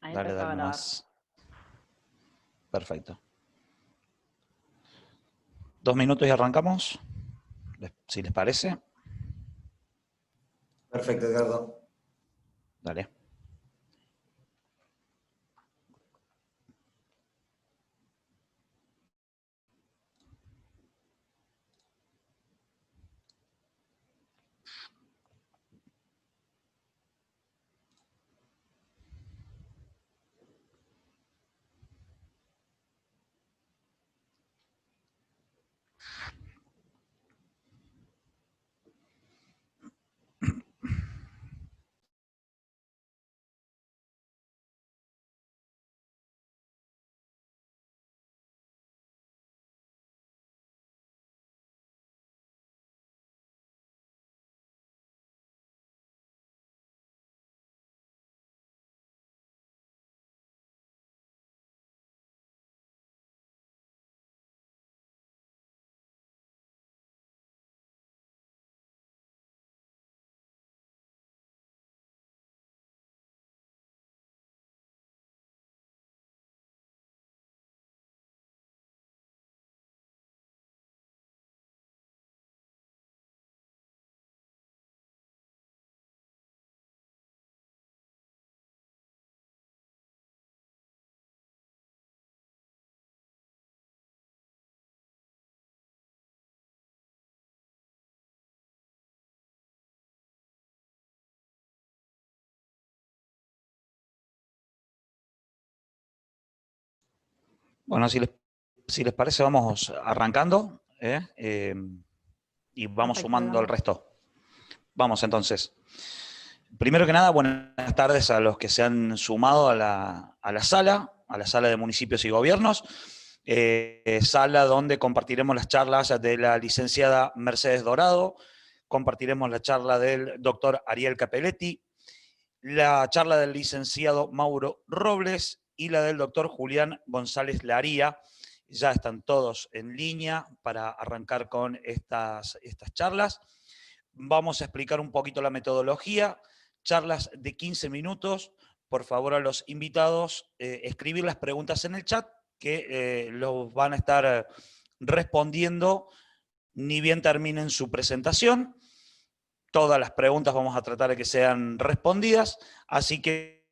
Ahí Dale empezó a grabar. más. Perfecto. 2 minutos y arrancamos, si les parece. Perfecto, Edgardo. Dale. Bueno, si les parece, vamos arrancando y vamos Perfecto, sumando el Edgardo. resto. Vamos entonces. Primero que nada, buenas tardes a los que se han sumado a la sala de municipios y gobiernos, sala donde compartiremos las charlas de la licenciada Mercedes Dorado, compartiremos la charla del doctor Ariel Capelletti, la charla del licenciado Mauro Robles y la del doctor Julián González Laría. Ya están todos en línea para arrancar con estas charlas. Vamos a explicar un poquito la metodología, charlas de 15 minutos. Por favor, a los invitados, escribir las preguntas en el chat, que los van a estar respondiendo ni bien terminen su presentación. Todas las preguntas vamos a tratar de que sean respondidas, así que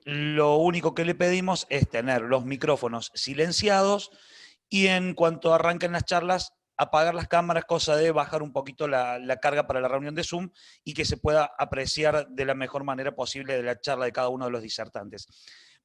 lo único que le pedimos es tener los micrófonos silenciados y en cuanto arranquen las charlas, apagar las cámaras, cosa de bajar un poquito la carga para la reunión de Zoom y que se pueda apreciar de la mejor manera posible de la charla de cada uno de los disertantes.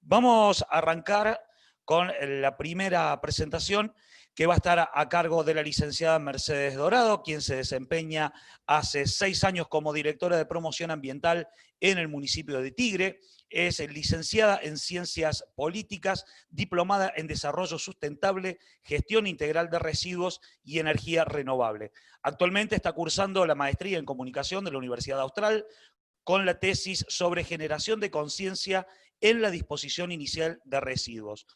Vamos a arrancar con la primera presentación, que va a estar a cargo de la licenciada Mercedes Dorado, quien se desempeña hace 6 años como directora de promoción ambiental en el municipio de Tigre. Es licenciada en Ciencias Políticas, diplomada en Desarrollo Sustentable, Gestión Integral de Residuos y Energía Renovable. Actualmente está cursando la maestría en Comunicación de la Universidad Austral, con la tesis sobre generación de conciencia en la disposición inicial de residuos.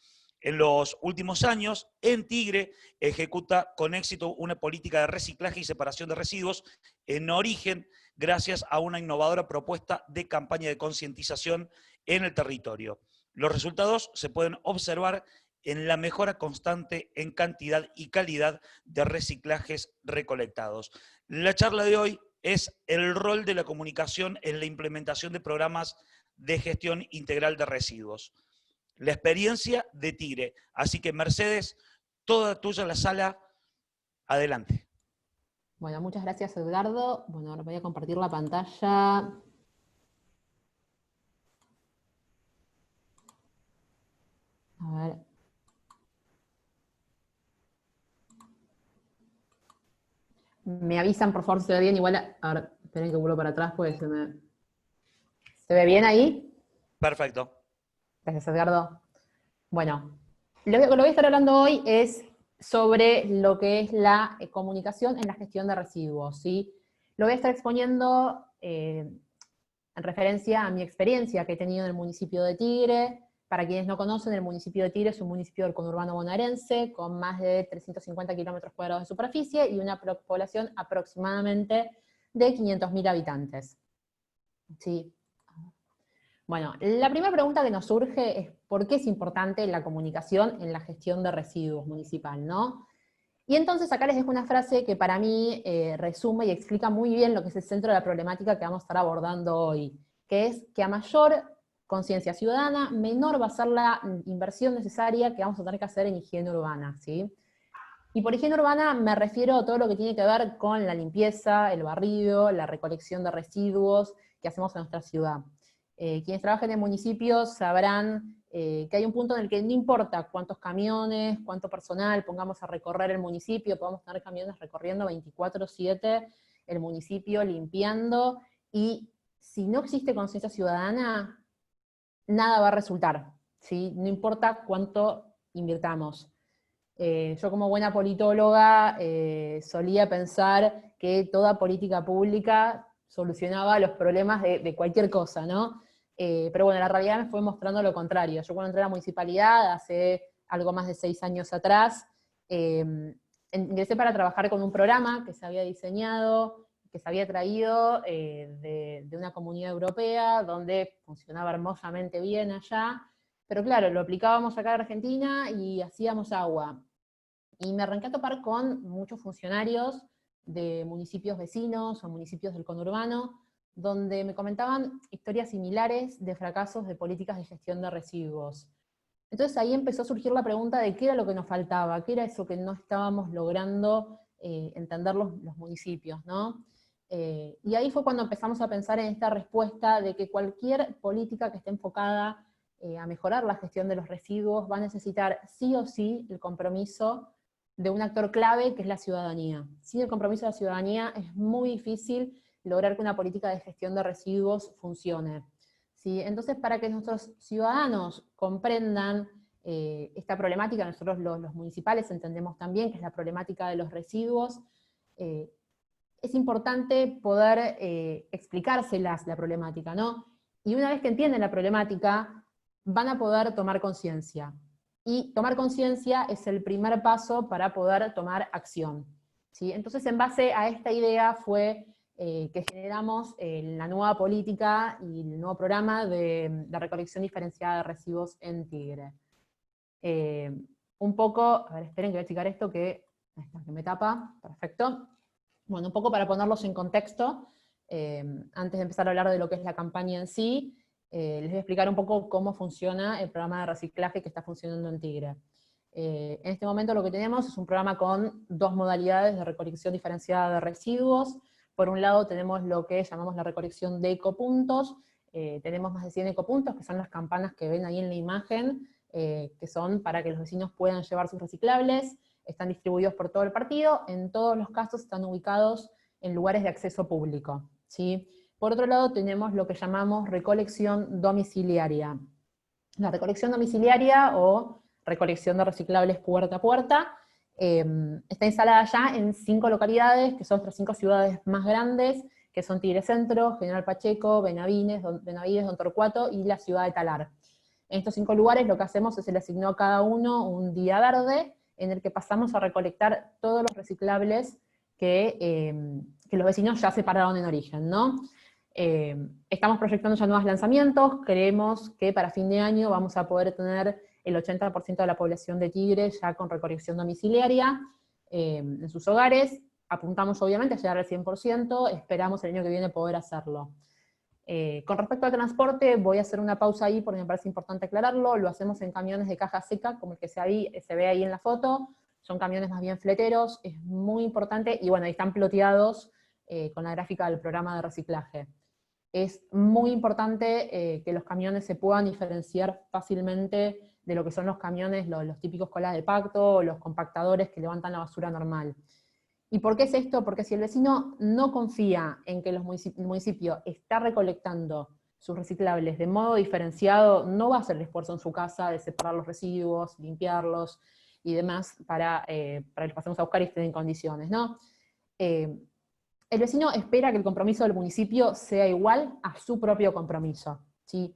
En los últimos años, en Tigre, ejecuta con éxito una política de reciclaje y separación de residuos en origen, gracias a una innovadora propuesta de campaña de concientización en el territorio. Los resultados se pueden observar en la mejora constante en cantidad y calidad de reciclajes recolectados. La charla de hoy es el rol de la comunicación en la implementación de programas de gestión integral de residuos. La experiencia de Tigre. Así que, Mercedes, toda tuya la sala, adelante. Bueno, muchas gracias, Edgardo. Bueno, ahora voy a compartir la pantalla. A ver. Me avisan, por favor, si se ve bien. Igual, a ver, esperen que vuelvo para atrás, pues se me... ¿Se ve bien ahí? Perfecto. Gracias, Edgardo. Bueno, lo que voy a estar hablando hoy es sobre lo que es la comunicación en la gestión de residuos, ¿sí? Lo voy a estar exponiendo en referencia a mi experiencia que he tenido en el municipio de Tigre. Para quienes no conocen, el municipio de Tigre es un municipio del conurbano bonaerense con más de 350 kilómetros cuadrados de superficie y una población aproximadamente de 500.000 habitantes. ¿Sí? Bueno, la primera pregunta que nos surge es ¿por qué es importante la comunicación en la gestión de residuos municipal, ¿no? Y entonces acá les dejo una frase que para mí resume y explica muy bien lo que es el centro de la problemática que vamos a estar abordando hoy, que es que a mayor conciencia ciudadana, menor va a ser la inversión necesaria que vamos a tener que hacer en higiene urbana, ¿sí? Y por higiene urbana me refiero a todo lo que tiene que ver con la limpieza, el barrido, la recolección de residuos que hacemos en nuestra ciudad. Quienes trabajan en municipios sabrán que hay un punto en el que no importa cuántos camiones, cuánto personal pongamos a recorrer el municipio, podemos tener camiones recorriendo 24/7 el municipio limpiando, y si no existe conciencia ciudadana, nada va a resultar, ¿sí? No importa cuánto invirtamos. Yo como buena politóloga solía pensar que toda política pública solucionaba los problemas de cualquier cosa, ¿no? Pero bueno, la realidad me fue mostrando lo contrario. Yo cuando entré a la municipalidad, hace algo más de 6 años atrás, ingresé para trabajar con un programa que se había diseñado, que se había traído de una comunidad europea, donde funcionaba hermosamente bien allá, pero claro, lo aplicábamos acá en Argentina y hacíamos agua. Y me arranqué a topar con muchos funcionarios de municipios vecinos o municipios del conurbano, donde me comentaban historias similares de fracasos de políticas de gestión de residuos. Entonces ahí empezó a surgir la pregunta de qué era lo que nos faltaba, qué era eso que no estábamos logrando entender los municipios, ¿no? Y ahí fue cuando empezamos a pensar en esta respuesta de que cualquier política que esté enfocada a mejorar la gestión de los residuos va a necesitar sí o sí el compromiso de un actor clave que es la ciudadanía. Sin el compromiso de la ciudadanía es muy difícil lograr que una política de gestión de residuos funcione. ¿Sí? Entonces, para que nuestros ciudadanos comprendan esta problemática, nosotros los municipales entendemos también que es la problemática de los residuos, es importante poder explicárselas la problemática, ¿no? Y una vez que entienden la problemática, van a poder tomar conciencia. Y tomar conciencia es el primer paso para poder tomar acción, ¿sí? Entonces, en base a esta idea fue que generamos la nueva política y el nuevo programa de recolección diferenciada de residuos en Tigre. Un poco, a ver, esperen que voy a checar esto que me tapa, perfecto. Bueno, un poco para ponerlos en contexto, antes de empezar a hablar de lo que es la campaña en sí, les voy a explicar un poco cómo funciona el programa de reciclaje que está funcionando en Tigre. En este momento lo que tenemos es un programa con 2 modalidades de recolección diferenciada de residuos. Por un lado tenemos lo que llamamos la recolección de ecopuntos, tenemos más de 100 ecopuntos, que son las campanas que ven ahí en la imagen, que son para que los vecinos puedan llevar sus reciclables. Están distribuidos por todo el partido, en todos los casos están ubicados en lugares de acceso público, ¿sí? Por otro lado tenemos lo que llamamos recolección domiciliaria. La recolección domiciliaria o recolección de reciclables puerta a puerta está instalada ya en 5 localidades, que son nuestras 5 ciudades más grandes, que son Tigre Centro, General Pacheco, Benavides, Don Torcuato y la ciudad de Talar. En estos 5 lugares lo que hacemos es se le asignó a cada uno un día verde, en el que pasamos a recolectar todos los reciclables que los vecinos ya separaron en origen, ¿no? Estamos proyectando ya nuevos lanzamientos, creemos que para fin de año vamos a poder tener el 80% de la población de Tigre ya con recolección domiciliaria en sus hogares. Apuntamos obviamente a llegar al 100%, esperamos el año que viene poder hacerlo. Con respecto al transporte, voy a hacer una pausa ahí porque me parece importante aclararlo. Lo hacemos en camiones de caja seca, como el que se ve ahí en la foto. Son camiones más bien fleteros, es muy importante, y bueno, ahí están ploteados con la gráfica del programa de reciclaje. Es muy importante que los camiones se puedan diferenciar fácilmente de lo que son los camiones, los típicos colas de pacto, o los compactadores que levantan la basura normal. ¿Y por qué es esto? Porque si el vecino no confía en que el municipio está recolectando sus reciclables de modo diferenciado, no va a hacer el esfuerzo en su casa de separar los residuos, limpiarlos y demás para que los pasemos a buscar y estén en condiciones, ¿no? El vecino espera que el compromiso del municipio sea igual a su propio compromiso, ¿sí?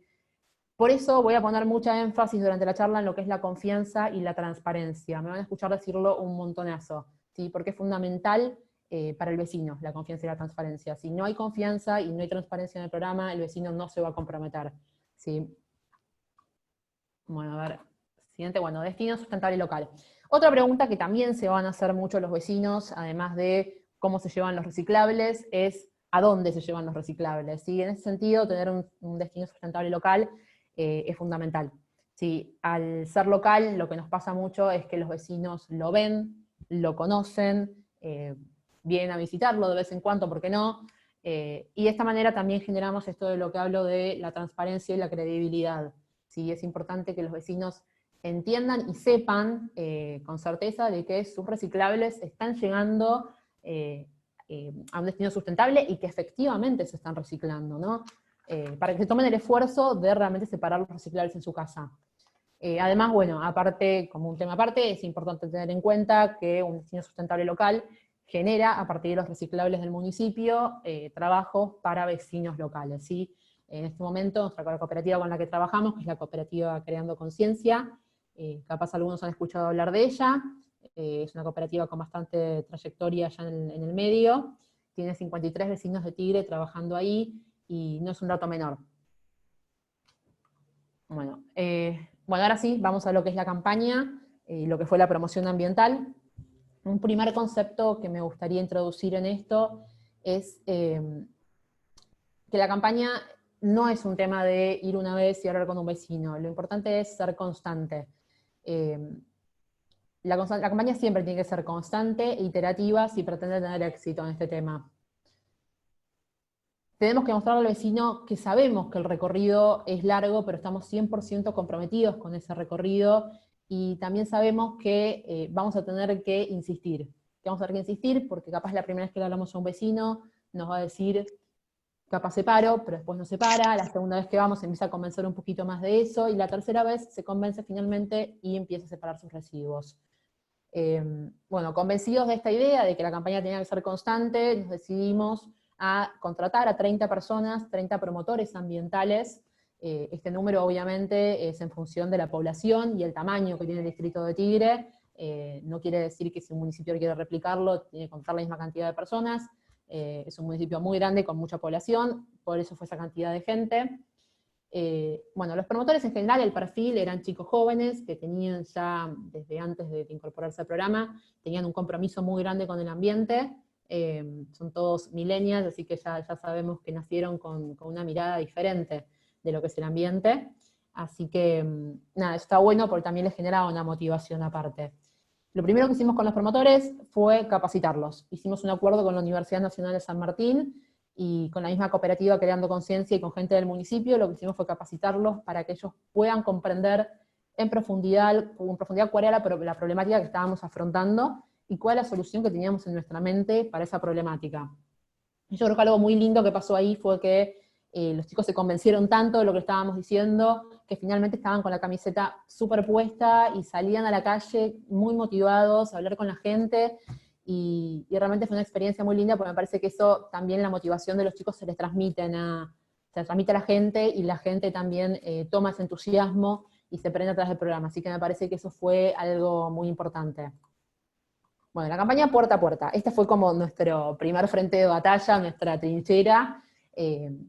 Por eso voy a poner mucha énfasis durante la charla en lo que es la confianza y la transparencia. Me van a escuchar decirlo un montonazo, ¿sí? Porque es fundamental para el vecino la confianza y la transparencia. Si no hay confianza y no hay transparencia en el programa, el vecino no se va a comprometer. ¿sí? Bueno, a ver, siguiente, bueno, destino sustentable local. Otra pregunta que también se van a hacer mucho los vecinos, además de cómo se llevan los reciclables, es a dónde se llevan los reciclables, ¿sí? En ese sentido, tener un destino sustentable local es fundamental. Sí, al ser local, lo que nos pasa mucho es que los vecinos lo ven, lo conocen, vienen a visitarlo de vez en cuando, ¿por qué no? Y de esta manera también generamos esto de lo que hablo de la transparencia y la credibilidad. ¿Sí? Es importante que los vecinos entiendan y sepan con certeza de que sus reciclables están llegando a un destino sustentable y que efectivamente se están reciclando, ¿no? Para que se tomen el esfuerzo de realmente separar los reciclables en su casa. Además, bueno, aparte, como un tema aparte, es importante tener en cuenta que un destino sustentable local genera, a partir de los reciclables del municipio, trabajos para vecinos locales, ¿sí? En este momento, nuestra cooperativa con la que trabajamos, que es la cooperativa Creando Conciencia, capaz algunos han escuchado hablar de ella, es una cooperativa con bastante trayectoria ya en el medio, tiene 53 vecinos de Tigre trabajando ahí, y no es un dato menor. Bueno, ahora sí, vamos a lo que es la campaña, lo que fue la promoción ambiental. Un primer concepto que me gustaría introducir en esto es que la campaña no es un tema de ir una vez y hablar con un vecino, lo importante es ser constante. La campaña siempre tiene que ser constante e iterativa si pretende tener éxito en este tema. Tenemos que mostrarle al vecino que sabemos que el recorrido es largo, pero estamos 100% comprometidos con ese recorrido, y también sabemos que vamos a tener que insistir. Que vamos a tener que insistir porque capaz la primera vez que le hablamos a un vecino nos va a decir, capaz se paro, pero después no se para, la segunda vez que vamos se empieza a convencer un poquito más de eso, y la tercera vez se convence finalmente y empieza a separar sus residuos. Bueno, convencidos de esta idea, de que la campaña tenía que ser constante, nos decidimos a contratar a 30 personas, 30 promotores ambientales. Este número obviamente es en función de la población y el tamaño que tiene el distrito de Tigre. No quiere decir que si un municipio quiere replicarlo, tiene que contar la misma cantidad de personas. Es un municipio muy grande con mucha población, por eso fue esa cantidad de gente. Bueno, los promotores en general, el perfil eran chicos jóvenes que tenían ya, desde antes de incorporarse al programa, tenían un compromiso muy grande con el ambiente. Son todos millennials, así que ya sabemos que nacieron con una mirada diferente de lo que es el ambiente. Así que, nada, eso está bueno porque también les generaba una motivación aparte. Lo primero que hicimos con los promotores fue capacitarlos. Hicimos un acuerdo con la Universidad Nacional de San Martín y con la misma cooperativa Creando Conciencia y con gente del municipio. Lo que hicimos fue capacitarlos para que ellos puedan comprender en profundidad cuál era la problemática que estábamos afrontando y cuál es la solución que teníamos en nuestra mente para esa problemática. Y yo creo que algo muy lindo que pasó ahí fue que los chicos se convencieron tanto de lo que estábamos diciendo, que finalmente estaban con la camiseta súper puesta y salían a la calle muy motivados a hablar con la gente, y realmente fue una experiencia muy linda, porque me parece que eso también, la motivación de los chicos se les transmite a la gente, y la gente también toma ese entusiasmo y se prende atrás del programa, así que me parece que eso fue algo muy importante. Bueno, la campaña puerta a puerta. Este fue como nuestro primer frente de batalla, nuestra trinchera.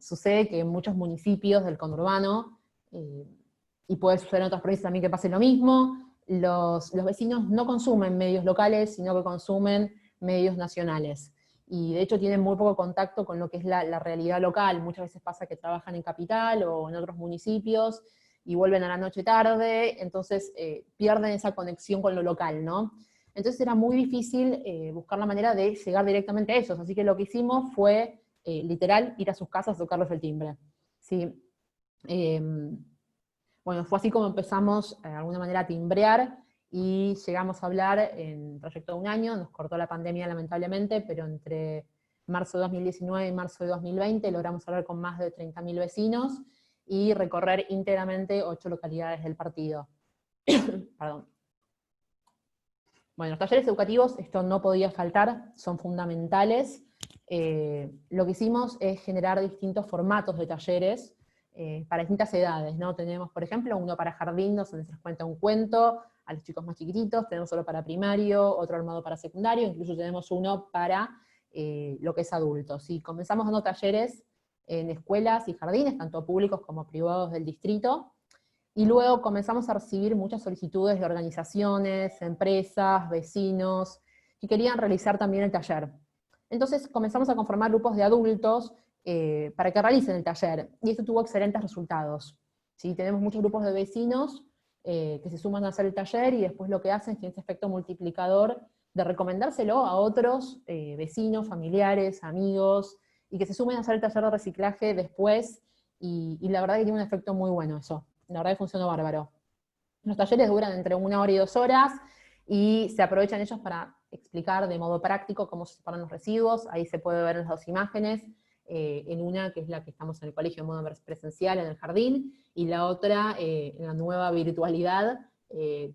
Sucede que en muchos municipios del conurbano, y puede suceder en otras provincias también que pase lo mismo, los vecinos no consumen medios locales, sino que consumen medios nacionales. Y de hecho tienen muy poco contacto con lo que es la realidad local. Muchas veces pasa que trabajan en capital o en otros municipios, y vuelven a la noche tarde, entonces pierden esa conexión con lo local, ¿no? Entonces era muy difícil buscar la manera de llegar directamente a ellos, así que lo que hicimos fue, literal, ir a sus casas a tocarles el timbre. ¿Sí? Bueno, fue así como empezamos, de alguna manera, a timbrear, y llegamos a hablar en un trayecto de un año. Nos cortó la pandemia lamentablemente, pero entre marzo de 2019 y marzo de 2020 logramos hablar con más de 30.000 vecinos, y recorrer íntegramente 8 localidades del partido. Perdón. Bueno, los talleres educativos, esto no podía faltar, son fundamentales. Lo que hicimos es generar distintos formatos de talleres para distintas edades, ¿no? Tenemos, por ejemplo, uno para jardín, donde se les cuenta un cuento a los chicos más chiquititos, tenemos otro para primario, otro armado para secundario, incluso tenemos uno para lo que es adultos. ¿Sí? Comenzamos dando talleres en escuelas y jardines, tanto públicos como privados del distrito, y luego comenzamos a recibir muchas solicitudes de organizaciones, empresas, vecinos, que querían realizar también el taller. Entonces comenzamos a conformar grupos de adultos para que realicen el taller, y esto tuvo excelentes resultados. ¿Sí? Tenemos muchos grupos de vecinos que se suman a hacer el taller, y después lo que hacen es que este efecto multiplicador de recomendárselo a otros vecinos, familiares, amigos, y que se sumen a hacer el taller de reciclaje después, y la verdad que tiene un efecto muy bueno eso. La verdad que funcionó bárbaro. Los talleres duran entre 1 hora y 2 horas, y se aprovechan ellos para explicar de modo práctico cómo se separan los residuos. Ahí se puede ver en las dos imágenes, en una que es la que estamos en el colegio en modo presencial en el jardín, y la otra en la nueva virtualidad,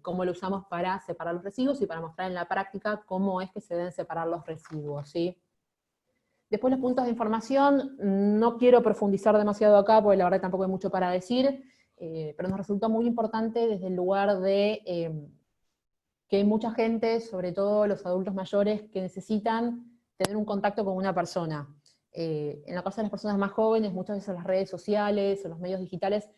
cómo lo usamos para separar los residuos y para mostrar en la práctica cómo es que se deben separar los residuos, ¿sí? Después los puntos de información, no quiero profundizar demasiado acá, porque la verdad tampoco hay mucho para decir, pero nos resultó muy importante desde el lugar de que hay mucha gente, sobre todo los adultos mayores, que necesitan tener un contacto con una persona. En la caso de las personas más jóvenes, muchas veces las redes sociales o los medios digitales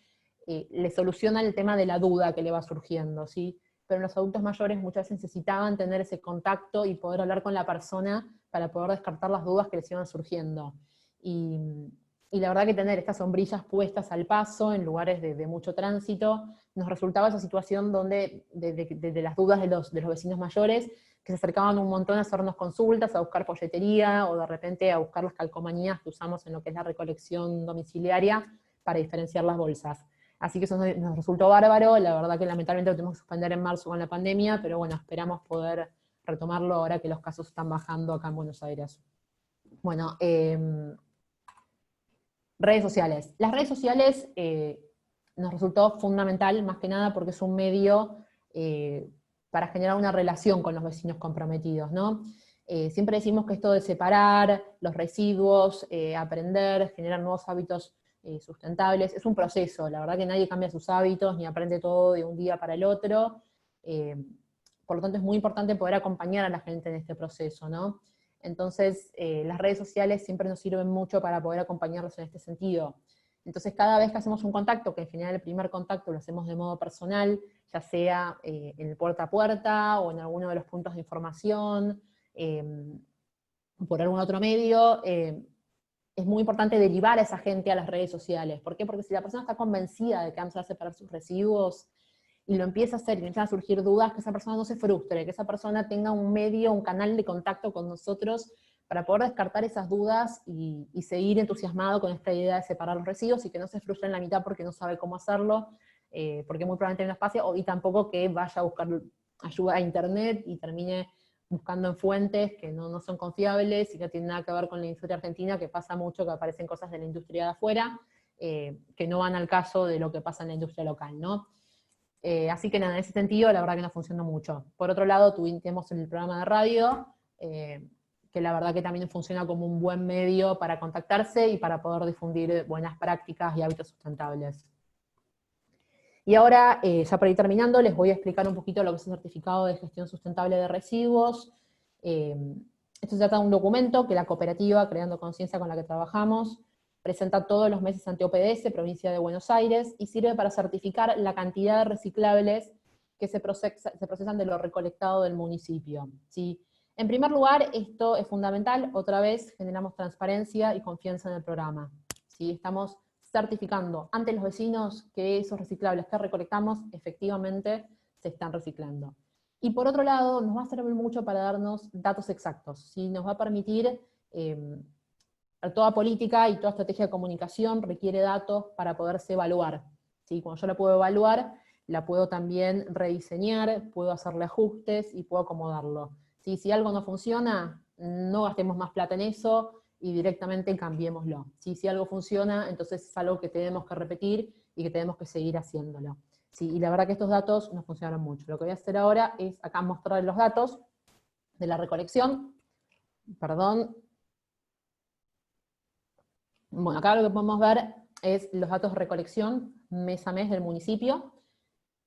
les solucionan el tema de la duda que le va surgiendo, ¿sí? Pero los adultos mayores muchas veces necesitaban tener ese contacto y poder hablar con la persona para poder descartar las dudas que les iban surgiendo. Y la verdad que tener estas sombrillas puestas al paso en lugares de mucho tránsito, nos resultaba esa situación donde, de las dudas de los vecinos mayores, que se acercaban un montón a hacernos consultas, a buscar folletería, o de repente a buscar las calcomanías que usamos en lo que es la recolección domiciliaria para diferenciar las bolsas. Así que eso nos resultó bárbaro, la verdad que lamentablemente lo tuvimos que suspender en marzo con la pandemia, pero bueno, esperamos poder retomarlo ahora que los casos están bajando acá en Buenos Aires. Bueno, redes sociales. Las redes sociales nos resultó fundamental, más que nada porque es un medio para generar una relación con los vecinos comprometidos, ¿no? Siempre decimos que esto de separar los residuos, aprender, generar nuevos hábitos sustentables, es un proceso. La verdad que nadie cambia sus hábitos, ni aprende todo de un día para el otro. Por lo tanto es muy importante poder acompañar a la gente en este proceso, ¿no? Entonces, las redes sociales siempre nos sirven mucho para poder acompañarlos en este sentido. Entonces, cada vez que hacemos un contacto, que en general el primer contacto lo hacemos de modo personal, ya sea en el puerta a puerta, o en alguno de los puntos de información, por algún otro medio, es muy importante derivar a esa gente a las redes sociales. ¿Por qué? Porque si la persona está convencida de que vamos a separar sus residuos, y lo empieza a hacer, y empiezan a surgir dudas, que esa persona no se frustre, que esa persona tenga un medio, un canal de contacto con nosotros para poder descartar esas dudas y seguir entusiasmado con esta idea de separar los residuos, y que no se frustre en la mitad porque no sabe cómo hacerlo, porque muy probablemente no es fácil, y tampoco que vaya a buscar ayuda a internet y termine buscando en fuentes que no son confiables y que no tienen nada que ver con la industria argentina, que pasa mucho que aparecen cosas de la industria de afuera, que no van al caso de lo que pasa en la industria local, ¿no? Así que nada, en ese sentido la verdad que no funcionó mucho. Por otro lado, tuvimos el programa de radio, que la verdad que también funciona como un buen medio para contactarse y para poder difundir buenas prácticas y hábitos sustentables. Y ahora, ya para ir terminando, les voy a explicar un poquito lo que es el certificado de gestión sustentable de residuos. Esto se trata de un documento que la cooperativa Creando Conciencia con la que trabajamos presenta todos los meses ante OPDS, provincia de Buenos Aires, y sirve para certificar la cantidad de reciclables que se procesan de lo recolectado del municipio, ¿sí? En primer lugar, esto es fundamental, otra vez generamos transparencia y confianza en el programa, ¿sí? Estamos certificando ante los vecinos que esos reciclables que recolectamos efectivamente se están reciclando. Y por otro lado, nos va a servir mucho para darnos datos exactos, ¿sí? Nos va a permitir toda política y toda estrategia de comunicación requiere datos para poderse evaluar, ¿sí? Cuando yo la puedo evaluar, la puedo también rediseñar, puedo hacerle ajustes y puedo acomodarlo, ¿sí? Si algo no funciona, no gastemos más plata en eso y directamente cambiémoslo, ¿sí? Si algo funciona, entonces es algo que tenemos que repetir y que tenemos que seguir haciéndolo, ¿sí? Y la verdad que estos datos nos funcionan mucho. Lo que voy a hacer ahora es acá mostrar los datos de la recolección. Perdón. Bueno, acá lo que podemos ver es los datos de recolección mes a mes del municipio.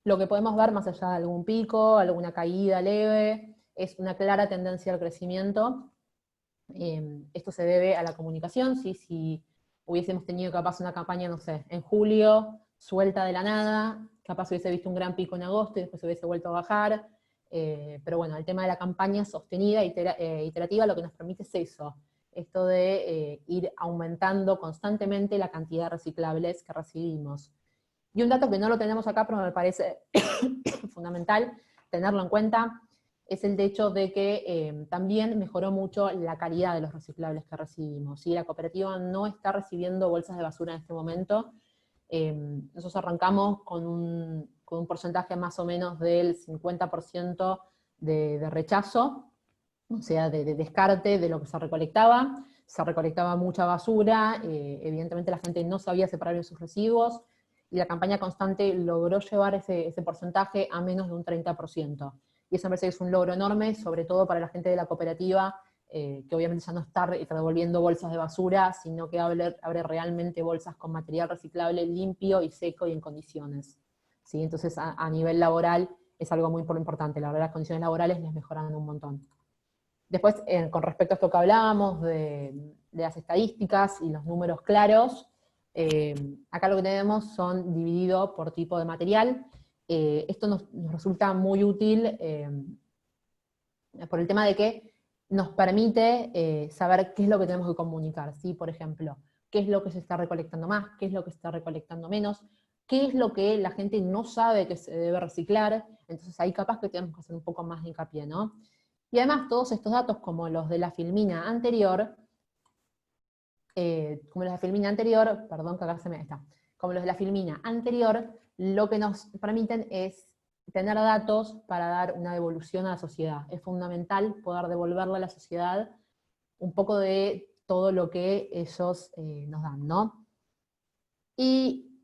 Lo que podemos ver, más allá de algún pico, alguna caída leve, es una clara tendencia al crecimiento. Esto se debe a la comunicación, ¿sí? Si hubiésemos tenido capaz una campaña, no sé, en julio, suelta de la nada, capaz hubiese visto un gran pico en agosto y después hubiese vuelto a bajar. Pero bueno, el tema de la campaña sostenida, iterativa, lo que nos permite es eso, esto de ir aumentando constantemente la cantidad de reciclables que recibimos. Y un dato que no lo tenemos acá, pero me parece fundamental tenerlo en cuenta, es el hecho de que también mejoró mucho la calidad de los reciclables que recibimos. ¿Sí? La cooperativa no está recibiendo bolsas de basura en este momento. Nosotros arrancamos con un porcentaje más o menos del 50% de rechazo, o sea, de descarte de lo que se recolectaba mucha basura, evidentemente la gente no sabía separar bien sus residuos, y la campaña constante logró llevar ese porcentaje a menos de un 30%. Y eso me parece que es un logro enorme, sobre todo para la gente de la cooperativa, que obviamente ya no está devolviendo bolsas de basura, sino que abre realmente bolsas con material reciclable limpio y seco y en condiciones. ¿Sí? Entonces, a nivel laboral es algo muy importante. La verdad, las condiciones laborales les mejoran un montón. Después, con respecto a esto que hablábamos de las estadísticas y los números claros, acá lo que tenemos son dividido por tipo de material. Esto nos resulta muy útil por el tema de que nos permite saber qué es lo que tenemos que comunicar, ¿sí? Por ejemplo, qué es lo que se está recolectando más, qué es lo que se está recolectando menos, qué es lo que la gente no sabe que se debe reciclar, entonces ahí capaz que tenemos que hacer un poco más de hincapié, ¿no? Y además todos estos datos, como los de la filmina anterior, perdón que acá se me está, como los de la filmina anterior, lo que nos permiten es tener datos para dar una devolución a la sociedad. Es fundamental poder devolverle a la sociedad un poco de todo lo que ellos nos dan, ¿no? Y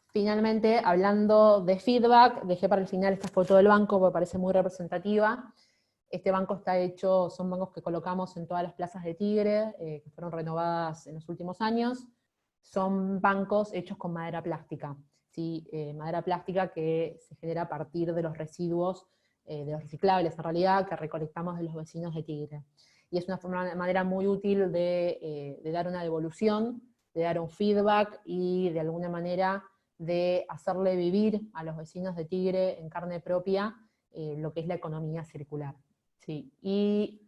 finalmente, hablando de feedback, dejé para el final esta foto del banco porque parece muy representativa. Este banco está hecho, son bancos que colocamos en todas las plazas de Tigre, que fueron renovadas en los últimos años. Son bancos hechos con madera plástica, ¿sí? Madera plástica que se genera a partir de los residuos, de los reciclables en realidad, que recolectamos de los vecinos de Tigre. Y es una manera muy útil de dar una devolución, de dar un feedback y de alguna manera de hacerle vivir a los vecinos de Tigre en carne propia lo que es la economía circular. Sí, y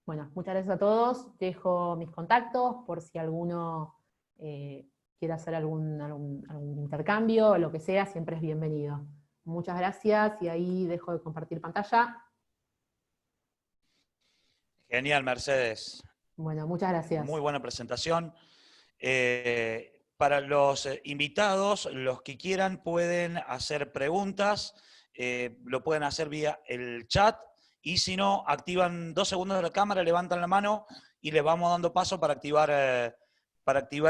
bueno, muchas gracias a todos. Dejo mis contactos por si alguno quiere hacer algún intercambio o lo que sea, siempre es bienvenido. Muchas gracias y ahí dejo de compartir pantalla. Genial, Mercedes. Bueno, muchas gracias. Muy buena presentación. Para los invitados, los que quieran pueden hacer preguntas, lo pueden hacer vía el chat, y si no, activan 2 segundos de la cámara, levantan la mano y les vamos dando paso para activar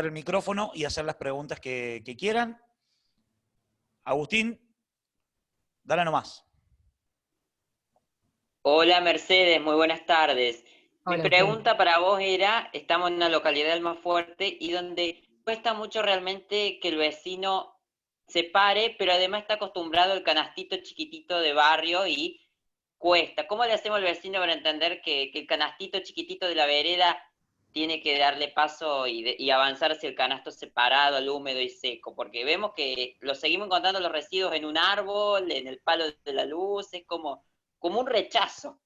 el micrófono y hacer las preguntas que quieran. Agustín, dale nomás. Hola Mercedes, muy buenas tardes. Mi Hola, pregunta para vos era, estamos en una localidad del Almafuerte y donde cuesta mucho realmente que el vecino se pare, pero además está acostumbrado al canastito chiquitito de barrio y cuesta. ¿Cómo le hacemos al vecino para entender que el canastito chiquitito de la vereda tiene que darle paso y avanzar hacia el canasto separado, al húmedo y seco? Porque vemos que lo seguimos encontrando los residuos en un árbol, en el palo de la luz, es como un rechazo.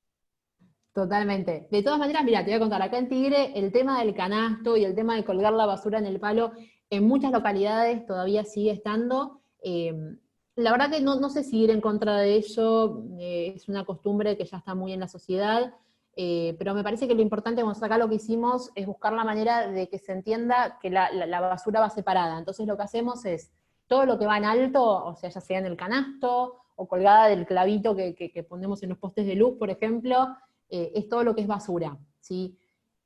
Totalmente. De todas maneras, mira, te voy a contar, acá en Tigre, el tema del canasto y el tema de colgar la basura en el palo, en muchas localidades todavía sigue estando. La verdad que no sé si ir en contra de ello, es una costumbre que ya está muy en la sociedad, pero me parece que lo importante, bueno, acá lo que hicimos es buscar la manera de que se entienda que la basura va separada. Entonces lo que hacemos es, todo lo que va en alto, o sea, ya sea en el canasto, o colgada del clavito que ponemos en los postes de luz, por ejemplo, es todo lo que es basura, ¿sí?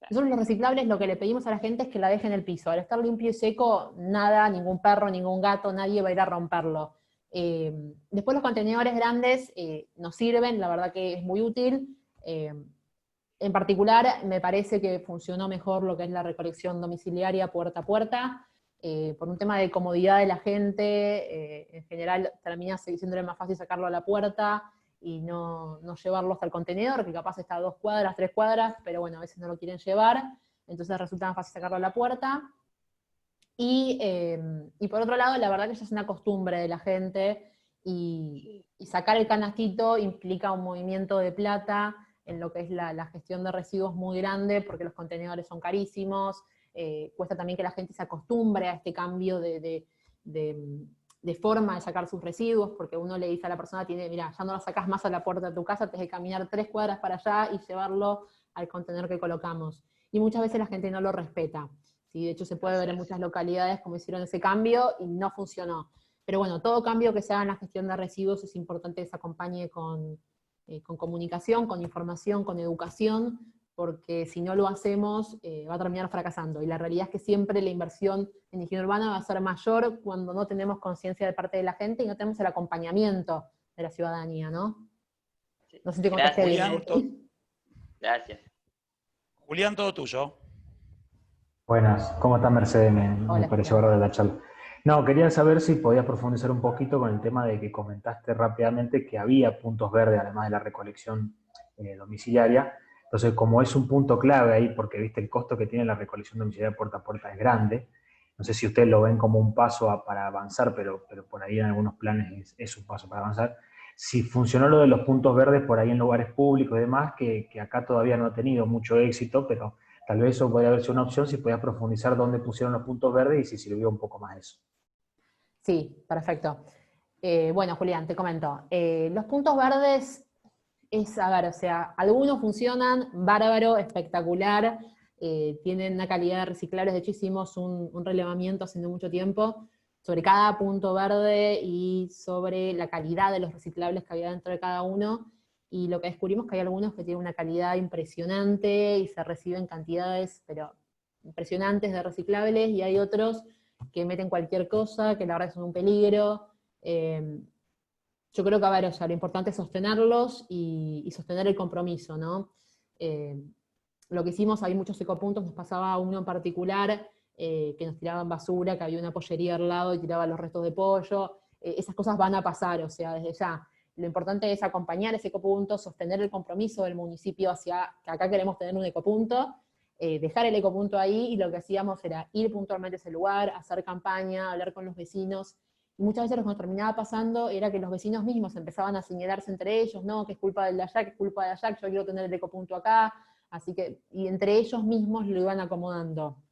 Nosotros los reciclables lo que le pedimos a la gente es que la deje en el piso. Al estar limpio y seco, nada, ningún perro, ningún gato, nadie va a ir a romperlo. Después los contenedores grandes nos sirven, la verdad que es muy útil. En particular, me parece que funcionó mejor lo que es la recolección domiciliaria puerta a puerta, por un tema de comodidad de la gente, en general termina siéndole más fácil sacarlo a la puerta, y no llevarlo hasta el contenedor, que capaz está a 2 cuadras, 3 cuadras, pero bueno, a veces no lo quieren llevar, entonces resulta más fácil sacarlo a la puerta. Y por otro lado, la verdad que ya es una costumbre de la gente, y sacar el canastito implica un movimiento de plata en lo que es la gestión de residuos muy grande, porque los contenedores son carísimos, cuesta también que la gente se acostumbre a este cambio de forma de sacar sus residuos, porque uno le dice a la persona, mira, ya no lo sacás más a la puerta de tu casa, tienes que caminar 3 cuadras para allá y llevarlo al contenedor que colocamos. Y muchas veces la gente no lo respeta. ¿Sí? De hecho, se puede ver en muchas localidades cómo hicieron ese cambio y no funcionó. Pero bueno, todo cambio que se haga en la gestión de residuos es importante que se acompañe con comunicación, con información, con educación, porque si no lo hacemos va a terminar fracasando. Y la realidad es que siempre la inversión en higiene urbana va a ser mayor cuando no tenemos conciencia de parte de la gente y no tenemos el acompañamiento de la ciudadanía, ¿no? No sé si te contesté bien. Gracias. Julián, todo tuyo. Buenas, ¿cómo está Mercedes? Me Hola, pareció Julián. bárbara la charla. No, quería saber si podías profundizar un poquito con el tema de que comentaste rápidamente que había puntos verdes, además de la recolección domiciliaria. Entonces, como es un punto clave ahí, porque viste el costo que tiene la recolección domiciliaria puerta a puerta es grande, no sé si ustedes lo ven como un paso para avanzar, pero por ahí en algunos planes es un paso para avanzar. Si funcionó lo de los puntos verdes por ahí en lugares públicos y demás, que acá todavía no ha tenido mucho éxito, pero tal vez eso podría haber sido una opción si podías profundizar dónde pusieron los puntos verdes y si sirvió un poco más eso. Sí, perfecto. Bueno, Julián, te comento. Los puntos verdes a ver, o sea, algunos funcionan bárbaro, espectacular, tienen una calidad de reciclables. De hecho hicimos un relevamiento hace no mucho tiempo sobre cada punto verde y sobre la calidad de los reciclables que había dentro de cada uno, y lo que descubrimos es que hay algunos que tienen una calidad impresionante y se reciben cantidades, pero impresionantes de reciclables, y hay otros que meten cualquier cosa, que la verdad son un peligro. Yo creo que, a ver, o sea, lo importante es sostenerlos y sostener el compromiso, ¿no? Lo que hicimos, hay muchos ecopuntos, nos pasaba uno en particular, que nos tiraban basura, que había una pollería al lado y tiraba los restos de pollo. Esas cosas van a pasar, o sea, desde ya. Lo importante es acompañar ese ecopunto, sostener el compromiso del municipio hacia que acá queremos tener un ecopunto, dejar el ecopunto ahí, y lo que hacíamos era ir puntualmente a ese lugar, hacer campaña, hablar con los vecinos. Y muchas veces lo que nos terminaba pasando era que los vecinos mismos empezaban a señalarse entre ellos, no, que es culpa del de allá, que es culpa de allá, que yo quiero tener el ecopunto acá. Así que, y entre ellos mismos lo iban acomodando.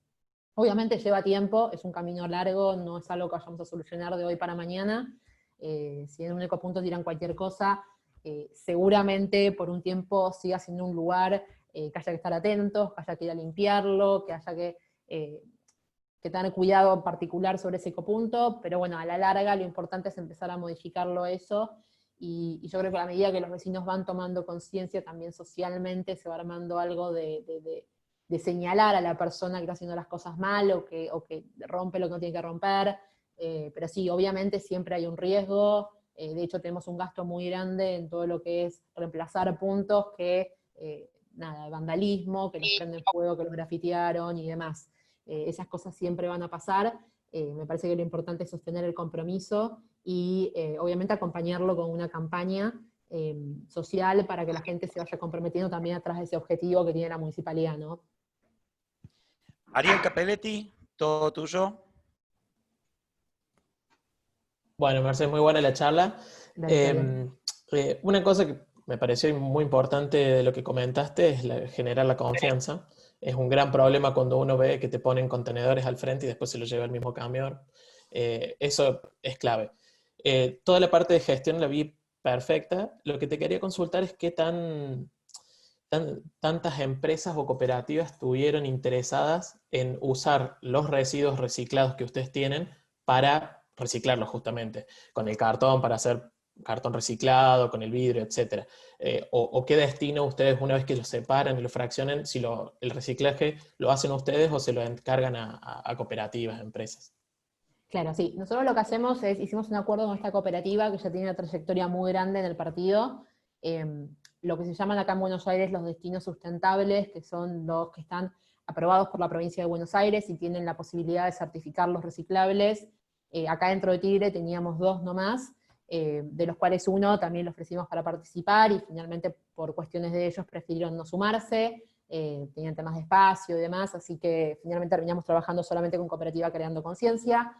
Obviamente lleva tiempo, es un camino largo, no es algo que vayamos a solucionar de hoy para mañana. Si en un ecopunto tiran cualquier cosa, seguramente por un tiempo siga siendo un lugar que haya que estar atentos, que haya que ir a limpiarlo, que haya que tener cuidado particular sobre ese ecopunto, pero bueno, a la larga lo importante es empezar a modificarlo eso, y yo creo que a medida que los vecinos van tomando conciencia, también socialmente se va armando algo de señalar a la persona que está haciendo las cosas mal, o que rompe lo que no tiene que romper. Pero sí, obviamente siempre hay un riesgo. De hecho tenemos un gasto muy grande en todo lo que es reemplazar puntos que, vandalismo, que los prenden fuego, que los grafitearon y demás. Esas cosas siempre van a pasar. Me parece que lo importante es sostener el compromiso y obviamente acompañarlo con una campaña social para que la gente se vaya comprometiendo también atrás de ese objetivo que tiene la municipalidad, ¿no? Ariel Capelletti, todo tuyo. Bueno, Mercedes, muy buena la charla. Una cosa que me pareció muy importante de lo que comentaste es generar la confianza. Es un gran problema cuando uno ve que te ponen contenedores al frente y después se los lleva el mismo camión. Eso es clave. Toda la parte de gestión la vi perfecta. Lo que te quería consultar es qué tantas empresas o cooperativas estuvieron interesadas en usar los residuos reciclados que ustedes tienen para reciclarlos justamente, con el cartón para hacer cartón reciclado, con el vidrio, etc. O qué destino ustedes, una vez que lo separan y lo fraccionan, si el reciclaje lo hacen ustedes o se lo encargan a cooperativas, a empresas. Claro, sí. Nosotros lo que hacemos es, hicimos un acuerdo con esta cooperativa que ya tiene una trayectoria muy grande en el partido. Lo que se llaman acá en Buenos Aires los destinos sustentables, que son los que están aprobados por la provincia de Buenos Aires y tienen la posibilidad de certificar los reciclables. Acá dentro de Tigre teníamos 2 nomás, de los cuales uno también lo ofrecimos para participar, y finalmente por cuestiones de ellos prefirieron no sumarse. tenían temas de espacio y demás, así que finalmente terminamos trabajando solamente con Cooperativa Creando Conciencia.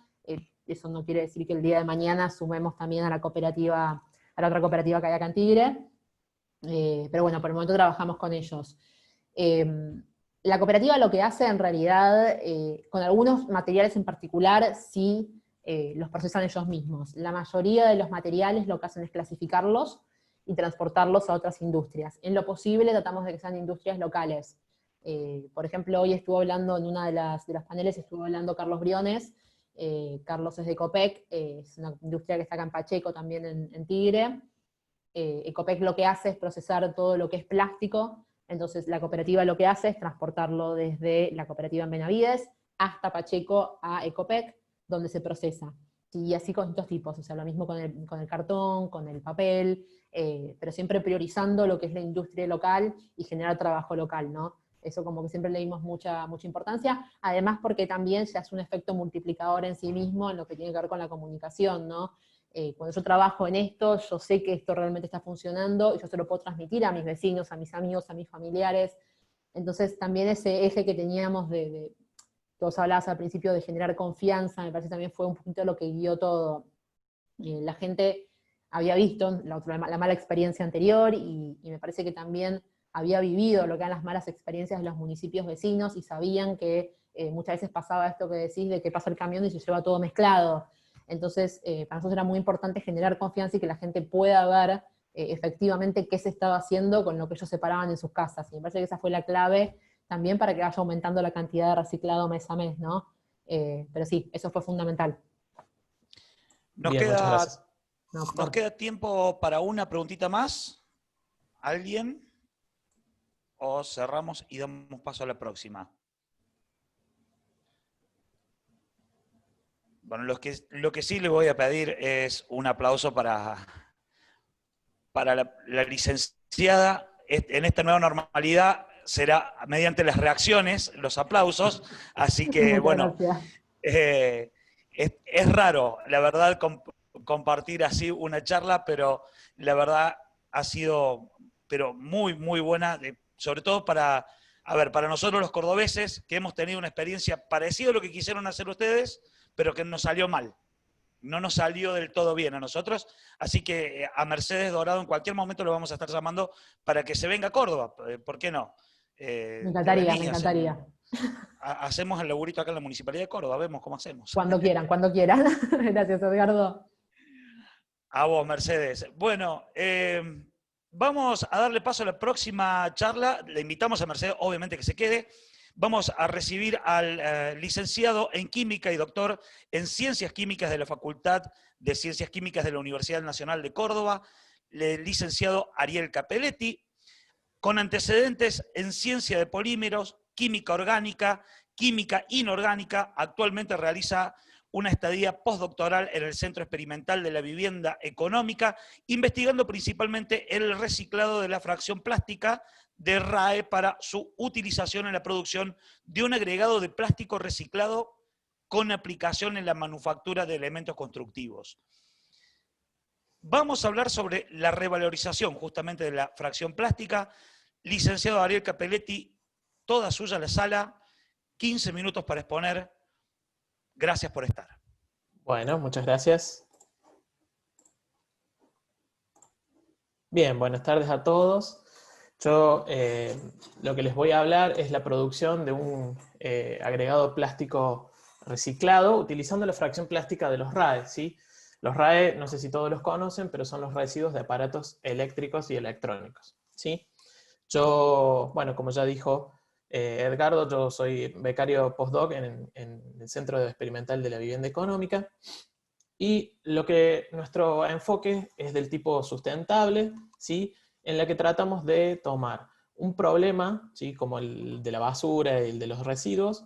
Eso no quiere decir que el día de mañana sumemos también a la cooperativa, a la otra cooperativa que hay acá en Tigre, pero bueno, por el momento trabajamos con ellos. La cooperativa lo que hace en realidad, con algunos materiales en particular, sí los procesan ellos mismos. La mayoría de los materiales lo que hacen es clasificarlos y transportarlos a otras industrias. En lo posible tratamos de que sean industrias locales. Por ejemplo, hoy estuvo hablando en una de los paneles, estuvo hablando Carlos Briones. Carlos es de Ecopec, es una industria que está acá en Pacheco, también en Tigre. Ecopec lo que hace es procesar todo lo que es plástico, entonces la cooperativa lo que hace es transportarlo desde la cooperativa en Benavides hasta Pacheco a Ecopec, donde se procesa. Y así con estos tipos, o sea, lo mismo con el cartón, con el papel, pero siempre priorizando lo que es la industria local y generar trabajo local, ¿no? Eso como que siempre le dimos mucha importancia, además porque también se hace un efecto multiplicador en sí mismo en lo que tiene que ver con la comunicación, ¿no? Cuando yo trabajo en esto, yo sé que esto realmente está funcionando, y yo se lo puedo transmitir a mis vecinos, a mis amigos, a mis familiares. Entonces también ese eje que teníamos que vos hablabas al principio de generar confianza, me parece también fue un poquito lo que guió todo. La gente había visto la mala experiencia anterior, y me parece que también había vivido lo que eran las malas experiencias de los municipios vecinos, y sabían que muchas veces pasaba esto que decís, de que pasa el camión y se lleva todo mezclado. Entonces, para nosotros era muy importante generar confianza y que la gente pueda ver efectivamente qué se estaba haciendo con lo que ellos separaban en sus casas. Y me parece que esa fue la clave también para que vaya aumentando la cantidad de reciclado mes a mes, ¿no? Pero sí, eso fue fundamental. Bien, muchas gracias. Nos queda tiempo para una preguntita más. ¿Alguien? ¿O cerramos y damos paso a la próxima? Bueno, lo que sí le voy a pedir es un aplauso para la licenciada. En esta nueva normalidad será mediante las reacciones, los aplausos, así que bueno, es raro, la verdad, compartir así una charla, pero la verdad ha sido muy, muy buena, sobre todo para nosotros los cordobeses, que hemos tenido una experiencia parecida a lo que quisieron hacer ustedes, pero que nos salió mal. No nos salió del todo bien a nosotros, así que a Mercedes Dorado en cualquier momento lo vamos a estar llamando para que se venga a Córdoba, ¿por qué no? Me encantaría. Hacemos el laburito acá en la Municipalidad de Córdoba, vemos cómo hacemos. Cuando quieran. Gracias, Edgardo. A vos, Mercedes. Bueno, vamos a darle paso a la próxima charla. Le invitamos a Mercedes, obviamente, que se quede. Vamos a recibir al licenciado en Química y doctor en Ciencias Químicas de la Facultad de Ciencias Químicas de la Universidad Nacional de Córdoba, el licenciado Ariel Capelletti, con antecedentes en Ciencia de Polímeros, Química Orgánica, Química Inorgánica. Actualmente realiza una estadía postdoctoral en el Centro Experimental de la Vivienda Económica, investigando principalmente el reciclado de la fracción plástica de RAE para su utilización en la producción de un agregado de plástico reciclado con aplicación en la manufactura de elementos constructivos. Vamos a hablar sobre la revalorización justamente de la fracción plástica. Licenciado Ariel Capelletti, toda suya la sala, 15 minutos para exponer. Gracias por estar. Bueno, muchas gracias. Bien, buenas tardes a todos. Yo lo que les voy a hablar es la producción de un agregado plástico reciclado utilizando la fracción plástica de los RAE, ¿sí? Los RAE, no sé si todos los conocen, pero son los residuos de aparatos eléctricos y electrónicos, ¿sí? Yo, bueno, como ya dijo Edgardo, yo soy becario postdoc en el Centro Experimental de la Vivienda Económica, y nuestro enfoque es del tipo sustentable, ¿sí? En la que tratamos de tomar un problema, ¿sí? Como el de la basura y el de los residuos,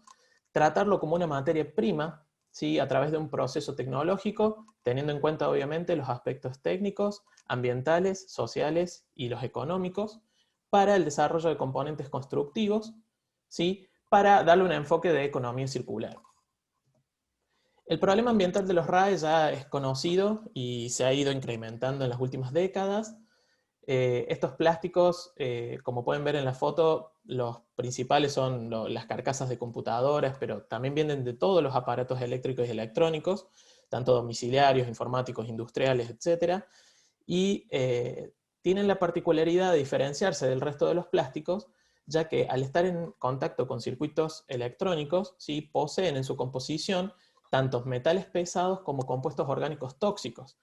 tratarlo como una materia prima, ¿sí? A través de un proceso tecnológico, teniendo en cuenta obviamente los aspectos técnicos, ambientales, sociales y los económicos, para el desarrollo de componentes constructivos, ¿sí? Para darle un enfoque de economía circular. El problema ambiental de los RAE ya es conocido y se ha ido incrementando en las últimas décadas. Estos plásticos, como pueden ver en la foto, los principales son las carcasas de computadoras, pero también vienen de todos los aparatos eléctricos y electrónicos, tanto domiciliarios, informáticos, industriales, etc. Y tienen la particularidad de diferenciarse del resto de los plásticos, ya que al estar en contacto con circuitos electrónicos, ¿sí?, poseen en su composición tantos metales pesados como compuestos orgánicos tóxicos.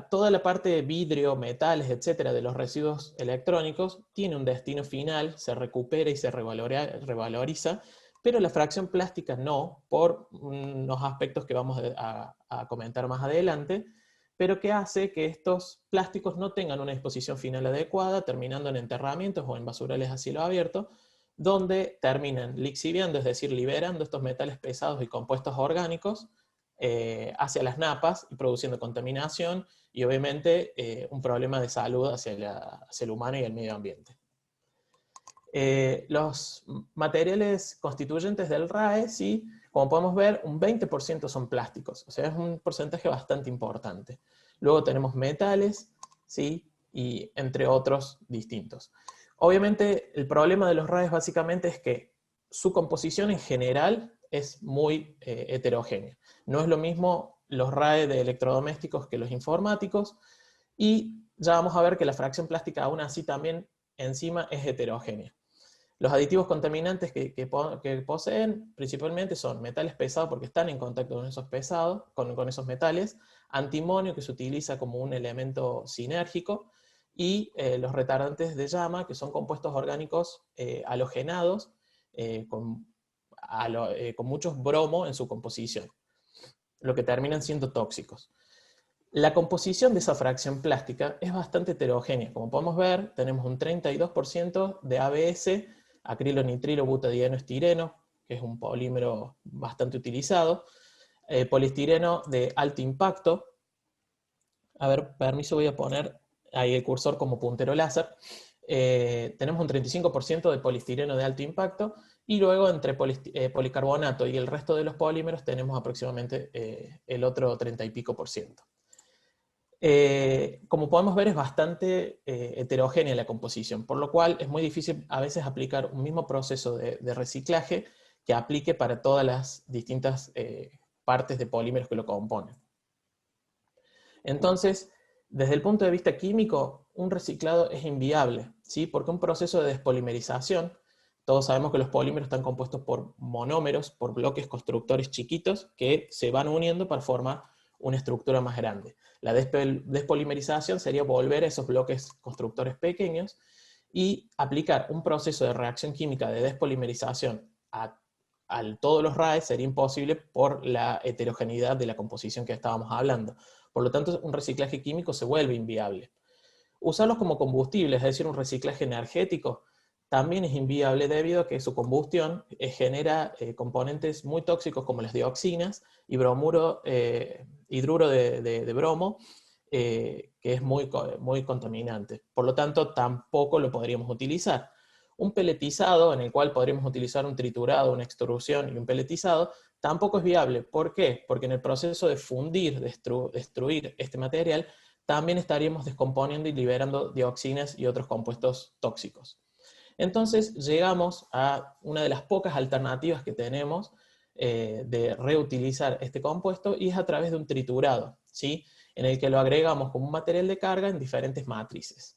Toda la parte de vidrio, metales, etcétera, de los residuos electrónicos tiene un destino final, se recupera y se revaloriza, pero la fracción plástica no, por unos aspectos que vamos a comentar más adelante, pero que hace que estos plásticos no tengan una disposición final adecuada, terminando en enterramientos o en basurales a cielo abierto, donde terminan lixiviando, es decir, liberando estos metales pesados y compuestos orgánicos hacia las napas y produciendo contaminación y obviamente un problema de salud hacia el humano y el medio ambiente. Los materiales constituyentes del RAE, sí, como podemos ver, un 20% son plásticos, o sea, es un porcentaje bastante importante. Luego tenemos metales, sí, y entre otros distintos. Obviamente, el problema de los RAEs básicamente es que su composición en general es muy heterogénea. No es lo mismo los RAE de electrodomésticos que los informáticos, y ya vamos a ver que la fracción plástica aún así también encima es heterogénea. Los aditivos contaminantes que poseen principalmente son metales pesados porque están en contacto con esos pesados, con esos metales, antimonio que se utiliza como un elemento sinérgico, y los retardantes de llama, que son compuestos orgánicos halogenados con muchos bromo en su composición, lo que terminan siendo tóxicos. La composición de esa fracción plástica es bastante heterogénea. Como podemos ver, tenemos un 32% de ABS, acrilo nitrilo butadieno estireno, que es un polímero bastante utilizado, poliestireno de alto impacto. A ver, permiso, voy a poner ahí el cursor como puntero láser. Tenemos un 35% de poliestireno de alto impacto, y luego entre policarbonato y el resto de los polímeros tenemos aproximadamente el otro 30 y pico por ciento. Como podemos ver, es bastante heterogénea la composición, por lo cual es muy difícil a veces aplicar un mismo proceso de reciclaje que aplique para todas las distintas partes de polímeros que lo componen. Entonces, desde el punto de vista químico, un reciclado es inviable, ¿sí? Porque un proceso de despolimerización, todos sabemos que los polímeros están compuestos por monómeros, por bloques constructores chiquitos que se van uniendo para formar una estructura más grande. La despolimerización sería volver a esos bloques constructores pequeños y aplicar un proceso de reacción química de despolimerización a todos los RAEs sería imposible por la heterogeneidad de la composición que estábamos hablando. Por lo tanto, un reciclaje químico se vuelve inviable. Usarlos como combustible, es decir, un reciclaje energético, también es inviable debido a que su combustión genera componentes muy tóxicos como las dioxinas y hidruro de bromo, que es muy contaminante. Por lo tanto, tampoco lo podríamos utilizar. Un peletizado, en el cual podríamos utilizar un triturado, una extrusión y un peletizado, tampoco es viable. ¿Por qué? Porque en el proceso de fundir, destruir este material, también estaríamos descomponiendo y liberando dioxinas y otros compuestos tóxicos. Entonces llegamos a una de las pocas alternativas que tenemos de reutilizar este compuesto, y es a través de un triturado, ¿sí? En el que lo agregamos como un material de carga en diferentes matrices.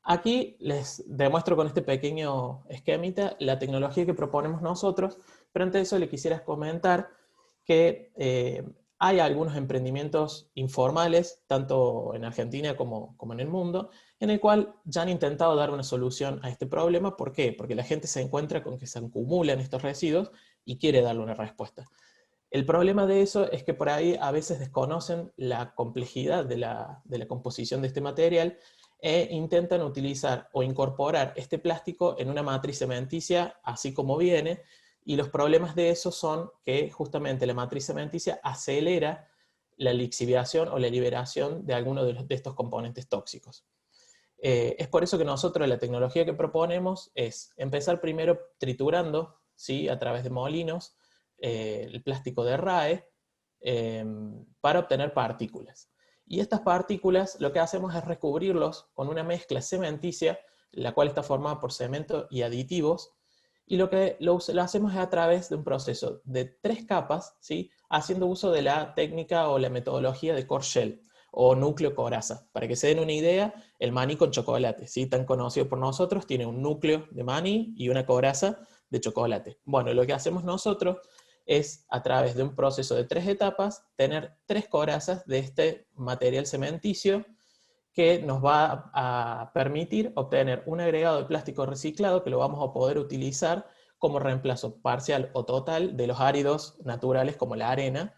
Aquí les demuestro con este pequeño esquemita la tecnología que proponemos nosotros, pero antes de eso le quisiera comentar que hay algunos emprendimientos informales, tanto en Argentina como en el mundo, en el cual ya han intentado dar una solución a este problema. ¿Por qué? Porque la gente se encuentra con que se acumulan estos residuos y quiere darle una respuesta. El problema de eso es que por ahí a veces desconocen la complejidad de la composición de este material e intentan utilizar o incorporar este plástico en una matriz cementicia así como viene, y los problemas de eso son que justamente la matriz cementicia acelera la lixiviación o la liberación de algunos de estos componentes tóxicos. Es por eso que nosotros la tecnología que proponemos es empezar primero triturando, ¿sí?, a través de molinos, el plástico de RAE para obtener partículas. Y estas partículas lo que hacemos es recubrirlos con una mezcla cementicia, la cual está formada por cemento y aditivos, y lo hacemos es a través de un proceso de 3 capas, ¿sí? Haciendo uso de la técnica o la metodología de core shell, o núcleo coraza. Para que se den una idea, el maní con chocolate, ¿sí? Tan conocido por nosotros, tiene un núcleo de maní y una coraza de chocolate. Bueno, lo que hacemos nosotros es, a través de un proceso de 3 etapas, tener 3 corazas de este material cementicio que nos va a permitir obtener un agregado de plástico reciclado que lo vamos a poder utilizar como reemplazo parcial o total de los áridos naturales como la arena,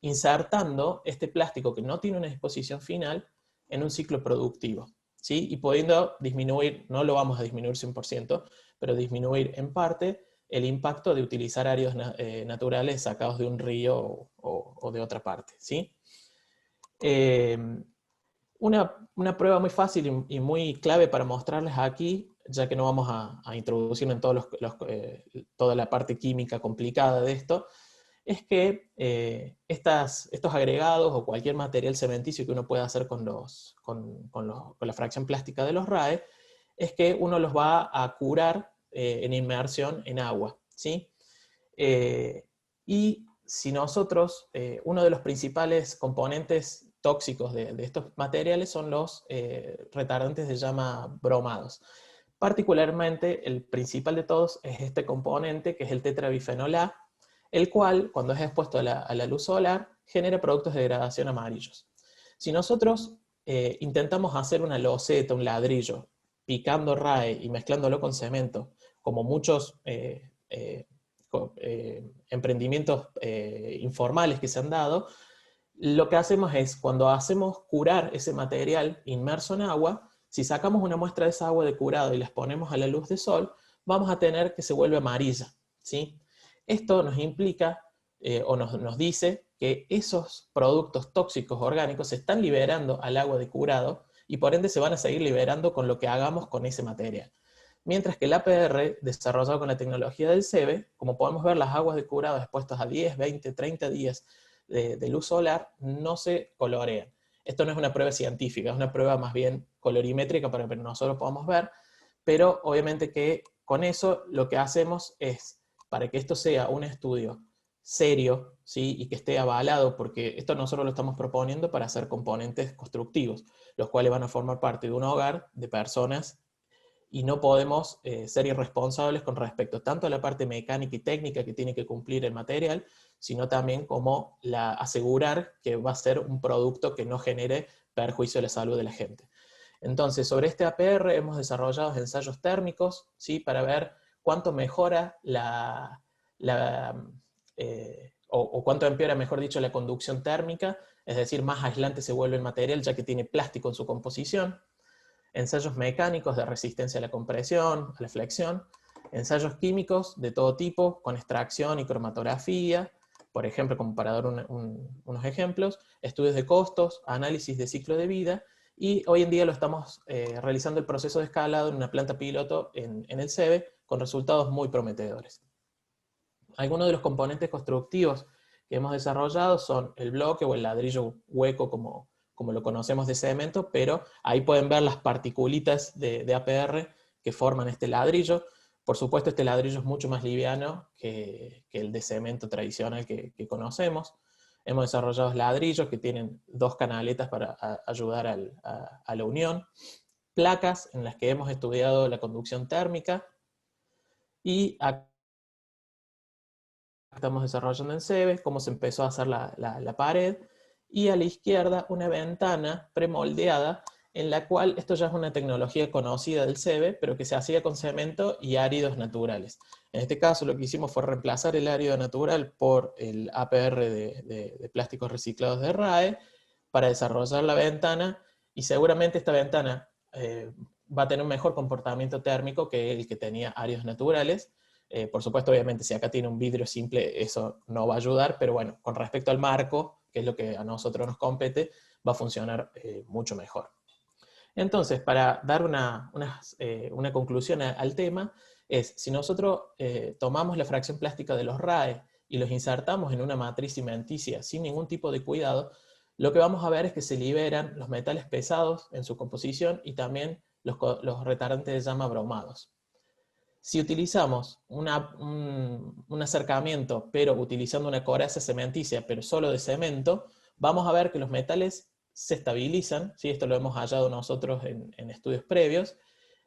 insertando este plástico que no tiene una disposición final en un ciclo productivo, ¿sí? Y pudiendo disminuir, no lo vamos a disminuir 100%, pero disminuir en parte el impacto de utilizar áridos naturales sacados de un río o de otra parte, ¿sí? Una prueba muy fácil y muy clave para mostrarles aquí, ya que no vamos a introducir en toda la parte química complicada de esto, es que estos agregados o cualquier material cementicio que uno pueda hacer con la fracción plástica de los RAE, es que uno los va a curar en inmersión en agua, ¿sí? Y si nosotros, uno de los principales componentes tóxicos de estos materiales son los retardantes de llama bromados. Particularmente, el principal de todos es este componente, que es el tetrabifenol A, el cual, cuando es expuesto a la luz solar, genera productos de degradación amarillos. Si nosotros intentamos hacer una loseta, un ladrillo, picando RAE y mezclándolo con cemento, como muchos emprendimientos informales que se han dado, lo que hacemos es, cuando hacemos curar ese material inmerso en agua, si sacamos una muestra de esa agua de curado y la exponemos a la luz de sol, vamos a tener que se vuelve amarilla, ¿sí? Esto nos implica, o nos dice, que esos productos tóxicos orgánicos se están liberando al agua de curado, y por ende se van a seguir liberando con lo que hagamos con ese material. Mientras que el APR, desarrollado con la tecnología del CEBE, como podemos ver, las aguas de curado expuestas a 10, 20, 30 días de luz solar no se colorean. Esto no es una prueba científica, es una prueba más bien colorimétrica para que nosotros podamos ver, pero obviamente que con eso lo que hacemos es, para que esto sea un estudio serio, ¿sí? Y que esté avalado, porque esto nosotros lo estamos proponiendo para hacer componentes constructivos, los cuales van a formar parte de un hogar de personas, y no podemos ser irresponsables con respecto tanto a la parte mecánica y técnica que tiene que cumplir el material, sino también como asegurar que va a ser un producto que no genere perjuicio a la salud de la gente. Entonces, sobre este APR hemos desarrollado ensayos térmicos, ¿sí? Para ver cuánto mejora o cuánto empeora, mejor dicho, la conducción térmica, es decir, más aislante se vuelve el material ya que tiene plástico en su composición. Ensayos mecánicos de resistencia a la compresión, a la flexión, ensayos químicos de todo tipo, con extracción y cromatografía, por ejemplo, como para dar unos ejemplos, estudios de costos, análisis de ciclo de vida, y hoy en día lo estamos realizando el proceso de escalado en una planta piloto en el CEBE, con resultados muy prometedores. Algunos de los componentes constructivos que hemos desarrollado son el bloque o el ladrillo hueco, como lo conocemos de cemento, pero ahí pueden ver las particulitas de APR que forman este ladrillo. Por supuesto, este ladrillo es mucho más liviano que el de cemento tradicional que conocemos. Hemos desarrollado ladrillos que tienen 2 canaletas para ayudar a la unión, placas en las que hemos estudiado la conducción térmica, y acá estamos desarrollando en CEBE cómo se empezó a hacer la pared, y a la izquierda una ventana premoldeada en la cual, esto ya es una tecnología conocida del CEBE, pero que se hacía con cemento y áridos naturales. En este caso lo que hicimos fue reemplazar el árido natural por el APR de plásticos reciclados de RAE para desarrollar la ventana, y seguramente esta ventana va a tener un mejor comportamiento térmico que el que tenía áridos naturales. Por supuesto, obviamente, si acá tiene un vidrio simple, eso no va a ayudar, pero bueno, con respecto al marco, que es lo que a nosotros nos compete, va a funcionar mucho mejor. Entonces, para dar una conclusión al tema, es, si nosotros tomamos la fracción plástica de los RAE y los insertamos en una matriz cimenticia sin ningún tipo de cuidado, lo que vamos a ver es que se liberan los metales pesados en su composición y también los retardantes de llama bromados. Si utilizamos un acercamiento, pero utilizando una coraza cementicia, pero solo de cemento, vamos a ver que los metales se estabilizan, ¿sí? Esto lo hemos hallado nosotros en estudios previos,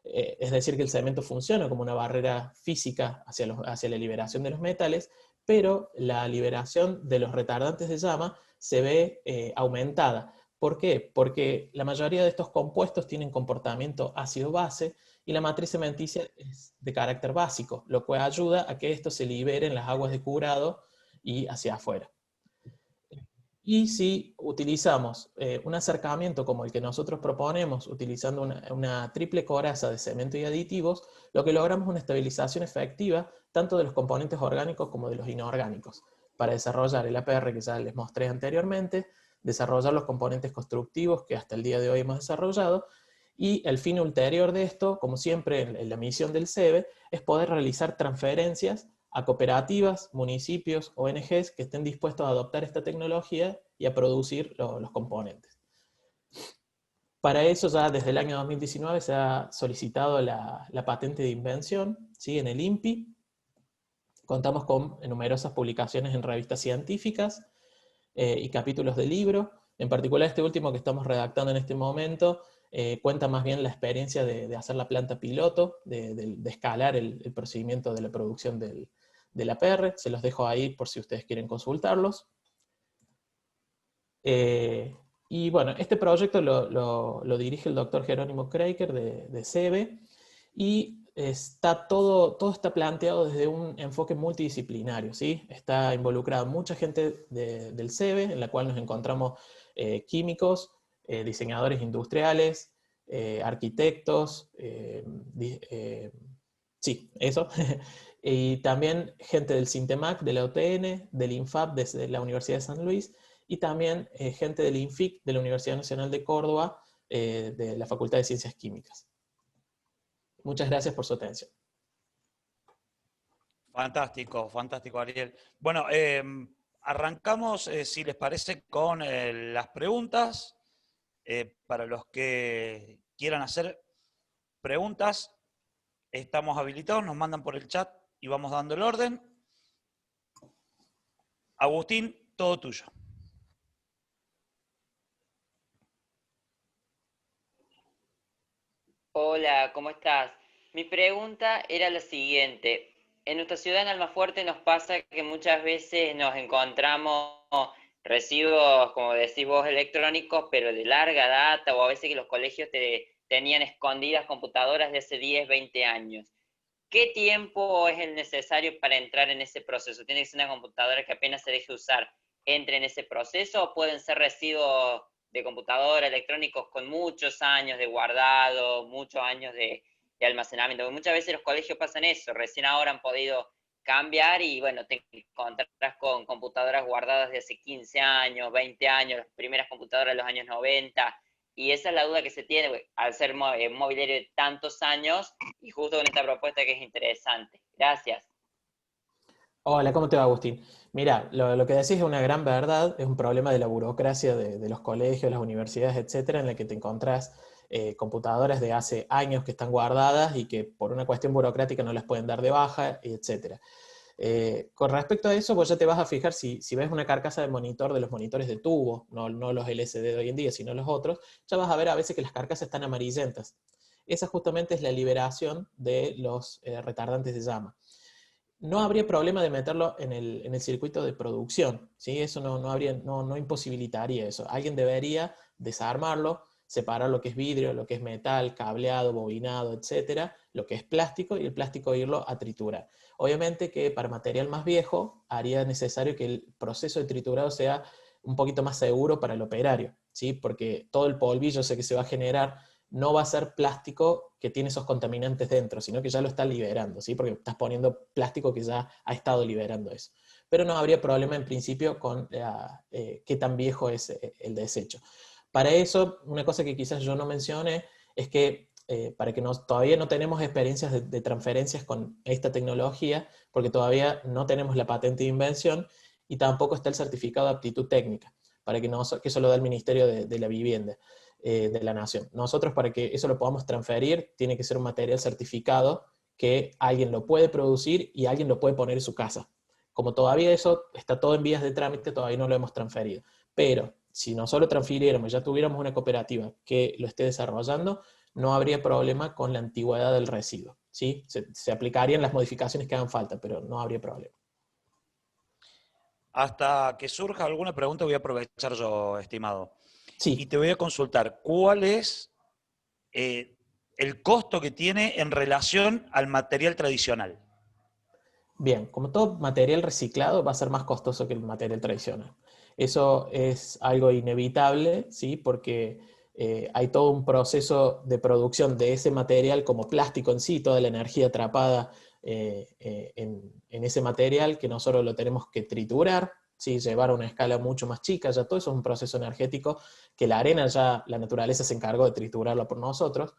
es decir, que el cemento funciona como una barrera física hacia la liberación de los metales, pero la liberación de los retardantes de llama se ve aumentada. ¿Por qué? Porque la mayoría de estos compuestos tienen comportamiento ácido-base y la matriz cementicia es de carácter básico, lo cual ayuda a que esto se libere en las aguas de curado y hacia afuera. Y si utilizamos un acercamiento como el que nosotros proponemos, utilizando una triple coraza de cemento y aditivos, lo que logramos es una estabilización efectiva tanto de los componentes orgánicos como de los inorgánicos, para desarrollar el APR que ya les mostré anteriormente, desarrollar los componentes constructivos que hasta el día de hoy hemos desarrollado, y el fin ulterior de esto, como siempre en la misión del CEBE, es poder realizar transferencias a cooperativas, municipios, ONGs que estén dispuestos a adoptar esta tecnología y a producir los componentes. Para eso ya desde el año 2019 se ha solicitado la patente de invención, ¿sí? En el INPI. Contamos con numerosas publicaciones en revistas científicas y capítulos de libro. En particular este último que estamos redactando en este momento cuenta más bien la experiencia de hacer la planta piloto, de escalar el procedimiento de la producción del APR. Se los dejo ahí por si ustedes quieren consultarlos. Y bueno, este proyecto lo dirige el doctor Jerónimo Kreiker de CEBE, y todo está planteado desde un enfoque multidisciplinario, ¿sí? Está involucrada mucha gente del CEBE, en la cual nos encontramos químicos, diseñadores industriales, arquitectos, sí, eso, y también gente del Sintemac, de la OTN, del INFAP, desde la Universidad de San Luis, y también gente del INFIC, de la Universidad Nacional de Córdoba, de la Facultad de Ciencias Químicas. Muchas gracias por su atención. Fantástico, fantástico, Ariel. Bueno, arrancamos, si les parece, con las preguntas. Para los que quieran hacer preguntas, estamos habilitados, nos mandan por el chat y vamos dando el orden. Agustín, todo tuyo. Hola, ¿cómo estás? Mi pregunta era la siguiente. En nuestra ciudad, en Almafuerte, nos pasa que muchas veces nos encontramos residuos, como decís vos, electrónicos, pero de larga data, o a veces que los colegios tenían escondidas computadoras de hace 10, 20 años. ¿Qué tiempo es el necesario para entrar en ese proceso? ¿Tiene que ser una computadora que apenas se deje usar, entre en ese proceso, o pueden ser residuos de computadora electrónicos con muchos años de guardado, muchos años de almacenamiento? Porque muchas veces los colegios pasan eso, recién ahora han podido cambiar y bueno, te encontrás con computadoras guardadas de hace 15 años, 20 años, las primeras computadoras de los años 90, y esa es la duda que se tiene al ser mobiliario de tantos años, y justo con esta propuesta que es interesante. Gracias. Hola, ¿cómo te va, Agustín? Mira, lo que decís es una gran verdad, es un problema de la burocracia de los colegios, las universidades, etcétera, en la que te encontrás computadoras de hace años que están guardadas y que por una cuestión burocrática no las pueden dar de baja, etcétera. Con respecto a eso, vos ya te vas a fijar, si ves una carcasa de monitor de los monitores de tubo, no los LCD de hoy en día, sino los otros, ya vas a ver a veces que las carcasas están amarillentas. Esa justamente es la liberación de los retardantes de llama. No habría problema de meterlo en el circuito de producción, ¿sí? Eso no imposibilitaría eso. Alguien debería desarmarlo, separar lo que es vidrio, lo que es metal, cableado, bobinado, etcétera, lo que es plástico, y el plástico irlo a triturar. Obviamente que para material más viejo haría necesario que el proceso de triturado sea un poquito más seguro para el operario, ¿sí? Porque todo el polvillo ese que se va a generar no va a ser plástico que tiene esos contaminantes dentro, sino que ya lo está liberando, ¿sí? Porque estás poniendo plástico que ya ha estado liberando eso. Pero no habría problema en principio con qué tan viejo es el desecho. Para eso, una cosa que quizás yo no mencione es que para que todavía no tenemos experiencias de transferencias con esta tecnología, porque todavía no tenemos la patente de invención y tampoco está el certificado de aptitud técnica. para que eso lo da el Ministerio de la Vivienda de la Nación. Nosotros, para que eso lo podamos transferir, tiene que ser un material certificado que alguien lo puede producir y alguien lo puede poner en su casa. Como todavía eso está todo en vías de trámite, todavía no lo hemos transferido. Pero si nosotros transfiriéramos, ya tuviéramos una cooperativa que lo esté desarrollando, no habría problema con la antigüedad del residuo, ¿sí? Se aplicarían las modificaciones que hagan falta, pero no habría problema. Hasta que surja alguna pregunta voy a aprovechar yo, estimado. Sí. Y te voy a consultar, ¿cuál es el costo que tiene en relación al material tradicional? Bien, como todo material reciclado va a ser más costoso que el material tradicional. Eso es algo inevitable, ¿sí? Porque hay todo un proceso de producción de ese material como plástico en sí, toda la energía atrapada en ese material que nosotros lo tenemos que triturar, ¿sí? Llevar a una escala mucho más chica, ya todo eso es un proceso energético que la arena ya, la naturaleza se encargó de triturarlo por nosotros,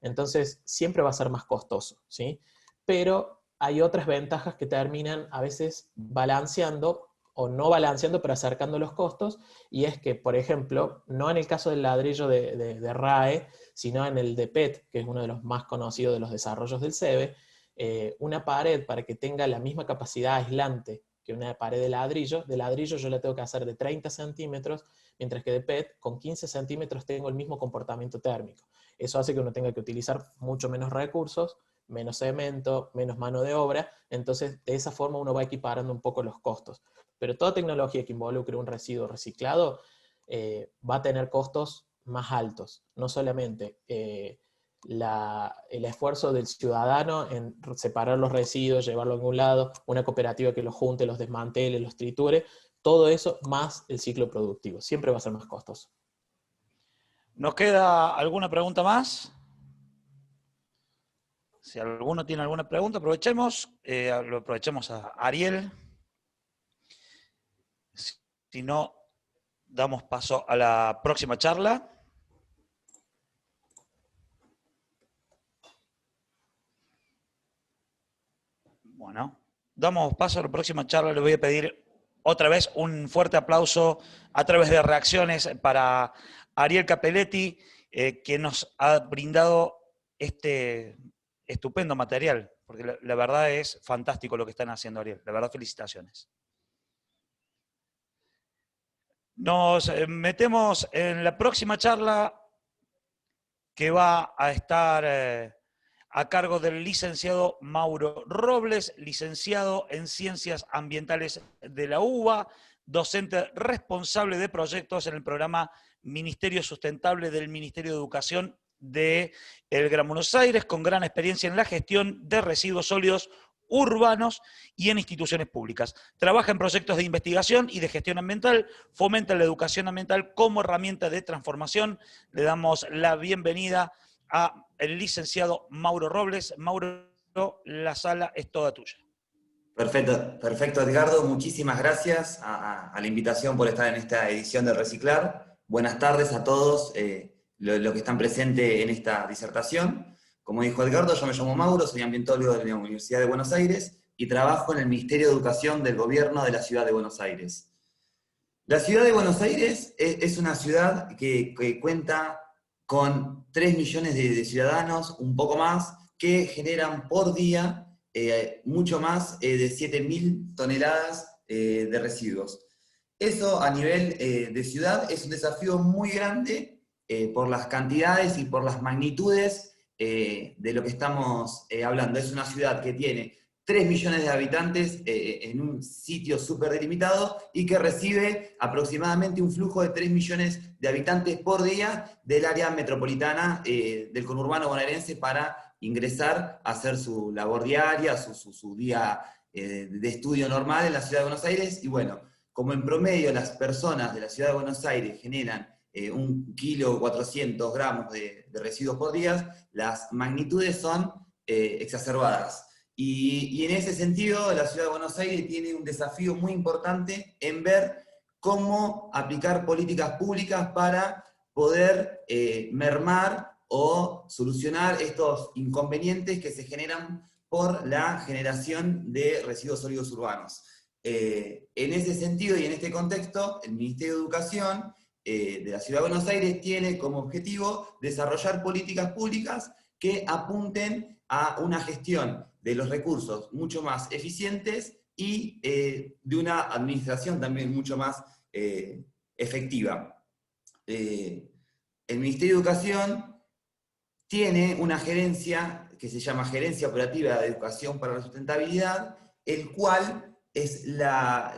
entonces siempre va a ser más costoso, ¿sí? Pero hay otras ventajas que terminan a veces balanceando, o no balanceando, pero acercando los costos, y es que, por ejemplo, no en el caso del ladrillo de RAE, sino en el de PET, que es uno de los más conocidos de los desarrollos del CEBE, una pared para que tenga la misma capacidad aislante que una pared de ladrillo yo la tengo que hacer de 30 centímetros, mientras que de PET con 15 centímetros tengo el mismo comportamiento térmico. Eso hace que uno tenga que utilizar mucho menos recursos, menos cemento, menos mano de obra, entonces de esa forma uno va equiparando un poco los costos. Pero toda tecnología que involucre un residuo reciclado va a tener costos más altos, no solamente el esfuerzo del ciudadano en separar los residuos, llevarlo a algún lado, una cooperativa que los junte, los desmantele, los triture, todo eso más el ciclo productivo, siempre va a ser más costoso. ¿Nos queda alguna pregunta más? Si alguno tiene alguna pregunta, aprovechemos. Lo aprovechemos a Ariel. Si no, damos paso a la próxima charla. Bueno, damos paso a la próxima charla. Les voy a pedir otra vez un fuerte aplauso a través de reacciones para Ariel Capelletti, que nos ha brindado este estupendo material, porque la verdad es fantástico lo que están haciendo, Ariel. La verdad, felicitaciones. Nos metemos en la próxima charla que va a estar a cargo del licenciado Mauro Robles, licenciado en Ciencias Ambientales de la UBA, docente responsable de proyectos en el programa Ministerio Sustentable del Ministerio de Educación de el Gran Buenos Aires, con gran experiencia en la gestión de residuos sólidos urbanos y en instituciones públicas. Trabaja en proyectos de investigación y de gestión ambiental, fomenta la educación ambiental como herramienta de transformación. Le damos la bienvenida al licenciado Mauro Robles. Mauro, la sala es toda tuya. Perfecto, Edgardo. Muchísimas gracias a la invitación por estar en esta edición de Reciclar. Buenas tardes a todos los que están presentes en esta disertación. Como dijo Edgardo, yo me llamo Mauro, soy ambientólogo de la Universidad de Buenos Aires y trabajo en el Ministerio de Educación del Gobierno de la Ciudad de Buenos Aires. La Ciudad de Buenos Aires es una ciudad que cuenta con 3 millones de ciudadanos, un poco más, que generan por día mucho más de 7.000 toneladas de residuos. Eso a nivel de ciudad es un desafío muy grande por las cantidades y por las magnitudes de lo que estamos hablando. Es una ciudad que tiene 3 millones de habitantes en un sitio súper delimitado y que recibe aproximadamente un flujo de 3 millones de habitantes por día del área metropolitana del conurbano bonaerense para ingresar a hacer su labor diaria, su día de estudio normal en la Ciudad de Buenos Aires. Y bueno, como en promedio las personas de la Ciudad de Buenos Aires generan 1,4 gramos de residuos por día, las magnitudes son exacerbadas. Y en ese sentido, la Ciudad de Buenos Aires tiene un desafío muy importante en ver cómo aplicar políticas públicas para poder mermar o solucionar estos inconvenientes que se generan por la generación de residuos sólidos urbanos. En ese sentido y en este contexto, el Ministerio de Educación de la Ciudad de Buenos Aires tiene como objetivo desarrollar políticas públicas que apunten a una gestión de los recursos mucho más eficientes y de una administración también mucho más efectiva. El Ministerio de Educación tiene una gerencia que se llama Gerencia Operativa de Educación para la Sustentabilidad, el cual es la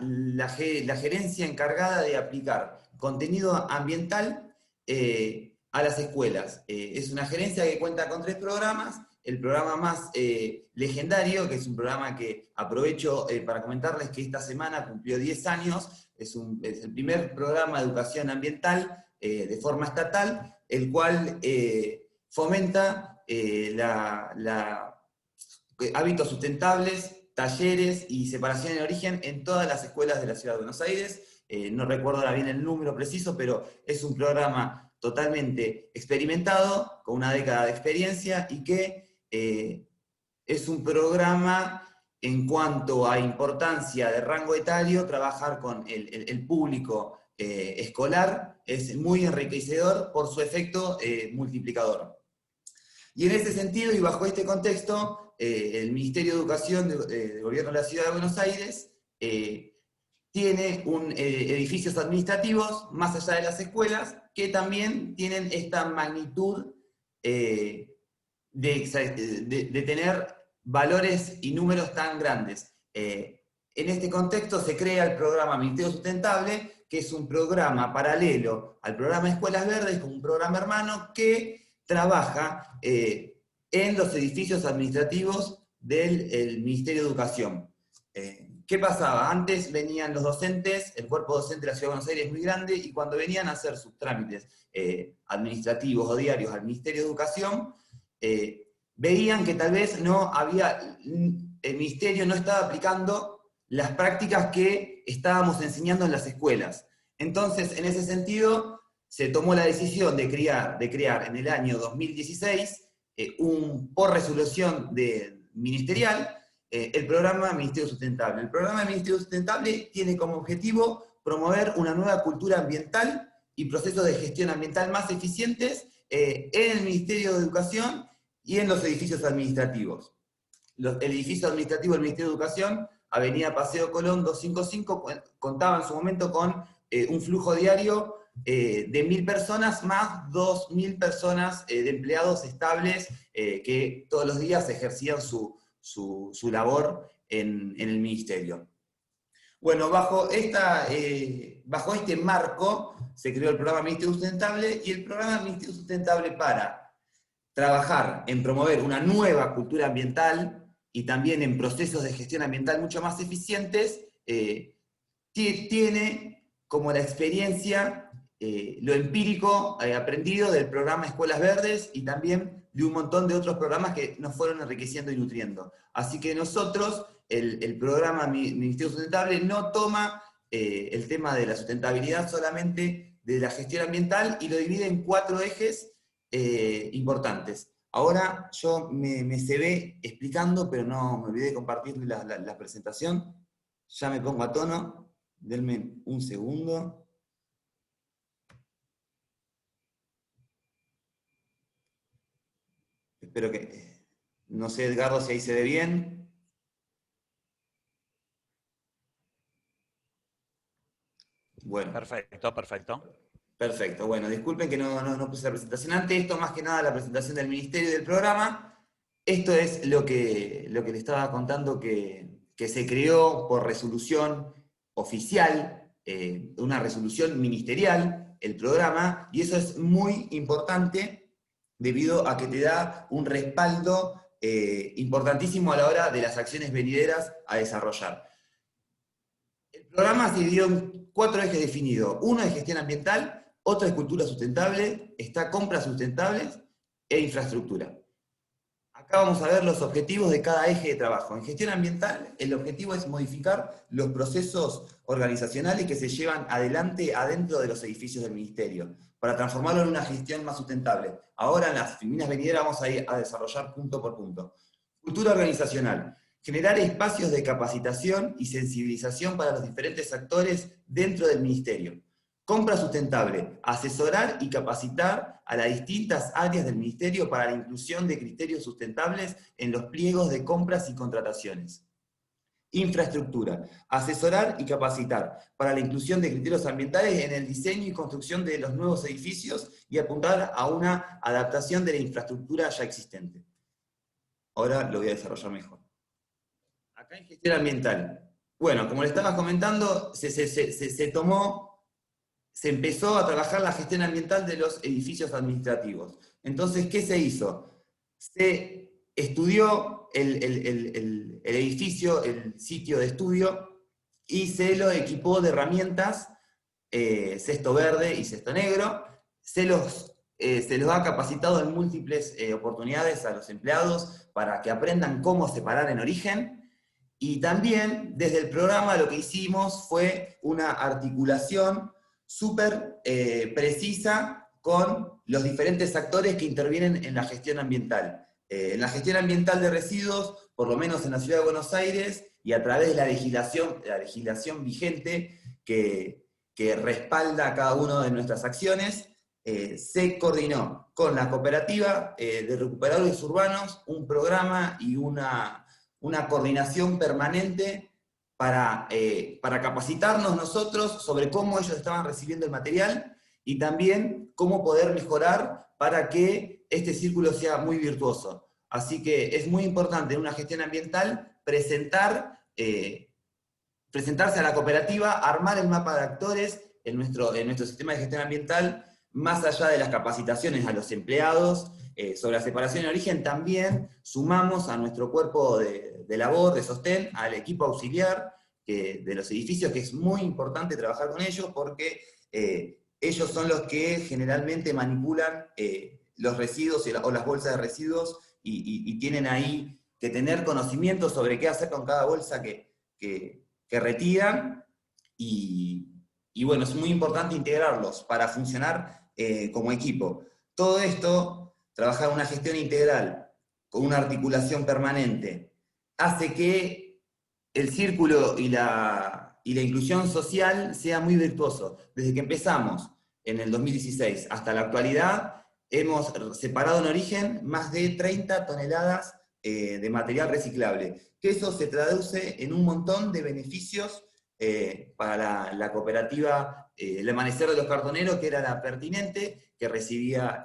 gerencia encargada de aplicar contenido ambiental a las escuelas. Es una gerencia que cuenta con 3 programas. El programa más legendario, que es un programa que aprovecho para comentarles que esta semana cumplió 10 años, es el primer programa de educación ambiental de forma estatal, el cual fomenta hábitos sustentables, talleres y separación en origen en todas las escuelas de la Ciudad de Buenos Aires. No recuerdo ahora bien el número preciso, pero es un programa totalmente experimentado, con una década de experiencia, y que es un programa en cuanto a importancia de rango etario. Trabajar con el público escolar es muy enriquecedor por su efecto multiplicador. Y en ese sentido, y bajo este contexto, el Ministerio de Educación del Gobierno de la Ciudad de Buenos Aires tiene edificios administrativos, más allá de las escuelas, que también tienen esta magnitud de tener valores y números tan grandes. En este contexto se crea el programa Ministerio Sustentable, que es un programa paralelo al programa Escuelas Verdes, como un programa hermano que trabaja en los edificios administrativos del Ministerio de Educación. ¿Qué pasaba? Antes venían los docentes, el cuerpo docente de la Ciudad de Buenos Aires es muy grande, y cuando venían a hacer sus trámites administrativos o diarios al Ministerio de Educación, veían que tal vez el Ministerio no estaba aplicando las prácticas que estábamos enseñando en las escuelas. Entonces, en ese sentido, se tomó la decisión de crear en el año 2016, por resolución ministerial, el programa Ministerio Sustentable. El programa Ministerio Sustentable tiene como objetivo promover una nueva cultura ambiental y procesos de gestión ambiental más eficientes en el Ministerio de Educación y en los edificios administrativos. El edificio administrativo del Ministerio de Educación, Avenida Paseo Colón 255, contaba en su momento con un flujo diario de 1.000 personas, más 2.000 personas de empleados estables que todos los días ejercían su labor en el Ministerio. Bueno, bajo este marco se creó el programa Ministerio Sustentable, y el programa Ministerio Sustentable, para trabajar en promover una nueva cultura ambiental y también en procesos de gestión ambiental mucho más eficientes, tiene como la experiencia, lo empírico aprendido del programa Escuelas Verdes y también de un montón de otros programas que nos fueron enriqueciendo y nutriendo. Así que nosotros, el programa Ministerio Sustentable no toma el tema de la sustentabilidad solamente de la gestión ambiental, y lo divide en 4 ejes importantes. Ahora yo me cebé explicando, pero no me olvidé de compartirle la presentación. Ya me pongo a tono, denme un segundo. Espero que, no sé, Edgardo, si ahí se ve bien. Bueno. Perfecto, perfecto. Perfecto, bueno, disculpen que no puse la presentación antes. Esto más que nada la presentación del Ministerio y del programa. Esto es lo que le estaba contando, que se creó por resolución oficial, una resolución ministerial, el programa, y eso es muy importante debido a que te da un respaldo importantísimo a la hora de las acciones venideras a desarrollar. El programa se dividió en 4 ejes definidos. Uno es gestión ambiental, otro es cultura sustentable, está compras sustentables e infraestructura. Acá vamos a ver los objetivos de cada eje de trabajo. En gestión ambiental, el objetivo es modificar los procesos organizacionales que se llevan adelante adentro de los edificios del Ministerio, para transformarlo en una gestión más sustentable. Ahora en las feminas venideras vamos a ir a desarrollar punto por punto. Cultura organizacional. Generar espacios de capacitación y sensibilización para los diferentes actores dentro del ministerio. Compra sustentable, asesorar y capacitar a las distintas áreas del ministerio para la inclusión de criterios sustentables en los pliegos de compras y contrataciones. Infraestructura, asesorar y capacitar para la inclusión de criterios ambientales en el diseño y construcción de los nuevos edificios y apuntar a una adaptación de la infraestructura ya existente. Ahora lo voy a desarrollar mejor. Acá en gestión ambiental. Bueno, como le estaba comentando, se empezó a trabajar la gestión ambiental de los edificios administrativos. Entonces, ¿qué se hizo? Se estudió el edificio, el sitio de estudio, y se lo equipó de herramientas, cesto verde y cesto negro. Se los ha capacitado en múltiples oportunidades a los empleados para que aprendan cómo separar en origen. Y también, desde el programa, lo que hicimos fue una articulación súper precisa con los diferentes actores que intervienen en la gestión ambiental. En la gestión ambiental de residuos, por lo menos en la Ciudad de Buenos Aires, y a través de la legislación vigente que respalda cada una de nuestras acciones, se coordinó con la cooperativa de recuperadores urbanos un programa y una coordinación permanente para capacitarnos nosotros sobre cómo ellos estaban recibiendo el material y también cómo poder mejorar para que este círculo sea muy virtuoso. Así que es muy importante en una gestión ambiental presentarse a la cooperativa, armar el mapa de actores en nuestro sistema de gestión ambiental, más allá de las capacitaciones a los empleados sobre la separación en origen. También sumamos a nuestro cuerpo de labor, de sostén, al equipo auxiliar de los edificios, que es muy importante trabajar con ellos porque ellos son los que generalmente manipulan los residuos o las bolsas de residuos y tienen ahí que tener conocimiento sobre qué hacer con cada bolsa que retiran, y bueno, es muy importante integrarlos para funcionar como equipo. Todo esto, trabajar una gestión integral con una articulación permanente, hace que el círculo y la inclusión social sea muy virtuoso. Desde que empezamos en el 2016 hasta la actualidad, hemos separado en origen más de 30 toneladas de material reciclable, que eso se traduce en un montón de beneficios para la cooperativa El Amanecer de los Cartoneros, que era la pertinente, que recibía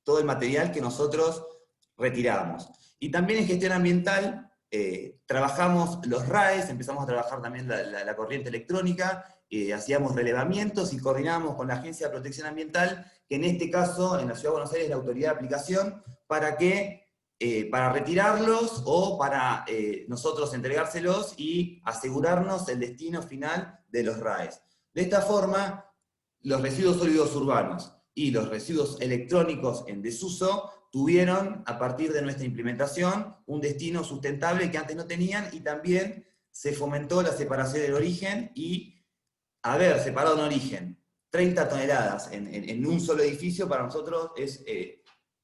todo el material que nosotros retirábamos. Y también en gestión ambiental trabajamos los RAEs, empezamos a trabajar también la corriente electrónica, hacíamos relevamientos y coordinábamos con la Agencia de Protección Ambiental, que en este caso, en la Ciudad de Buenos Aires, es la autoridad de aplicación, para retirarlos o para nosotros entregárselos y asegurarnos el destino final de los RAEs. De esta forma, los residuos sólidos urbanos y los residuos electrónicos en desuso tuvieron, a partir de nuestra implementación, un destino sustentable que antes no tenían, y también se fomentó la separación del origen, y haber separado en origen 30 toneladas en un solo edificio, para nosotros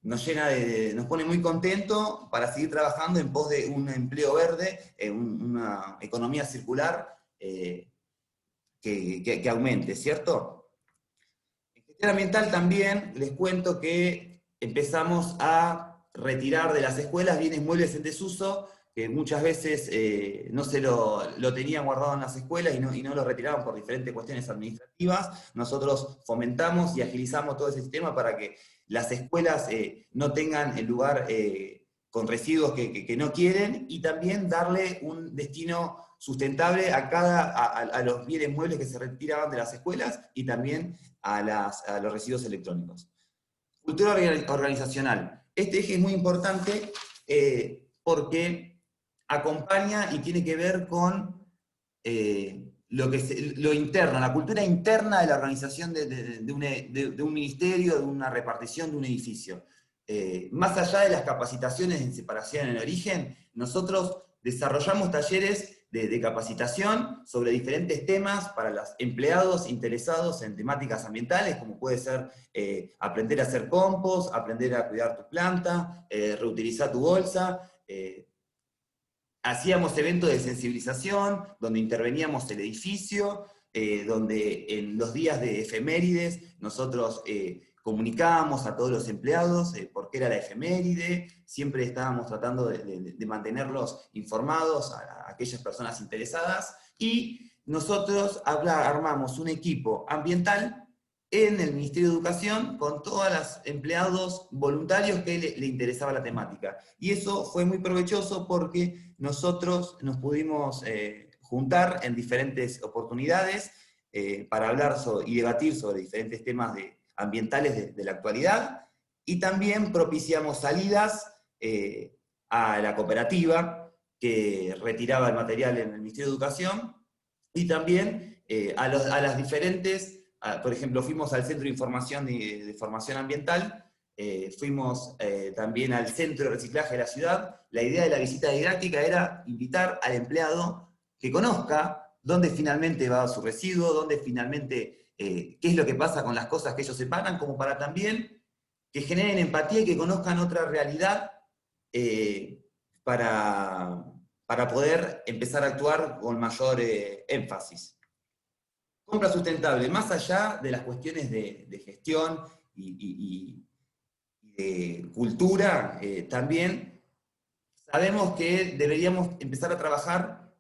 nos pone muy contento para seguir trabajando en pos de un empleo verde, una economía circular que aumente, ¿cierto? En gestión ambiental también les cuento que empezamos a retirar de las escuelas bienes muebles en desuso, que muchas veces no se lo tenían guardado en las escuelas y no lo retiraban por diferentes cuestiones administrativas. Nosotros fomentamos y agilizamos todo ese sistema para que las escuelas no tengan el lugar con residuos que no quieren, y también darle un destino sustentable a los bienes muebles que se retiraban de las escuelas, y también a los residuos electrónicos. Cultura organizacional. Este eje es muy importante porque acompaña y tiene que ver con lo interno, la cultura interna de la organización de un ministerio, de una repartición de un edificio. Más allá de las capacitaciones en separación en origen, nosotros desarrollamos talleres de capacitación sobre diferentes temas para los empleados interesados en temáticas ambientales, como puede ser aprender a hacer compost, aprender a cuidar tu planta, reutilizar tu bolsa, hacíamos eventos de sensibilización, donde interveníamos el edificio, donde en los días de efemérides nosotros comunicábamos a todos los empleados por qué era la efeméride, siempre estábamos tratando de mantenerlos informados a aquellas personas interesadas, y nosotros armamos un equipo ambiental en el Ministerio de Educación con todos los empleados voluntarios que le interesaba la temática. Y eso fue muy provechoso porque nosotros nos pudimos juntar en diferentes oportunidades para hablar y debatir sobre diferentes temas ambientales de la actualidad, y también propiciamos salidas a la cooperativa que retiraba el material en el Ministerio de Educación, y también a las diferentes... Por ejemplo, fuimos al Centro de Información de Formación Ambiental, fuimos también al Centro de Reciclaje de la ciudad. La idea de la visita didáctica era invitar al empleado que conozca dónde finalmente va su residuo, dónde finalmente, qué es lo que pasa con las cosas que ellos separan, como para también que generen empatía y que conozcan otra realidad para poder empezar a actuar con mayor énfasis. Compra sustentable, más allá de las cuestiones de gestión y de cultura, también sabemos que deberíamos empezar a trabajar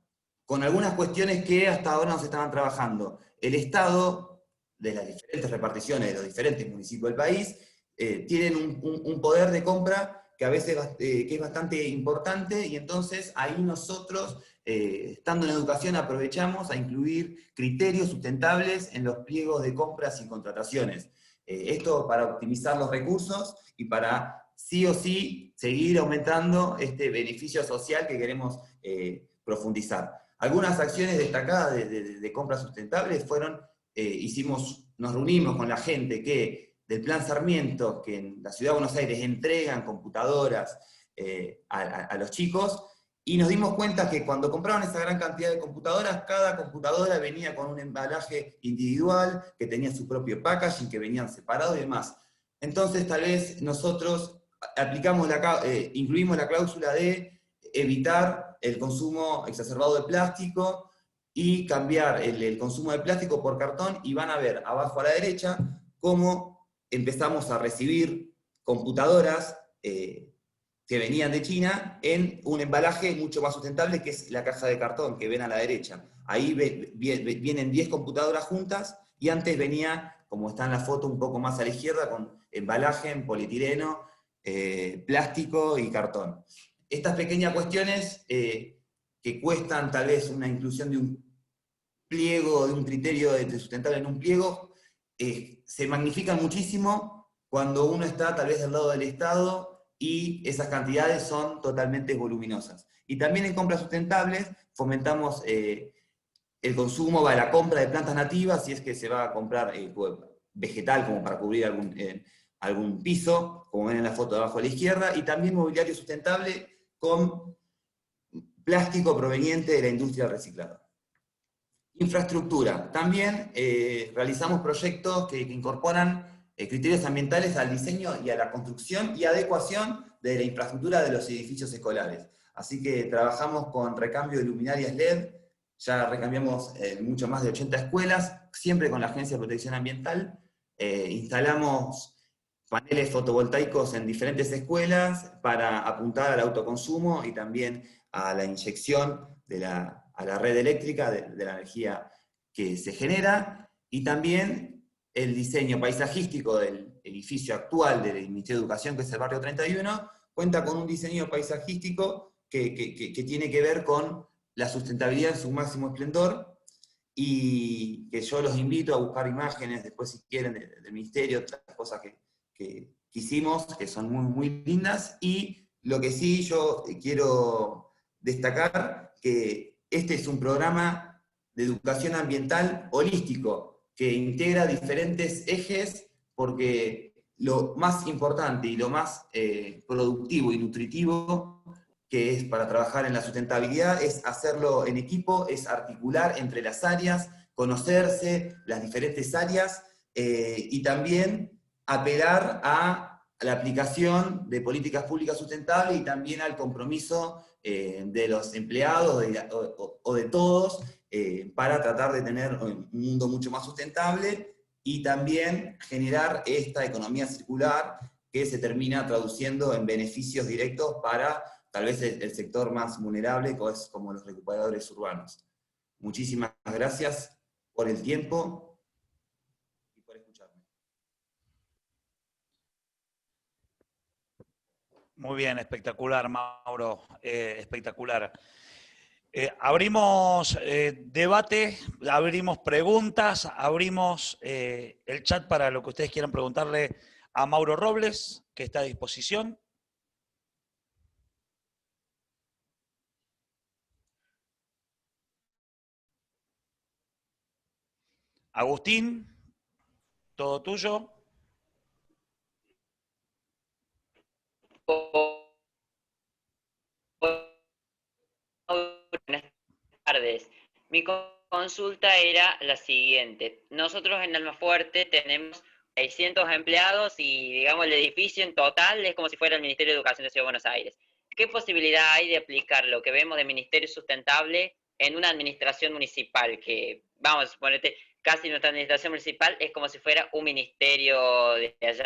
con algunas cuestiones que hasta ahora no se estaban trabajando. El Estado, de las diferentes reparticiones de los diferentes municipios del país, tienen un poder de compra que a veces que es bastante importante, y entonces ahí nosotros, estando en educación, aprovechamos a incluir criterios sustentables en los pliegos de compras y contrataciones. Esto para optimizar los recursos y para sí o sí seguir aumentando este beneficio social que queremos profundizar. Algunas acciones destacadas de compras sustentables fueron, nos reunimos con la gente del Plan Sarmiento, que en la Ciudad de Buenos Aires entregan computadoras a los chicos, y nos dimos cuenta que cuando compraban esa gran cantidad de computadoras, cada computadora venía con un embalaje individual, que tenía su propio packaging, que venían separados y demás. Entonces tal vez nosotros incluimos la cláusula de evitar el consumo exacerbado de plástico y cambiar el consumo de plástico por cartón, y van a ver abajo a la derecha cómo empezamos a recibir computadoras que venían de China en un embalaje mucho más sustentable, que es la caja de cartón que ven a la derecha. Ahí vienen 10 computadoras juntas, y antes venía, como está en la foto un poco más a la izquierda, con embalaje en polietileno, plástico y cartón. Estas pequeñas cuestiones que cuestan tal vez una inclusión de un pliego, de un criterio de sustentable en un pliego, se magnifican muchísimo cuando uno está tal vez del lado del Estado y esas cantidades son totalmente voluminosas. Y también en compras sustentables fomentamos el consumo, la compra de plantas nativas, si es que se va a comprar vegetal como para cubrir algún piso, como ven en la foto de abajo a la izquierda, y también mobiliario sustentable con plástico proveniente de la industria del reciclado. Infraestructura. También realizamos proyectos que incorporan criterios ambientales al diseño y a la construcción y adecuación de la infraestructura de los edificios escolares. Así que trabajamos con recambio de luminarias LED, ya recambiamos mucho más de 80 escuelas, siempre con la Agencia de Protección Ambiental. Instalamos paneles fotovoltaicos en diferentes escuelas para apuntar al autoconsumo y también a la inyección a la red eléctrica de la energía que se genera, y también el diseño paisajístico del edificio actual del Ministerio de Educación, que es el Barrio 31, cuenta con un diseño paisajístico que tiene que ver con la sustentabilidad en su máximo esplendor, y que yo los invito a buscar imágenes después, si quieren, del Ministerio, otras cosas que hicimos, que son muy, muy lindas. Y lo que sí yo quiero destacar, que este es un programa de educación ambiental holístico, que integra diferentes ejes, porque lo más importante y lo más productivo y nutritivo que es para trabajar en la sustentabilidad es hacerlo en equipo, es articular entre las áreas, conocerse las diferentes áreas, y también apelar a la aplicación de políticas públicas sustentables y también al compromiso de los empleados o de todos para tratar de tener un mundo mucho más sustentable y también generar esta economía circular que se termina traduciendo en beneficios directos para tal vez el sector más vulnerable, como los recuperadores urbanos. Muchísimas gracias por el tiempo y por escucharme. Muy bien, espectacular, Mauro, espectacular. Abrimos debate, abrimos preguntas, abrimos el chat para lo que ustedes quieran preguntarle a Mauro Robles, que está a disposición. Agustín, todo tuyo. Buenas tardes. Mi consulta era la siguiente. Nosotros en Almafuerte tenemos 600 empleados y, digamos, el edificio en total es como si fuera el Ministerio de Educación de Ciudad de Buenos Aires. ¿Qué posibilidad hay de aplicar lo que vemos de Ministerio Sustentable en una administración municipal? Que, vamos a suponerte, casi nuestra administración municipal es como si fuera un ministerio de allá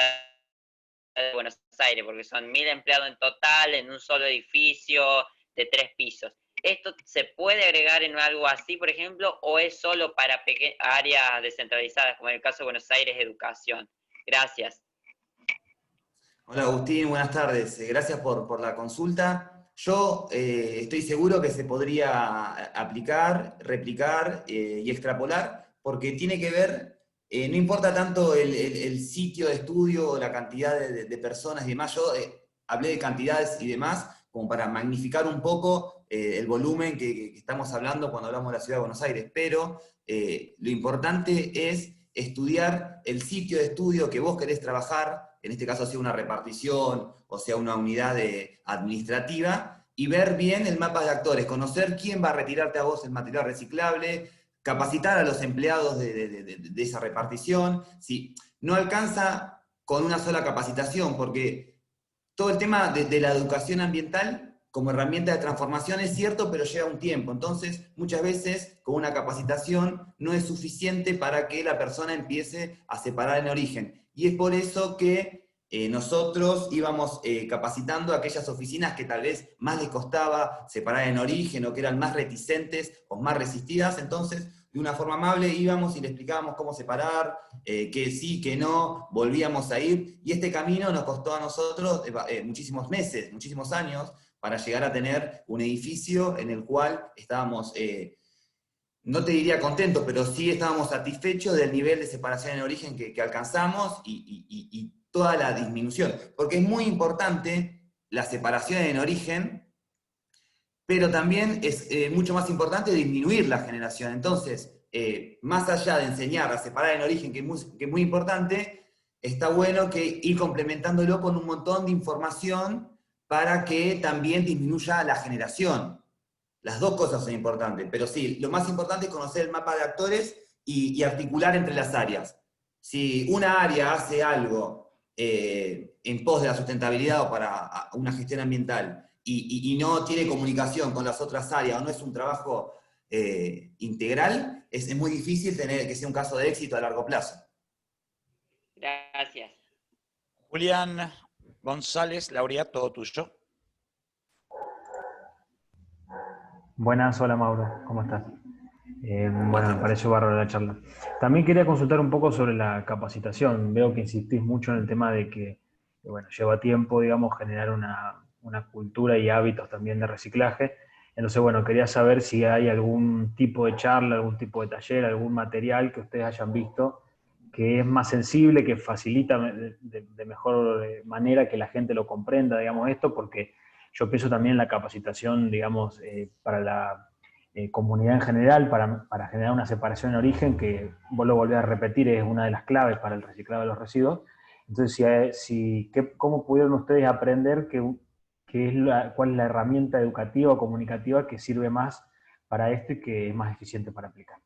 de Buenos Aires, porque son 1000 empleados en total, en un solo edificio de 3 pisos. ¿Esto se puede agregar en algo así, por ejemplo, o es solo para áreas descentralizadas, como en el caso de Buenos Aires Educación? Gracias. Hola Agustín, buenas tardes. Gracias por la consulta. Yo estoy seguro que se podría aplicar, replicar y extrapolar, porque tiene que ver, no importa tanto el sitio de estudio o la cantidad de personas y demás. Yo hablé de cantidades y demás, como para magnificar un poco el volumen que estamos hablando cuando hablamos de la Ciudad de Buenos Aires, pero lo importante es estudiar el sitio de estudio que vos querés trabajar, en este caso sea una repartición o sea una unidad administrativa, y ver bien el mapa de actores, conocer quién va a retirarte a vos el material reciclable, capacitar a los empleados de esa repartición. Si no alcanza con una sola capacitación, porque todo el tema de la educación ambiental como herramienta de transformación es cierto, pero lleva un tiempo. Entonces, muchas veces, con una capacitación no es suficiente para que la persona empiece a separar en origen. Y es por eso que nosotros íbamos capacitando a aquellas oficinas que tal vez más les costaba separar en origen, o que eran más reticentes o más resistidas. Entonces, de una forma amable íbamos y le explicábamos cómo separar, que sí, que no, volvíamos a ir. Y este camino nos costó a nosotros muchísimos meses, muchísimos años, para llegar a tener un edificio en el cual estábamos, no te diría contentos, pero sí estábamos satisfechos del nivel de separación en origen que alcanzamos y toda la disminución. Porque es muy importante la separación en origen, pero también es mucho más importante disminuir la generación. Entonces, más allá de enseñar a separar en origen, que es muy importante, está bueno que ir complementándolo con un montón de información para que también disminuya la generación. Las dos cosas son importantes, pero sí, lo más importante es conocer el mapa de actores y articular entre las áreas. Si una área hace algo en pos de la sustentabilidad o para una gestión ambiental y no tiene comunicación con las otras áreas o no es un trabajo integral, es muy difícil tener que sea un caso de éxito a largo plazo. Gracias. Julián González, Laureat, todo tuyo. Buenas, hola Mauro, ¿cómo estás? Bueno, me pareció bárbaro la charla. También quería consultar un poco sobre la capacitación. Veo que insistís mucho en el tema de que, bueno, lleva tiempo, digamos, generar una cultura y hábitos también de reciclaje. Entonces, bueno, quería saber si hay algún tipo de charla, algún tipo de taller, algún material que ustedes hayan visto que es más sensible, que facilita de mejor manera que la gente lo comprenda, digamos, esto, porque yo pienso también en la capacitación, digamos, para la comunidad en general, para generar una separación en origen, que vos lo volvés a repetir, es una de las claves para el reciclado de los residuos. Entonces, ¿cómo pudieron ustedes aprender cuál es la herramienta educativa o comunicativa que sirve más para esto y que es más eficiente para aplicar?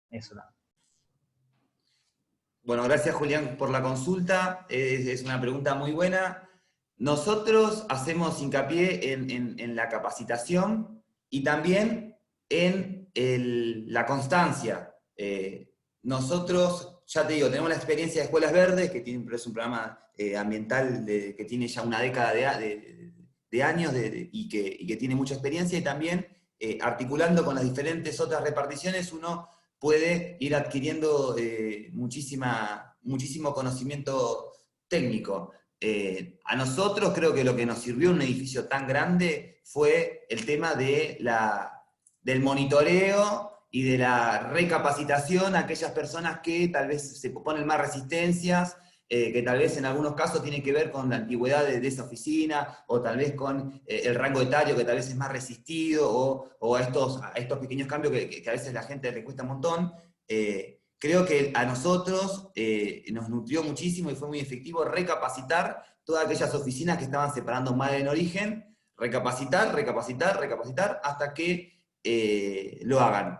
Eso nada. Bueno, gracias Julián por la consulta, es una pregunta muy buena. nosotros hacemos hincapié en la capacitación y también en la constancia. Nosotros, ya te digo, tenemos la experiencia de Escuelas Verdes, que es un programa ambiental que tiene ya una década de años y que tiene mucha experiencia, y también articulando con las diferentes otras reparticiones uno puede ir adquiriendo muchísimo conocimiento técnico. A nosotros creo que lo que nos sirvió en un edificio tan grande fue el tema del monitoreo y de la recapacitación a aquellas personas que tal vez se ponen más resistencias, que tal vez en algunos casos tiene que ver con la antigüedad de esa oficina, o tal vez con el rango etario que tal vez es más resistido, o a estos pequeños cambios que a veces a la gente le cuesta un montón. Creo que a nosotros nos nutrió muchísimo y fue muy efectivo recapacitar todas aquellas oficinas que estaban separando mal en origen, recapacitar, hasta que lo hagan.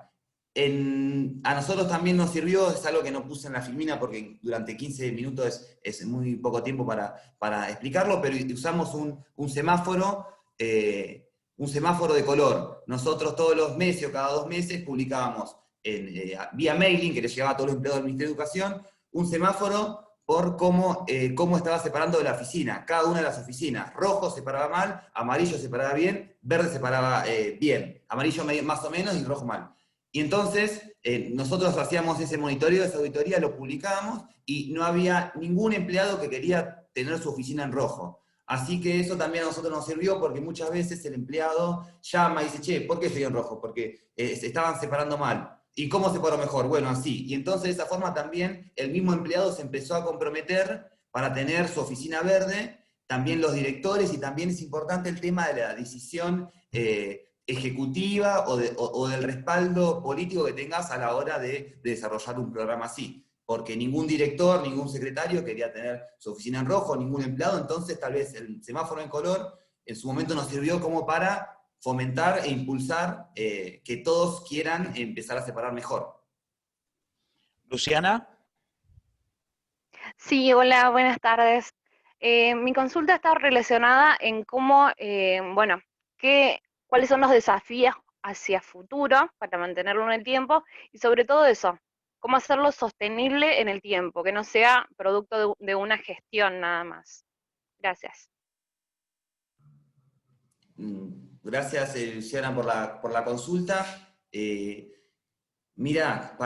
A nosotros también nos sirvió, es algo que no puse en la filmina porque durante 15 minutos es muy poco tiempo para explicarlo, pero usamos un semáforo de color. Nosotros todos los meses o cada 2 meses publicábamos vía mailing, que le llegaba a todos los empleados del Ministerio de Educación, un semáforo por cómo estaba separando de la oficina, cada una de las oficinas. Rojo separaba mal, amarillo separaba bien, verde separaba bien, amarillo más o menos y rojo mal. Y entonces nosotros hacíamos ese monitoreo, esa auditoría, lo publicábamos y no había ningún empleado que quería tener su oficina en rojo. Así que eso también a nosotros nos sirvió porque muchas veces el empleado llama y dice, che, ¿por qué estoy en rojo? Porque se estaban separando mal. ¿Y cómo separó mejor? Bueno, así. Y entonces de esa forma también el mismo empleado se empezó a comprometer para tener su oficina verde, también los directores, y también es importante el tema de la decisión ejecutiva o del respaldo político que tengas a la hora de desarrollar un programa así. Porque ningún director, ningún secretario quería tener su oficina en rojo, ningún empleado, entonces tal vez el semáforo en color en su momento nos sirvió como para fomentar e impulsar que todos quieran empezar a separar mejor. Luciana. Sí, hola, buenas tardes. Mi consulta está relacionada en cómo, cuáles son los desafíos hacia futuro para mantenerlo en el tiempo, y sobre todo eso, cómo hacerlo sostenible en el tiempo, que no sea producto de una gestión nada más. Gracias. Gracias, Luciana, por la consulta. Mira,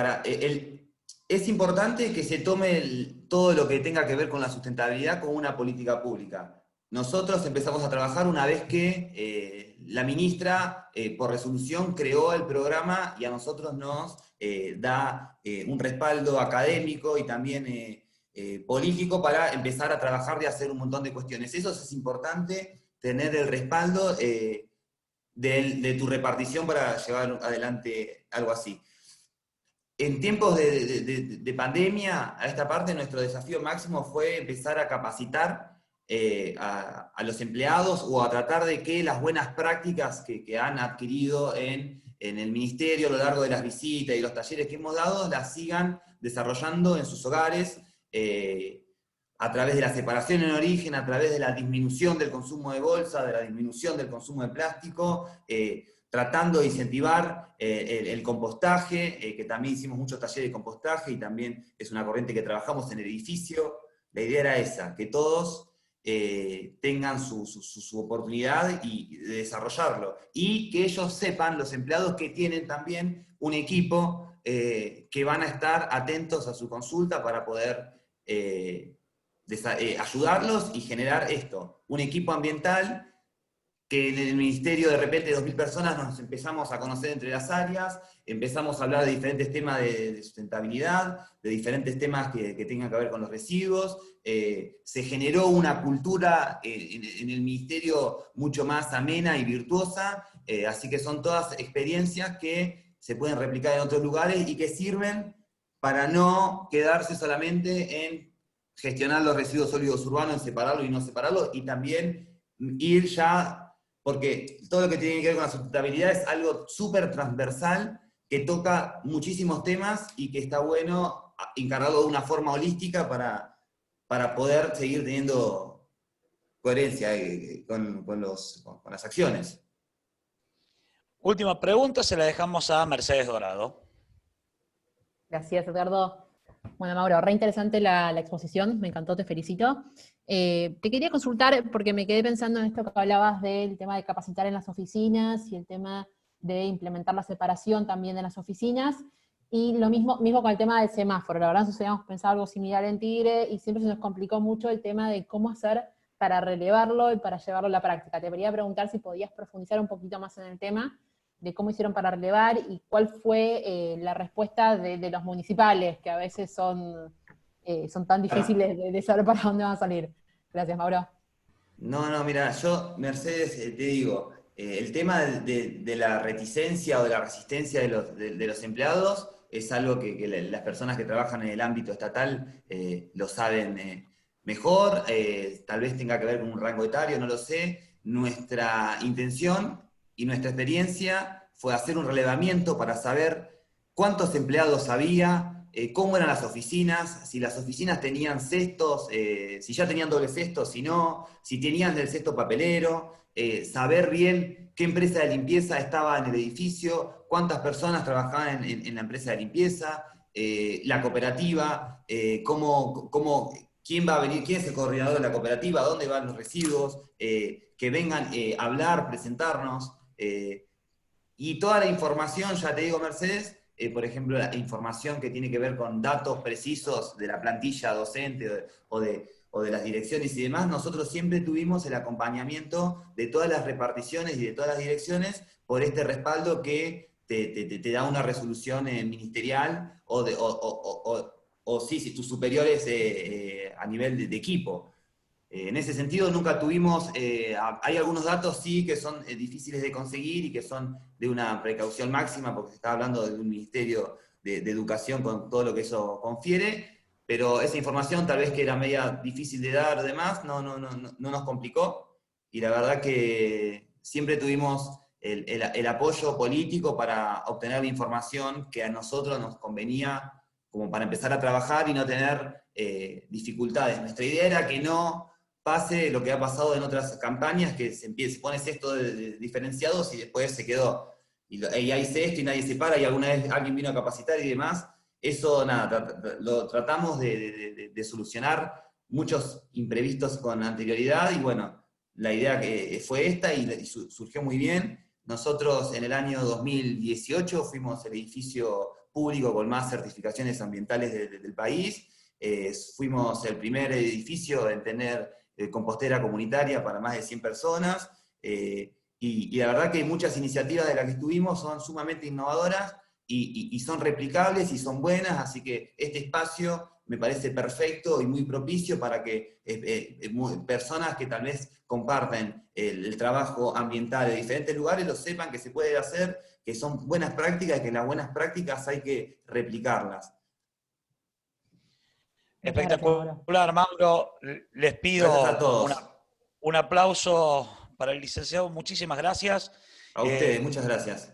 es importante que se tome todo lo que tenga que ver con la sustentabilidad como una política pública. Nosotros empezamos a trabajar una vez que la ministra, por resolución, creó el programa y a nosotros nos da un respaldo académico y también político para empezar a trabajar y hacer un montón de cuestiones. Eso es importante, tener el respaldo de tu repartición para llevar adelante algo así. En tiempos de pandemia, a esta parte, nuestro desafío máximo fue empezar a capacitar a los empleados o a tratar de que las buenas prácticas que han adquirido en el ministerio a lo largo de las visitas y los talleres que hemos dado, las sigan desarrollando en sus hogares, a través de la separación en origen, a través de la disminución del consumo de bolsa, de la disminución del consumo de plástico, tratando de incentivar el compostaje, que también hicimos muchos talleres de compostaje y también es una corriente que trabajamos en el edificio. La idea era esa, que todos tengan su oportunidad de desarrollarlo, y que ellos sepan, los empleados, que tienen también un equipo que van a estar atentos a su consulta para poder ayudarlos y generar esto, un equipo ambiental que en el ministerio de repente 2.000 personas nos empezamos a conocer entre las áreas, empezamos a hablar de diferentes temas de sustentabilidad, de diferentes temas que tengan que ver con los residuos, se generó una cultura en el ministerio mucho más amena y virtuosa, así que son todas experiencias que se pueden replicar en otros lugares y que sirven para no quedarse solamente en gestionar los residuos sólidos urbanos, en separarlos y no separarlos, y también ir ya, porque todo lo que tiene que ver con la sustentabilidad es algo súper transversal, que toca muchísimos temas y que está bueno encargarlo de una forma holística para poder seguir teniendo coherencia con las acciones. Última pregunta, se la dejamos a Mercedes Dorado. Gracias, Edgardo. Bueno, Mauro, re interesante la exposición, me encantó, te felicito. Te quería consultar, porque me quedé pensando en esto que hablabas del tema de capacitar en las oficinas y el tema de implementar la separación también de las oficinas, y lo mismo con el tema del semáforo. La verdad, nosotros habíamos pensado algo similar en Tigre, y siempre se nos complicó mucho el tema de cómo hacer para relevarlo y para llevarlo a la práctica. Te quería preguntar si podías profundizar un poquito más en el tema, de cómo hicieron para relevar y cuál fue la respuesta de los municipales, que a veces son tan difíciles de saber para dónde van a salir. Gracias, Mauro. No, mira, yo, Mercedes, te digo, el tema de la reticencia o de la resistencia de los empleados es algo que las personas que trabajan en el ámbito estatal lo saben mejor, tal vez tenga que ver con un rango etario, no lo sé. Nuestra intención y nuestra experiencia fue hacer un relevamiento para saber cuántos empleados había, cómo eran las oficinas, si las oficinas tenían cestos, si ya tenían doble cesto, si no, si tenían el cesto papelero, saber bien qué empresa de limpieza estaba en el edificio, cuántas personas trabajaban en la empresa de limpieza, la cooperativa, quién va a venir, quién es el coordinador de la cooperativa, dónde van los residuos, que vengan a hablar, presentarnos. Y toda la información, ya te digo, Mercedes, por ejemplo, la información que tiene que ver con datos precisos de la plantilla docente o de las direcciones y demás, nosotros siempre tuvimos el acompañamiento de todas las reparticiones y de todas las direcciones por este respaldo que te da una resolución ministerial o si tus superiores a nivel de equipo. En ese sentido nunca tuvimos, hay algunos datos sí que son difíciles de conseguir y que son de una precaución máxima porque se está hablando de un ministerio de educación con todo lo que eso confiere, pero esa información tal vez que era media difícil de dar, además, no nos complicó, y la verdad que siempre tuvimos el apoyo político para obtener la información que a nosotros nos convenía como para empezar a trabajar y no tener dificultades. Nuestra idea era que no pase lo que ha pasado en otras campañas, que se pone esto de diferenciados y después se quedó. Y hay esto y nadie se para, y alguna vez alguien vino a capacitar y demás. Eso, nada, lo tratamos de solucionar muchos imprevistos con anterioridad, y bueno, la idea que fue esta y surgió muy bien. Nosotros en el año 2018 fuimos el edificio público con más certificaciones ambientales del país. Fuimos el primer edificio en tener compostera comunitaria para más de 100 personas, y la verdad que muchas iniciativas de las que estuvimos son sumamente innovadoras y son replicables y son buenas, así que este espacio me parece perfecto y muy propicio para que personas que tal vez comparten el trabajo ambiental de diferentes lugares lo sepan, que se puede hacer, que son buenas prácticas y que las buenas prácticas hay que replicarlas. Espectacular, Mauro. Les pido Gracias a todos. un aplauso para el licenciado. Muchísimas gracias. A ustedes, muchas gracias.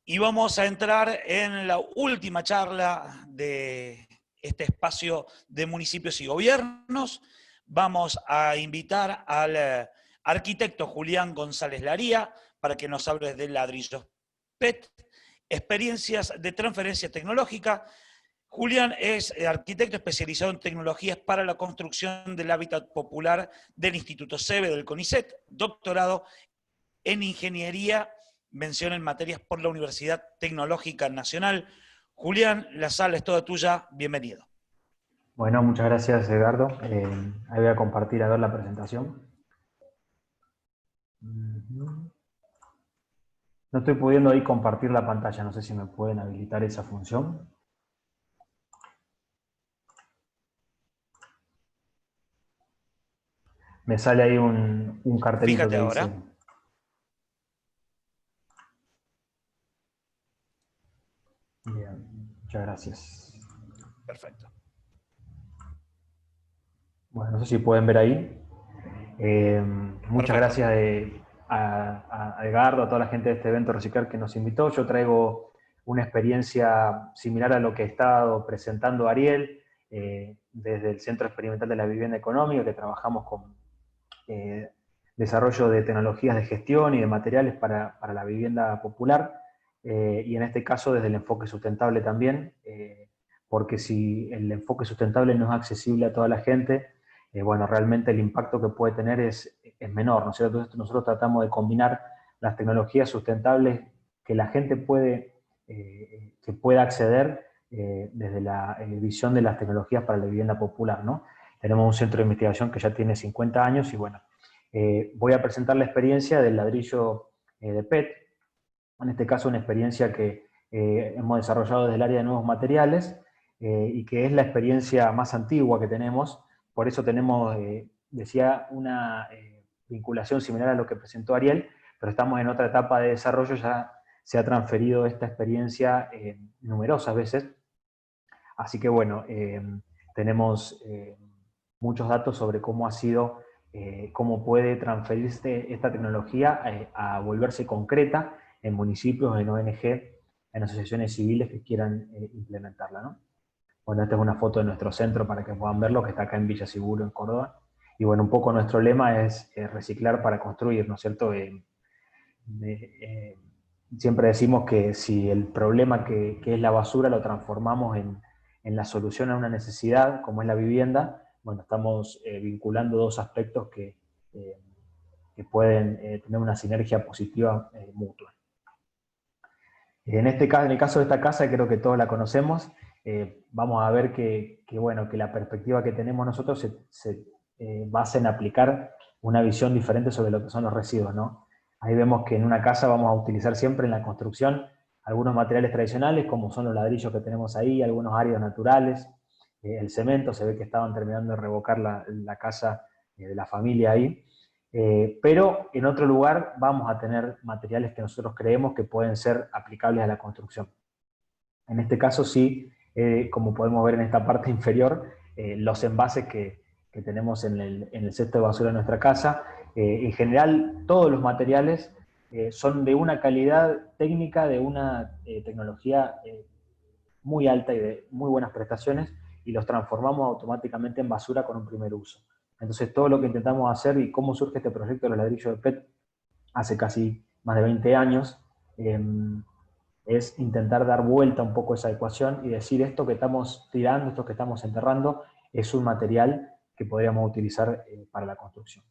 Y vamos a entrar en la última charla de este espacio de municipios y gobiernos. Vamos a invitar al arquitecto Julián González Laría para que nos hable de ladrillos PET, experiencias de transferencia tecnológica. Julián es arquitecto especializado en tecnologías para la construcción del hábitat popular del Instituto SEBE del CONICET, doctorado en ingeniería, mención en materias por la Universidad Tecnológica Nacional. Julián, la sala es toda tuya, bienvenido. Bueno, muchas gracias, Edgardo. Ahí voy a compartir a ver la presentación. No estoy pudiendo ahí compartir la pantalla, no sé si me pueden habilitar esa función. Me sale ahí un cartelito. Fíjate que ahora. dice... Bien, muchas gracias. Perfecto. Bueno, no sé si pueden ver ahí. Muchas Perfecto. gracias a Edgardo, a toda la gente de este evento Reciclar que nos invitó. Yo traigo una experiencia similar a lo que ha estado presentando Ariel, desde el Centro Experimental de la Vivienda Económica, que trabajamos desarrollo de tecnologías de gestión y de materiales para la vivienda popular, y en este caso desde el enfoque sustentable también, porque si el enfoque sustentable no es accesible a toda la gente, bueno, realmente el impacto que puede tener es menor, ¿no es cierto? Entonces nosotros tratamos de combinar las tecnologías sustentables que la gente que pueda acceder desde la visión de las tecnologías para la vivienda popular, ¿no? Tenemos un centro de investigación que ya tiene 50 años y bueno, voy a presentar la experiencia del ladrillo de PET, en este caso una experiencia que hemos desarrollado desde el área de nuevos materiales y que es la experiencia más antigua que tenemos, por eso tenemos, decía, una vinculación similar a lo que presentó Ariel, pero estamos en otra etapa de desarrollo, ya se ha transferido esta experiencia numerosas veces, así que bueno, tenemos muchos datos sobre cómo ha sido, cómo puede transferirse esta tecnología a volverse concreta en municipios, en ONG, en asociaciones civiles que quieran implementarla, ¿no? Bueno, esta es una foto de nuestro centro para que puedan verlo, que está acá en Villa Seguro, en Córdoba. Y bueno, un poco nuestro lema es reciclar para construir, ¿no es cierto? Siempre decimos que si el problema que es la basura lo transformamos en la solución a una necesidad, como es la vivienda, bueno, estamos vinculando dos aspectos que pueden tener una sinergia positiva mutua. En este caso, en el caso de esta casa, creo que todos la conocemos, vamos a ver bueno, que la perspectiva que tenemos nosotros se basa en aplicar una visión diferente sobre lo que son los residuos, ¿no? Ahí vemos que en una casa vamos a utilizar siempre en la construcción algunos materiales tradicionales, como son los ladrillos que tenemos ahí, algunos áridos naturales, el cemento, se ve que estaban terminando de revocar la casa de la familia ahí, pero en otro lugar vamos a tener materiales que nosotros creemos que pueden ser aplicables a la construcción. En este caso sí, como podemos ver en esta parte inferior, los envases que tenemos en el cesto de basura de nuestra casa, en general todos los materiales son de una calidad técnica, de una tecnología muy alta y de muy buenas prestaciones, y los transformamos automáticamente en basura con un primer uso. Entonces todo lo que intentamos hacer y cómo surge este proyecto de los ladrillos de PET hace casi más de 20 años, es intentar dar vuelta un poco a esa ecuación y decir esto que estamos tirando, esto que estamos enterrando, es un material que podríamos utilizar para la construcción.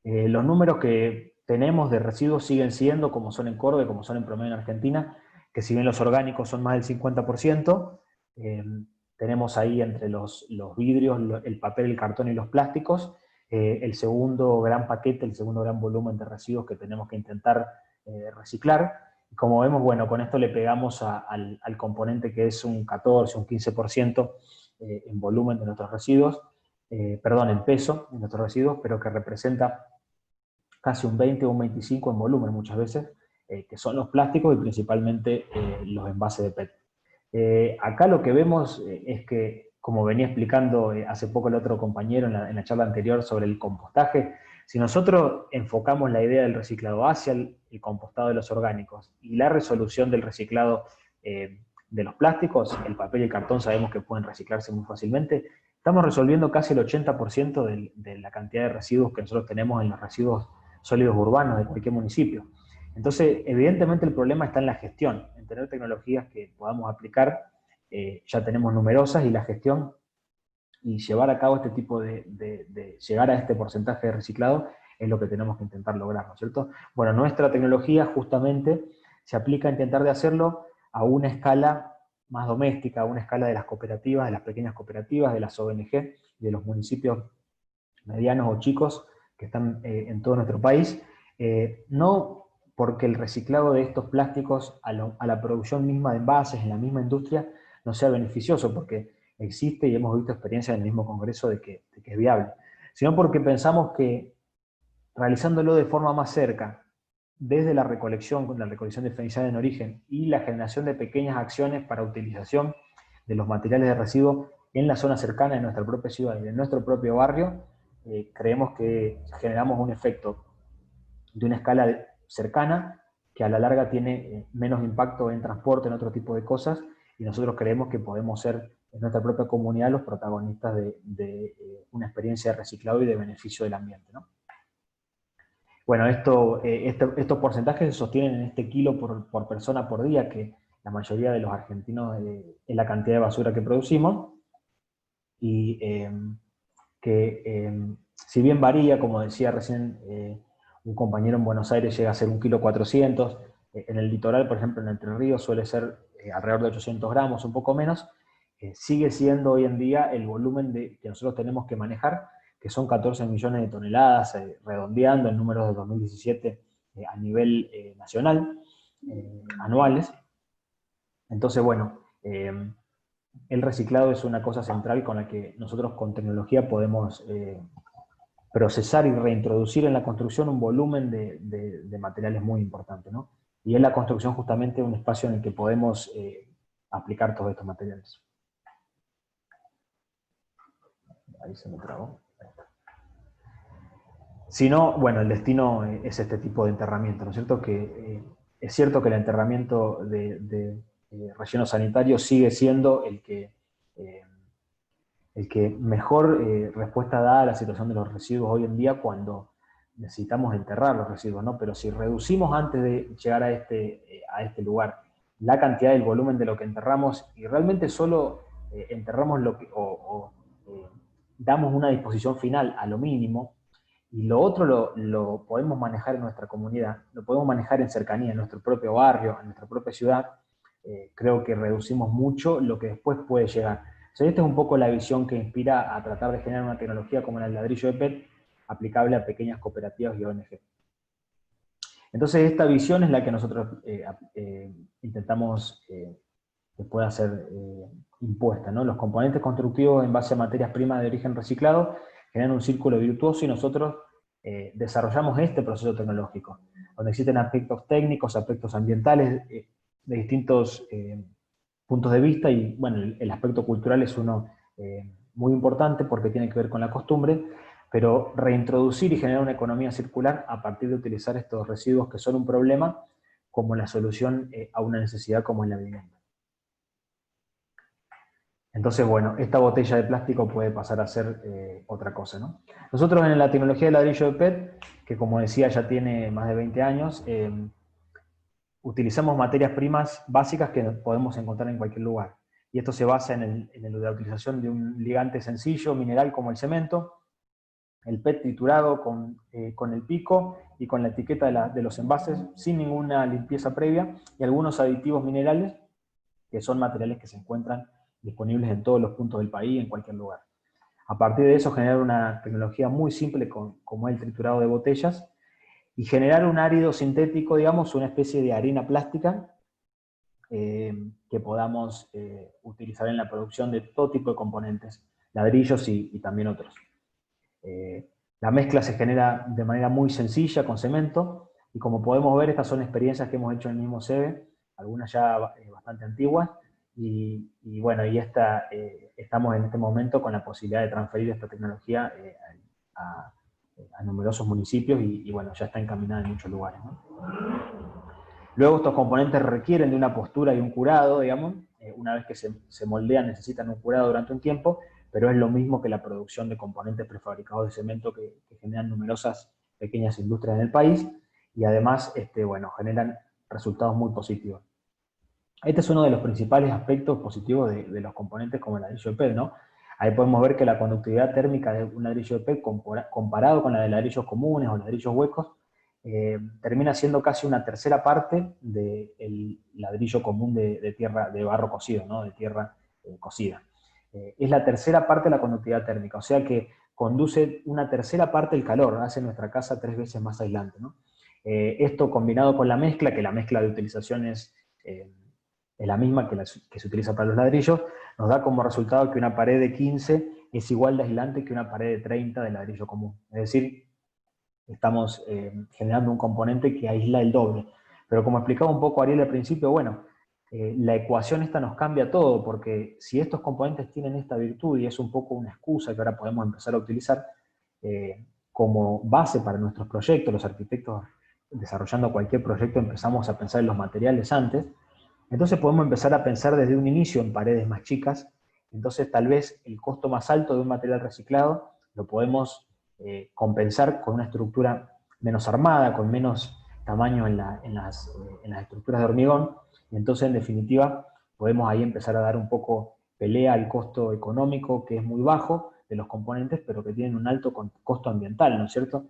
Los números que tenemos de residuos siguen siendo como son en Córdoba, como son en promedio en Argentina, que si bien los orgánicos son más del 50%, tenemos ahí entre los vidrios, el papel, el cartón y los plásticos, el segundo gran paquete, el segundo gran volumen de residuos que tenemos que intentar reciclar. Y como vemos, bueno, con esto le pegamos al componente que es un 14, un 15% en volumen de nuestros residuos, en peso de nuestros residuos, pero que representa casi un 20 o un 25 en volumen muchas veces, que son los plásticos y principalmente los envases de PET. Acá lo que vemos es que, como venía explicando hace poco el otro compañero en la charla anterior sobre el compostaje, si nosotros enfocamos la idea del reciclado hacia el compostado de los orgánicos y la resolución del reciclado de los plásticos, el papel y el cartón sabemos que pueden reciclarse muy fácilmente, estamos resolviendo casi el 80% de la cantidad de residuos que nosotros tenemos en los residuos sólidos urbanos de cualquier municipio. Entonces, evidentemente el problema está en la gestión, en tener tecnologías que podamos aplicar, ya tenemos numerosas, y la gestión y llevar a cabo este tipo de llegar a este porcentaje de reciclado es lo que tenemos que intentar lograr, ¿no es cierto? Bueno, nuestra tecnología justamente se aplica a intentar de hacerlo a una escala más doméstica, a una escala de las cooperativas, de las pequeñas cooperativas, de las ONG, de los municipios medianos o chicos que están en todo nuestro país, no porque el reciclado de estos plásticos a la producción misma de envases en la misma industria no sea beneficioso, porque existe y hemos visto experiencias en el mismo congreso de que es viable, sino porque pensamos que realizándolo de forma más cerca, desde la recolección diferenciada en origen y la generación de pequeñas acciones para utilización de los materiales de residuo en la zona cercana de nuestra propia ciudad y de nuestro propio barrio, creemos que generamos un efecto de una escala cercana que a la larga tiene menos impacto en transporte, en otro tipo de cosas, y nosotros creemos que podemos ser nuestra propia comunidad los protagonistas de una experiencia de reciclado y de beneficio del ambiente, ¿no? Bueno, estos porcentajes se sostienen en este kilo por persona por día, que la mayoría de los argentinos es la cantidad de basura que producimos, y si bien varía, como decía recién un compañero en Buenos Aires, llega a ser 1,4 kg, en el litoral, por ejemplo, en Entre Ríos suele ser alrededor de 800 gramos, un poco menos, sigue siendo hoy en día el volumen que nosotros tenemos que manejar, que son 14 millones de toneladas, redondeando en números de 2017 a nivel nacional, anuales. Entonces, bueno, el reciclado es una cosa central con la que nosotros con tecnología podemos procesar y reintroducir en la construcción un volumen de materiales muy importante, ¿no? Y en la construcción justamente un espacio en el que podemos aplicar todos estos materiales. Ahí se me trabó. Si no, bueno, el destino es este tipo de enterramiento, ¿no es cierto? Es cierto que el enterramiento de relleno sanitario sigue siendo el que mejor respuesta da a la situación de los residuos hoy en día cuando necesitamos enterrar los residuos, ¿no? Pero si reducimos antes de llegar a este lugar la cantidad del volumen de lo que enterramos y realmente solo enterramos damos una disposición final a lo mínimo, y lo otro lo podemos manejar en nuestra comunidad, lo podemos manejar en cercanía, en nuestro propio barrio, en nuestra propia ciudad, creo que reducimos mucho lo que después puede llegar. O sea, esta es un poco la visión que inspira a tratar de generar una tecnología como el ladrillo de PET, aplicable a pequeñas cooperativas y ONG. Entonces, esta visión es la que nosotros intentamos que pueda ser impuesta, ¿no? Los componentes constructivos en base a materias primas de origen reciclado generan un círculo virtuoso y nosotros desarrollamos este proceso tecnológico, donde existen aspectos técnicos, aspectos ambientales de distintos puntos de vista, y bueno, el aspecto cultural es uno muy importante porque tiene que ver con la costumbre, pero reintroducir y generar una economía circular a partir de utilizar estos residuos que son un problema como la solución a una necesidad como es la vivienda. Entonces, bueno, esta botella de plástico puede pasar a ser otra cosa, ¿no? Nosotros en la tecnología de ladrillo de PET, que como decía ya tiene más de 20 años, utilizamos materias primas básicas que podemos encontrar en cualquier lugar. Y esto se basa en la utilización de un ligante sencillo, mineral como el cemento, el PET triturado con el pico y con la etiqueta de los envases, sin ninguna limpieza previa, y algunos aditivos minerales, que son materiales que se encuentran disponibles en todos los puntos del país, en cualquier lugar. A partir de eso, generar una tecnología muy simple como el triturado de botellas, y generar un árido sintético, digamos, una especie de arena plástica que podamos utilizar en la producción de todo tipo de componentes, ladrillos y también otros. La mezcla se genera de manera muy sencilla con cemento, y como podemos ver, estas son experiencias que hemos hecho en el mismo SEBE, algunas ya bastante antiguas, y bueno, estamos en este momento con la posibilidad de transferir esta tecnología a numerosos municipios, y bueno, ya está encaminada en muchos lugares, ¿no? Luego estos componentes requieren de una postura y un curado, digamos. Una vez que se moldean necesitan un curado durante un tiempo, pero es lo mismo que la producción de componentes prefabricados de cemento que generan numerosas pequeñas industrias en el país, y además bueno, generan resultados muy positivos. Este es uno de los principales aspectos positivos de los componentes como el ladrillo de PET, ¿no? Ahí podemos ver que la conductividad térmica de un ladrillo de PET comparado con la de ladrillos comunes o ladrillos huecos, termina siendo casi una tercera parte del ladrillo común de tierra, de barro cocido, ¿no? De tierra cocida. Es la tercera parte de la conductividad térmica, o sea que conduce una tercera parte del calor, hace nuestra casa 3 veces más aislante, ¿no? Esto combinado con la mezcla, que la mezcla de utilización es la misma que se utiliza para los ladrillos, nos da como resultado que una pared de 15 es igual de aislante que una pared de 30 de ladrillo común. Es decir, estamos generando un componente que aísla el doble. Pero como explicaba un poco Ariel al principio, bueno, la ecuación esta nos cambia todo, porque si estos componentes tienen esta virtud, y es un poco una excusa que ahora podemos empezar a utilizar como base para nuestros proyectos, los arquitectos desarrollando cualquier proyecto empezamos a pensar en los materiales antes, entonces podemos empezar a pensar desde un inicio en paredes más chicas, Entonces tal vez el costo más alto de un material reciclado lo podemos compensar con una estructura menos armada, con menos tamaño en las estructuras de hormigón, y entonces en definitiva podemos ahí empezar a dar un poco pelea al costo económico, que es muy bajo, de los componentes, pero que tienen un alto costo ambiental, ¿no es cierto?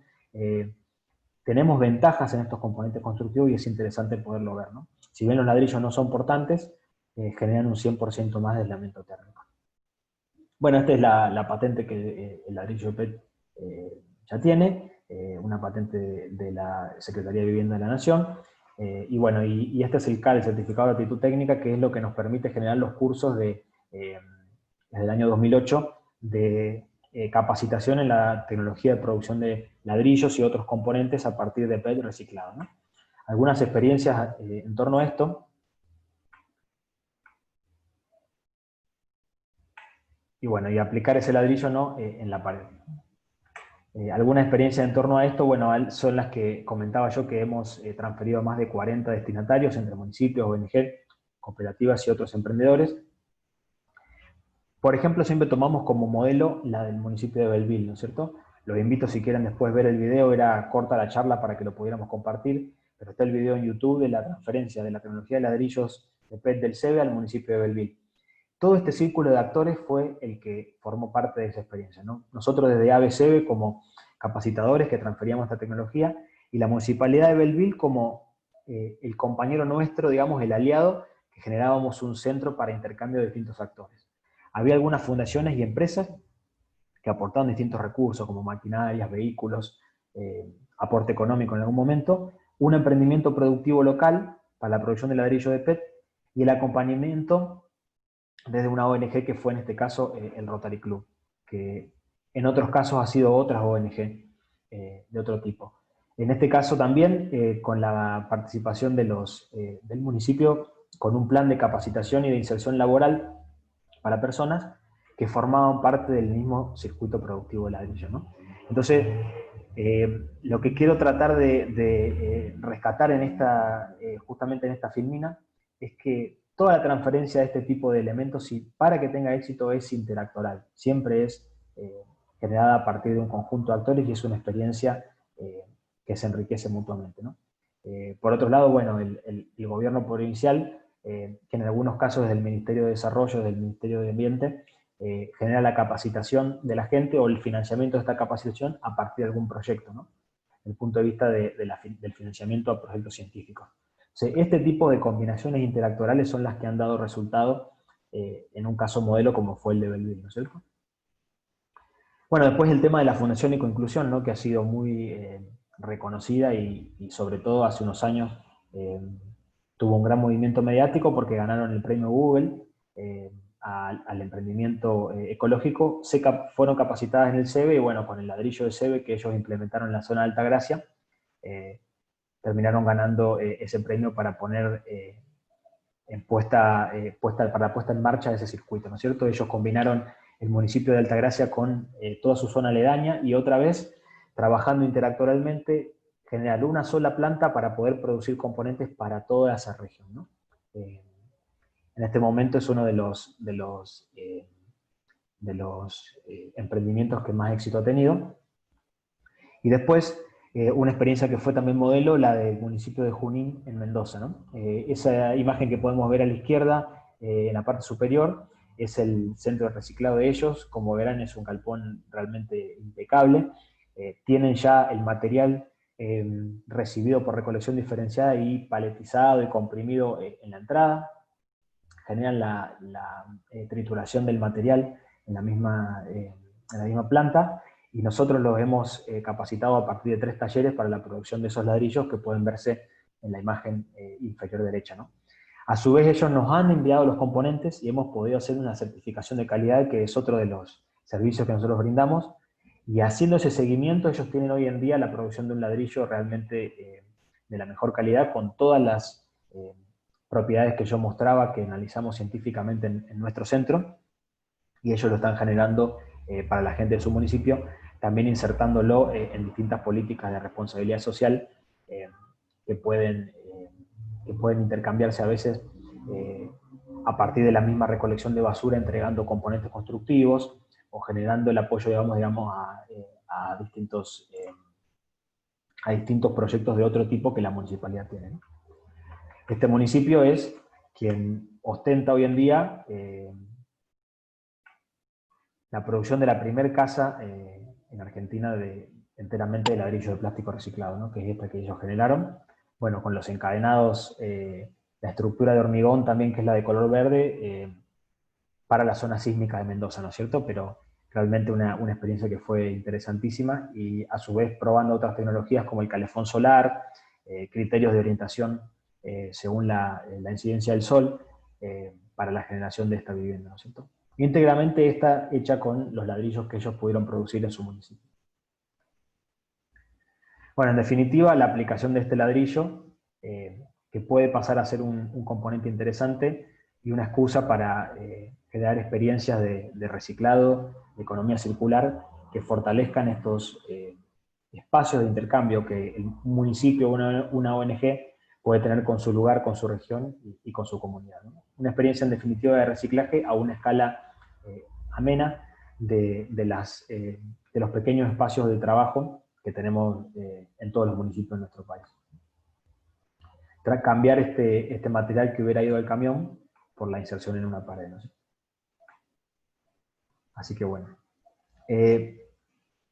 Tenemos ventajas en estos componentes constructivos y es interesante poderlo ver, ¿no? Si bien los ladrillos no son portantes, generan un 100% más de aislamiento térmico. Bueno, esta es la patente que el ladrillo de PET ya tiene, una patente de la Secretaría de Vivienda de la Nación, y bueno, y este es el CAL, el Certificado de Aptitud Técnica, que es lo que nos permite generar los cursos desde el año 2008 de capacitación en la tecnología de producción de ladrillos y otros componentes a partir de PET reciclado, ¿no? Algunas experiencias en torno a esto. Y bueno, y aplicar ese ladrillo, ¿no?, en la pared. Algunas experiencias en torno a esto, bueno, son las que comentaba yo, que hemos transferido a más de 40 destinatarios entre municipios, ONG, cooperativas y otros emprendedores. Por ejemplo, siempre tomamos como modelo la del municipio de Belleville, ¿no es cierto? Los invito, si quieren después ver el video, era corta la charla para que lo pudiéramos compartir, pero está el video en YouTube de la transferencia de la tecnología de ladrillos de PET del CEBE al municipio de Belleville. Todo este círculo de actores fue el que formó parte de esa experiencia, ¿no? Nosotros desde ABCB como capacitadores que transferíamos esta tecnología, y la Municipalidad de Belleville como el compañero nuestro, digamos, el aliado, que generábamos un centro para intercambio de distintos actores. Había algunas fundaciones y empresas que aportaban distintos recursos, como maquinarias, vehículos, aporte económico en algún momento, un emprendimiento productivo local para la producción de ladrillo de PET, y el acompañamiento desde una ONG que fue en este caso el Rotary Club, que en otros casos ha sido otras ONG de otro tipo. En este caso también con la participación de del municipio, con un plan de capacitación y de inserción laboral para personas que formaban parte del mismo circuito productivo de ladrillo, ¿no? Entonces, lo que quiero tratar de rescatar en justamente en esta filmina es que toda la transferencia de este tipo de elementos, para que tenga éxito, es interactoral. Siempre es generada a partir de un conjunto de actores y es una experiencia que se enriquece mutuamente, ¿no? Por otro lado, bueno, el gobierno provincial, que en algunos casos desde el Ministerio de Desarrollo, del Ministerio de Ambiente, genera la capacitación de la gente o el financiamiento de esta capacitación a partir de algún proyecto, ¿no? Desde el punto de vista del financiamiento a proyectos científicos. O sea, este tipo de combinaciones interactorales son las que han dado resultado en un caso modelo como fue el de Belleville, ¿no es cierto? Bueno, después el tema de la Fundación Ecoinclusión, ¿no?, que ha sido muy reconocida y sobre todo hace unos años tuvo un gran movimiento mediático porque ganaron el premio Google al emprendimiento ecológico. Fueron capacitadas en el CEBE y bueno, con el ladrillo de CEBE que ellos implementaron en la zona de Altagracia, terminaron ganando ese premio para poner para la puesta en marcha de ese circuito, ¿no es cierto? Ellos combinaron el municipio de Altagracia con toda su zona aledaña y otra vez, trabajando interactoralmente, generar una sola planta para poder producir componentes para toda esa región, ¿no? En este momento es uno de los emprendimientos que más éxito ha tenido. Y después, una experiencia que fue también modelo, la del municipio de Junín en Mendoza, ¿no? Esa imagen que podemos ver a la izquierda, en la parte superior, es el centro de reciclado de ellos. Como verán, es un galpón realmente impecable. Tienen ya el material recibido por recolección diferenciada y paletizado y comprimido en la entrada. Generan la trituración del material en la misma planta, y nosotros los hemos capacitado a partir de 3 talleres para la producción de esos ladrillos que pueden verse en la imagen inferior derecha, ¿no? A su vez ellos nos han enviado los componentes y hemos podido hacer una certificación de calidad, que es otro de los servicios que nosotros brindamos, y haciendo ese seguimiento ellos tienen hoy en día la producción de un ladrillo realmente de la mejor calidad, con todas las propiedades que yo mostraba, que analizamos científicamente en nuestro centro, y ellos lo están generando para la gente de su municipio, también insertándolo en distintas políticas de responsabilidad social que pueden intercambiarse a veces a partir de la misma recolección de basura, entregando componentes constructivos o generando el apoyo, digamos a distintos proyectos de otro tipo que la municipalidad tiene, ¿no? Este municipio es quien ostenta hoy en día la producción de la primera casa en Argentina enteramente de ladrillo de plástico reciclado, ¿no? Que es esta que ellos generaron. Bueno, con los encadenados, la estructura de hormigón también, que es la de color verde, para la zona sísmica de Mendoza, ¿no es cierto? Pero realmente una experiencia que fue interesantísima, y a su vez probando otras tecnologías como el calefón solar, criterios de orientación según la incidencia del sol, para la generación de esta vivienda, ¿no es cierto? Íntegramente está hecha con los ladrillos que ellos pudieron producir en su municipio. Bueno, en definitiva, la aplicación de este ladrillo, que puede pasar a ser un componente interesante y una excusa para crear experiencias de reciclado, de economía circular, que fortalezcan estos espacios de intercambio que el municipio o una ONG puede tener con su lugar, con su región y con su comunidad, ¿no? Una experiencia en definitiva de reciclaje a una escala amena de los pequeños espacios de trabajo que tenemos en todos los municipios de nuestro país. Cambiar este material que hubiera ido al camión por la inserción en una pared, ¿no? Así que bueno.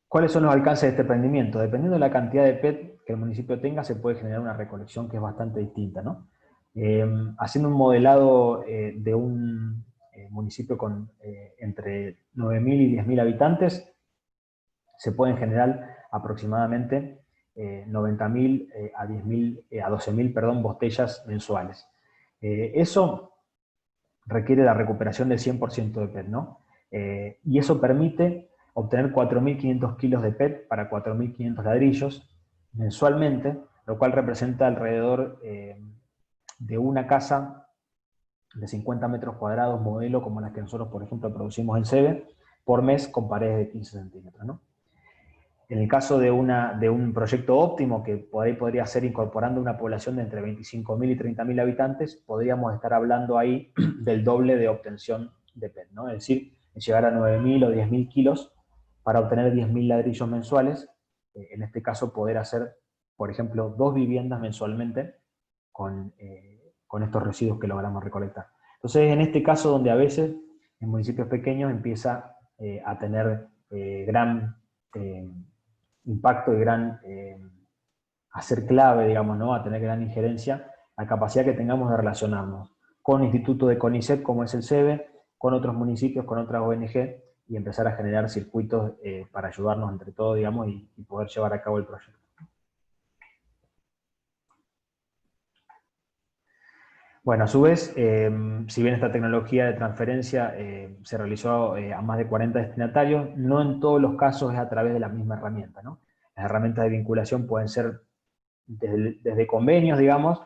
¿Cuáles son los alcances de este emprendimiento? Dependiendo de la cantidad de PET que el municipio tenga, se puede generar una recolección que es bastante distinta, ¿no? Haciendo un modelado de un municipio con entre 9.000 y 10.000 habitantes, se pueden generar aproximadamente 90.000 a 12.000 botellas mensuales. Eso requiere la recuperación del 100% de PET, ¿no? Y eso permite obtener 4.500 kilos de PET para 4.500 ladrillos mensualmente, lo cual representa alrededor de una casa de 50 metros cuadrados, modelo como las que nosotros, por ejemplo, producimos en SEBE, por mes con paredes de 15 centímetros, ¿no? En el caso de un proyecto óptimo, que por ahí podría ser incorporando una población de entre 25.000 y 30.000 habitantes, podríamos estar hablando ahí del doble de obtención de PET, ¿no? Es decir, llegar a 9.000 o 10.000 kilos para obtener 10.000 ladrillos mensuales. En este caso, poder hacer, por ejemplo, 2 viviendas mensualmente con estos residuos que logramos recolectar. Entonces, en este caso, donde a veces en municipios pequeños empieza a tener gran impacto y a ser clave, digamos, ¿no? A tener gran injerencia, la capacidad que tengamos de relacionarnos con institutos de CONICET, como es el SEBE, con otros municipios, con otras ONG, y empezar a generar circuitos para ayudarnos entre todos, digamos, y poder llevar a cabo el proyecto. Bueno, a su vez, si bien esta tecnología de transferencia se realizó a más de 40 destinatarios, no en todos los casos es a través de la misma herramienta, ¿no? Las herramientas de vinculación pueden ser desde convenios, digamos,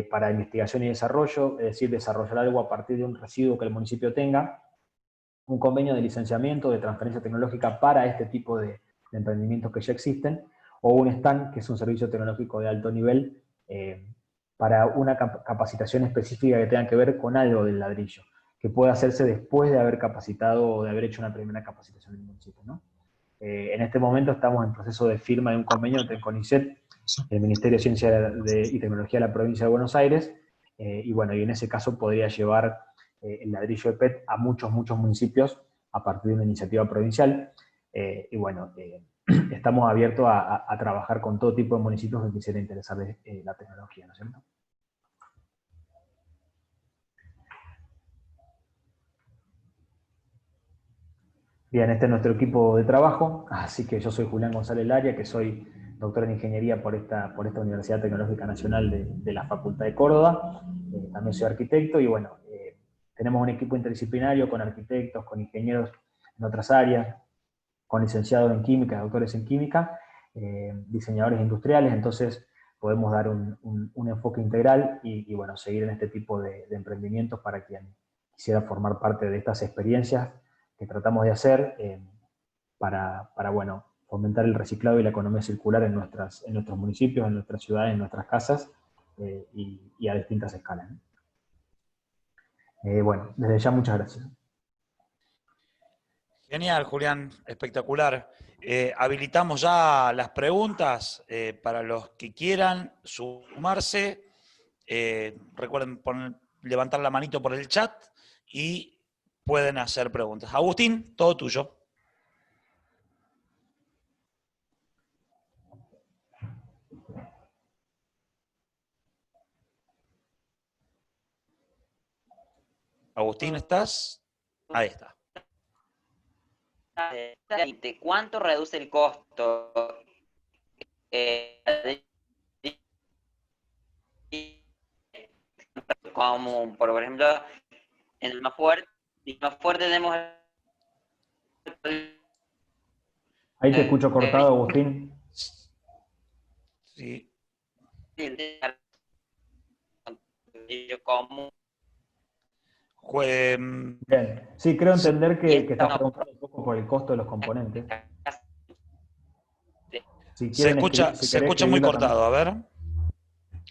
para investigación y desarrollo, es decir, desarrollar algo a partir de un residuo que el municipio tenga, un convenio de licenciamiento, de transferencia tecnológica para este tipo de emprendimientos que ya existen, o un stand, que es un servicio tecnológico de alto nivel, para una capacitación específica que tenga que ver con algo del ladrillo, que pueda hacerse después de haber capacitado o de haber hecho una primera capacitación en el municipio, ¿no? En este momento estamos en proceso de firma de un convenio entre el CONICET, el Ministerio de Ciencia y Tecnología de la Provincia de Buenos Aires, y bueno, y en ese caso podría llevar el ladrillo de PET a muchos municipios a partir de una iniciativa provincial, y bueno, estamos abiertos a trabajar con todo tipo de municipios que quisieran interesarles la tecnología, ¿no es cierto? Bien, este es nuestro equipo de trabajo, así que yo soy Julián González Laria, que soy doctor en Ingeniería por esta Universidad Tecnológica Nacional de la Facultad de Córdoba. También soy arquitecto y bueno, tenemos un equipo interdisciplinario con arquitectos, con ingenieros en otras áreas, con licenciados en química, doctores en química, diseñadores industriales, entonces podemos dar un enfoque integral y bueno, seguir en este tipo de emprendimientos para quien quisiera formar parte de estas experiencias que tratamos de hacer para bueno, fomentar el reciclado y la economía circular en nuestros municipios, en nuestras ciudades, en nuestras casas y a distintas escalas, ¿no? Bueno, desde ya muchas gracias. Genial, Julián, espectacular. Habilitamos ya las preguntas para los que quieran sumarse. Recuerden levantar la manito por el chat y pueden hacer preguntas. Agustín, todo tuyo. Agustín, ¿estás? Ahí está. ¿Cuánto reduce el costo? Como, por ejemplo, en el más fuerte tenemos Ahí te escucho cortado, Agustín. Sí. común. Bien. Sí, creo entender que estás no. preguntando un poco por el costo de los componentes. Si Se quieren escucha, si se querés escucha muy escribirlo también. cortado, a ver.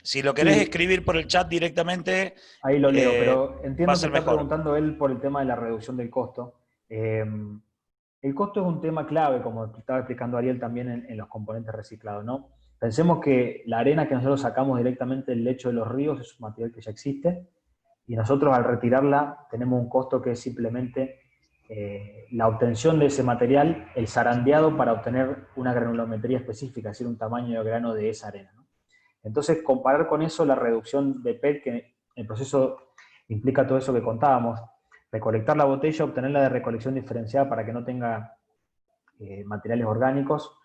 Si lo querés Sí, escribir por el chat directamente, ahí lo leo, pero va a entiendo que ser está mejor. preguntando él por el tema de la reducción del costo. El costo es un tema clave, como estaba explicando Ariel también en los componentes reciclados, ¿no? Pensemos que la arena que nosotros sacamos directamente del lecho de los ríos es un material que ya existe, y nosotros al retirarla tenemos un costo que es simplemente la obtención de ese material, el zarandeado para obtener una granulometría específica, es decir, un tamaño de grano de esa arena, ¿no? Entonces, comparar con eso la reducción de PET, que el proceso implica todo eso que contábamos, recolectar la botella, obtenerla de recolección diferenciada para que no tenga materiales orgánicos,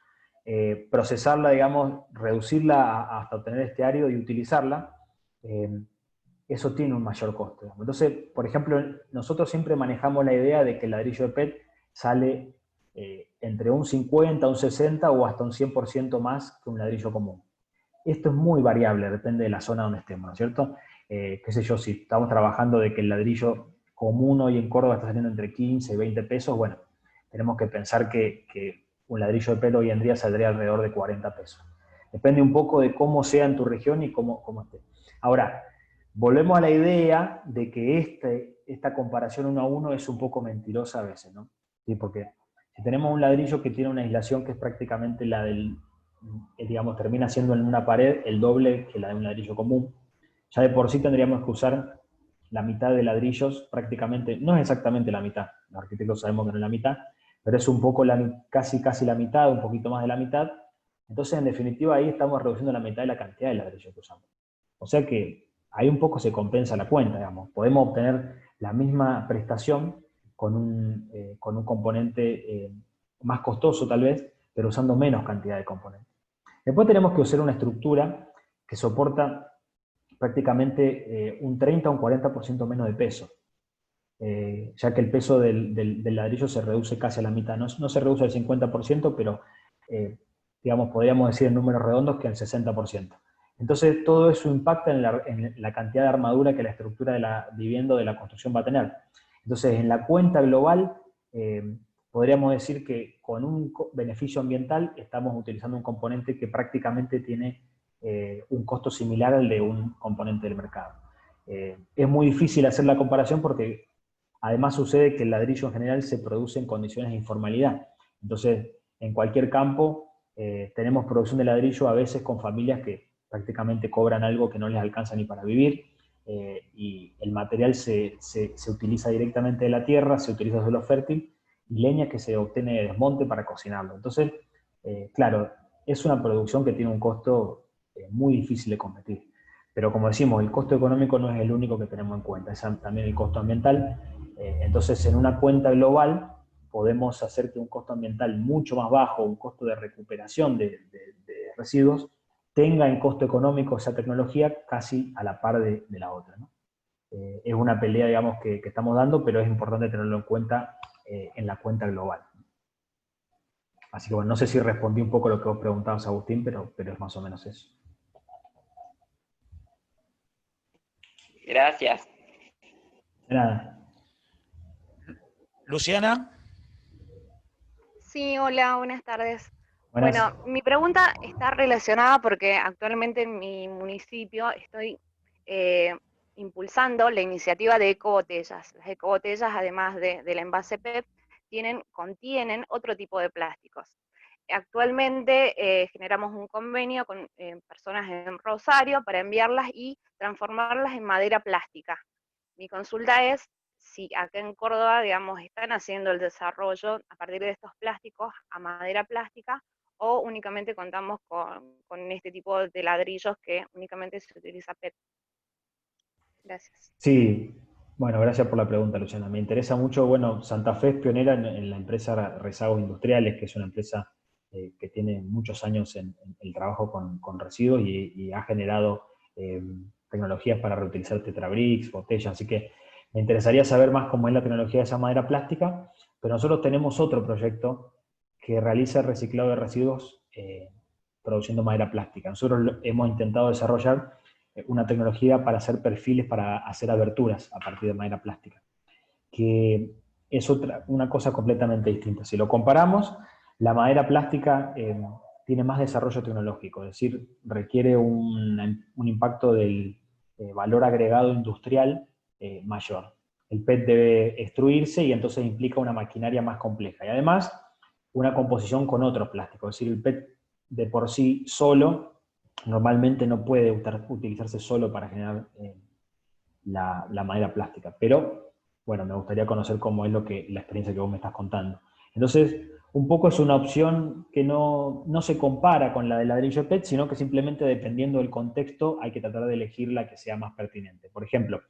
procesarla, digamos, reducirla hasta obtener este árido y utilizarla, eso tiene un mayor costo. Entonces, por ejemplo, nosotros siempre manejamos la idea de que el ladrillo de PET sale entre un 50, un 60 o hasta un 100% más que un ladrillo común. Esto es muy variable, depende de la zona donde estemos, ¿no es cierto? Qué sé yo, si estamos trabajando de que el ladrillo común hoy en Córdoba está saliendo entre 15 y 20 pesos, bueno, tenemos que pensar que un ladrillo de pelo hoy en día saldría alrededor de 40 pesos. Depende un poco de cómo sea en tu región y cómo esté. Ahora, volvemos a la idea de que esta comparación uno a uno es un poco mentirosa a veces, ¿no? ¿Sí? Porque si tenemos un ladrillo que tiene una aislación que es prácticamente la del, digamos, termina siendo en una pared el doble que la de un ladrillo común, ya de por sí tendríamos que usar la mitad de ladrillos, prácticamente, no es exactamente la mitad, los arquitectos sabemos que no es la mitad, pero es un poco casi la mitad, un poquito más de la mitad. Entonces, en definitiva, ahí estamos reduciendo la mitad de la cantidad de ladrillos que usamos. O sea que ahí un poco se compensa la cuenta, digamos. Podemos obtener la misma prestación con un componente más costoso tal vez, pero usando menos cantidad de componentes. Después tenemos que usar una estructura que soporta prácticamente un 30 o un 40% menos de peso, ya que el peso del ladrillo se reduce casi a la mitad. No se reduce al 50%, pero digamos, podríamos decir en números redondos que al 60%. Entonces, todo eso impacta en la cantidad de armadura que la estructura de la vivienda o de la construcción va a tener. Entonces, en la cuenta global, podríamos decir que con un beneficio ambiental estamos utilizando un componente que prácticamente tiene un costo similar al de un componente del mercado. Es muy difícil hacer la comparación porque además sucede que el ladrillo en general se produce en condiciones de informalidad. Entonces, en cualquier campo tenemos producción de ladrillo a veces con familias que prácticamente cobran algo que no les alcanza ni para vivir, y el material se utiliza directamente de la tierra, se utiliza suelo fértil y leña que se obtiene de desmonte para cocinarlo. Entonces, claro, es una producción que tiene un costo muy difícil de competir. Pero como decimos, el costo económico no es el único que tenemos en cuenta, es también el costo ambiental. Entonces, en una cuenta global podemos hacer que un costo ambiental mucho más bajo, un costo de recuperación de residuos, tenga en costo económico esa tecnología casi a la par de la otra, ¿no? Es una pelea, digamos, que estamos dando, pero es importante tenerlo en cuenta en la cuenta global. Así que bueno, no sé si respondí un poco lo que vos preguntabas, Agustín, pero es más o menos eso. Gracias. De nada. Luciana. Sí, hola, buenas tardes. Buenas. Bueno, mi pregunta está relacionada porque actualmente en mi municipio estoy impulsando la iniciativa de ecobotellas. Las ecobotellas, además del envase PET, contienen otro tipo de plásticos. Actualmente generamos un convenio con personas en Rosario para enviarlas y transformarlas en madera plástica. Mi consulta es si acá en Córdoba, digamos, están haciendo el desarrollo a partir de estos plásticos a madera plástica, o únicamente contamos con este tipo de ladrillos que únicamente se utiliza PET. Gracias. Sí, bueno, gracias por la pregunta, Luciana. Me interesa mucho, bueno, Santa Fe es pionera en la empresa Rezagos Industriales, que es una empresa que tiene muchos años en el trabajo con residuos y ha generado tecnologías para reutilizar tetrabricks, botellas, así que me interesaría saber más cómo es la tecnología de esa madera plástica, pero nosotros tenemos otro proyecto que realiza el reciclado de residuos produciendo madera plástica. Nosotros hemos intentado desarrollar una tecnología para hacer perfiles, para hacer aberturas a partir de madera plástica, que es una cosa completamente distinta. Si lo comparamos, la madera plástica tiene más desarrollo tecnológico, es decir, requiere un impacto del valor agregado industrial mayor. El PET debe extruirse y entonces implica una maquinaria más compleja. Y además, una composición con otros plásticos, es decir, el PET de por sí solo normalmente no puede utilizarse solo para generar la madera plástica. Pero, bueno, me gustaría conocer cómo es la experiencia que vos me estás contando. Entonces, un poco es una opción que no se compara con la del ladrillo PET, sino que simplemente dependiendo del contexto hay que tratar de elegir la que sea más pertinente. Por ejemplo,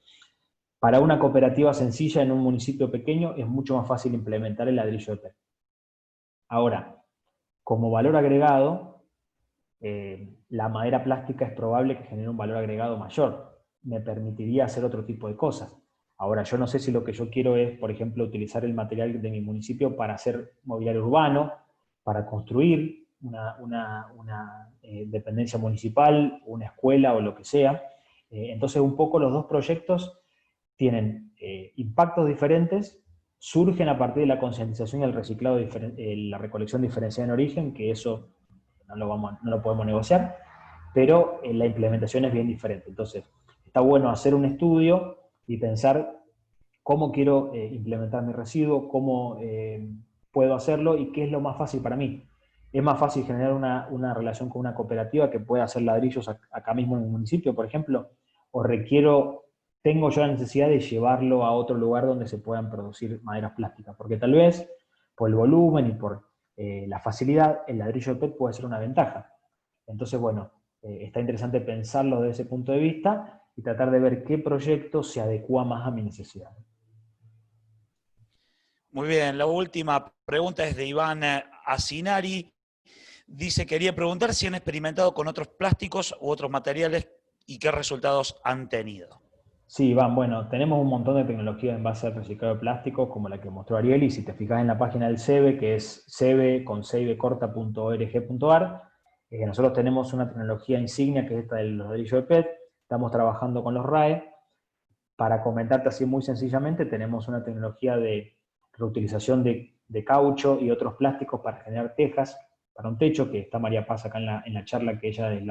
para una cooperativa sencilla en un municipio pequeño es mucho más fácil implementar el ladrillo PET. Ahora, como valor agregado, la madera plástica es probable que genere un valor agregado mayor. Me permitiría hacer otro tipo de cosas. Ahora, yo no sé si lo que yo quiero es, por ejemplo, utilizar el material de mi municipio para hacer mobiliario urbano, para construir una dependencia municipal, una escuela o lo que sea. Entonces, un poco los dos proyectos tienen impactos diferentes, surgen a partir de la concientización y el reciclado, la recolección diferenciada en origen, que eso no lo podemos negociar, pero la implementación es bien diferente. Entonces, está bueno hacer un estudio y pensar cómo quiero implementar mi residuo, cómo puedo hacerlo y qué es lo más fácil para mí. Es más fácil generar una relación con una cooperativa que pueda hacer ladrillos acá mismo en el municipio, por ejemplo, o tengo yo la necesidad de llevarlo a otro lugar donde se puedan producir maderas plásticas, porque tal vez por el volumen y por la facilidad, el ladrillo de PET puede ser una ventaja. Entonces, bueno, está interesante pensarlo desde ese punto de vista y tratar de ver qué proyecto se adecua más a mi necesidad. Muy bien, la última pregunta es de Iván Asinari. Dice, quería preguntar si han experimentado con otros plásticos u otros materiales y qué resultados han tenido. Sí, Iván, bueno, tenemos un montón de tecnología en base al reciclado de plásticos, como la que mostró Ariel, y si te fijas en la página del CEBE, que es cebe.org.ar, nosotros tenemos una tecnología insignia, que es esta de los ladrillos de PET, estamos trabajando con los RAE. Para comentarte así muy sencillamente, tenemos una tecnología de reutilización de caucho y otros plásticos para generar tejas para un techo, que está María Paz acá en la charla, que ella es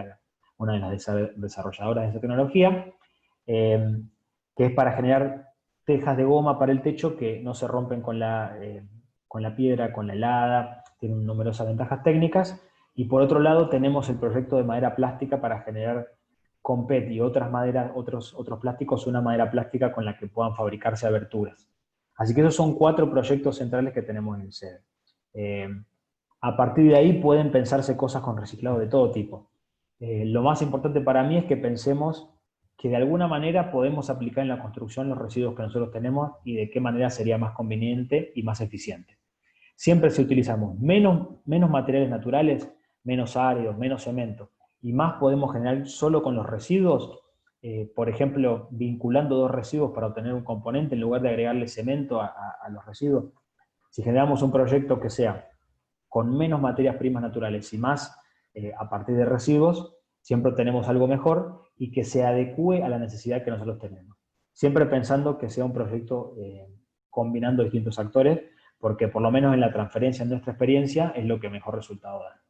una de las desarrolladoras de esa tecnología, que es para generar tejas de goma para el techo que no se rompen con la piedra, con la helada, tienen numerosas ventajas técnicas. Y por otro lado tenemos el proyecto de madera plástica para generar con PET y otras maderas, otros plásticos, una madera plástica con la que puedan fabricarse aberturas. Así que esos son 4 proyectos centrales que tenemos en el CEDE. A partir de ahí pueden pensarse cosas con reciclado de todo tipo. Lo más importante para mí es que pensemos que de alguna manera podemos aplicar en la construcción los residuos que nosotros tenemos y de qué manera sería más conveniente y más eficiente. Siempre si utilizamos menos materiales naturales, menos áridos, menos cemento, y más podemos generar solo con los residuos, por ejemplo, vinculando 2 residuos para obtener un componente en lugar de agregarle cemento a los residuos. Si generamos un proyecto que sea con menos materias primas naturales y más a partir de residuos, siempre tenemos algo mejor y que se adecue a la necesidad que nosotros tenemos. Siempre pensando que sea un proyecto combinando distintos actores, porque por lo menos en la transferencia, en nuestra experiencia, es lo que mejor resultado da.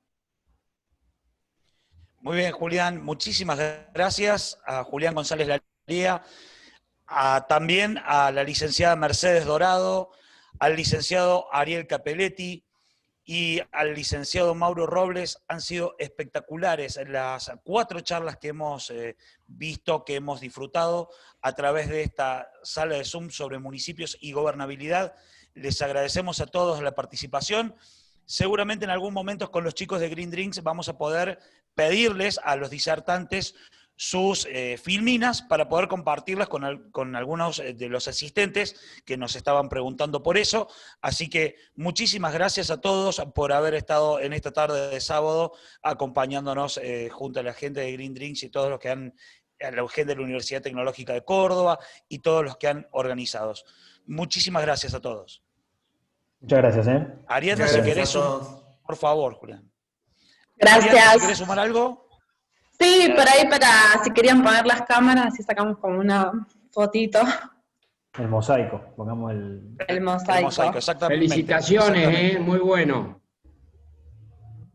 Muy bien, Julián, muchísimas gracias a Julián González Laría, También a la licenciada Mercedes Dorado, al licenciado Ariel Capelletti y al licenciado Mauro Robles. Han sido espectaculares las 4 charlas que hemos visto, que hemos disfrutado a través de esta sala de Zoom sobre municipios y gobernabilidad. Les agradecemos a todos la participación. Seguramente en algún momento con los chicos de Green Drinks vamos a poder pedirles a los disertantes sus filminas para poder compartirlas con algunos de los asistentes que nos estaban preguntando por eso. Así que muchísimas gracias a todos por haber estado en esta tarde de sábado acompañándonos junto a la gente de Green Drinks y todos los que han, a la gente de la Universidad Tecnológica de Córdoba y todos los que han organizado. Muchísimas gracias a todos. Muchas gracias, Ariadna, si querés, por favor, Julián. Gracias. Ariadna, si querés sumar algo. Sí, por ahí si querían poner las cámaras, así sacamos como una fotito. El mosaico, pongamos el mosaico. El mosaico, exactamente. Felicitaciones, muy bueno.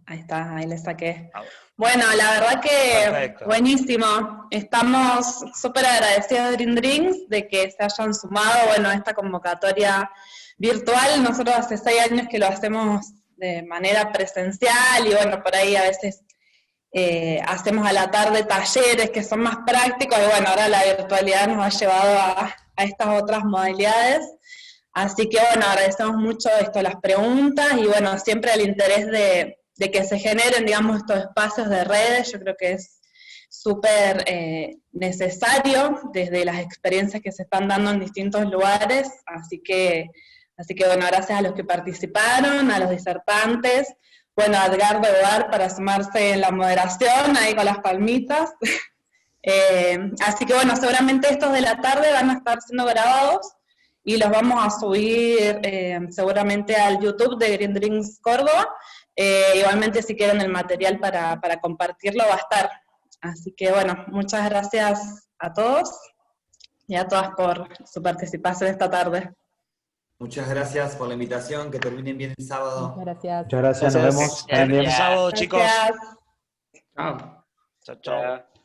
Ahí está, ahí le saqué. Bueno, la verdad que Perfecto. buenísimo. Estamos súper agradecidos de Green Drinks de que se hayan sumado, bueno, a esta convocatoria virtual. Nosotros hace 6 años que lo hacemos de manera presencial y bueno, por ahí a veces hacemos a la tarde talleres que son más prácticos y bueno, ahora la virtualidad nos ha llevado a estas otras modalidades. Así que bueno, agradecemos mucho las preguntas y bueno, siempre el interés de que se generen, digamos, estos espacios de redes. Yo creo que es súper necesario desde las experiencias que se están dando en distintos lugares. Así que bueno, gracias a los que participaron, a los disertantes. Bueno, a Edgardo Ebar para sumarse en la moderación, ahí con las palmitas. Así que bueno, seguramente estos de la tarde van a estar siendo grabados y los vamos a subir seguramente al YouTube de Green Drinks Córdoba. Igualmente si quieren el material para compartirlo va a estar. Así que bueno, muchas gracias a todos y a todas por su participación esta tarde. Muchas gracias por la invitación, que terminen bien el sábado. Muchas gracias. Muchas gracias, nos vemos. Buen sábado, chicos. Gracias. Chao. Chao, chao.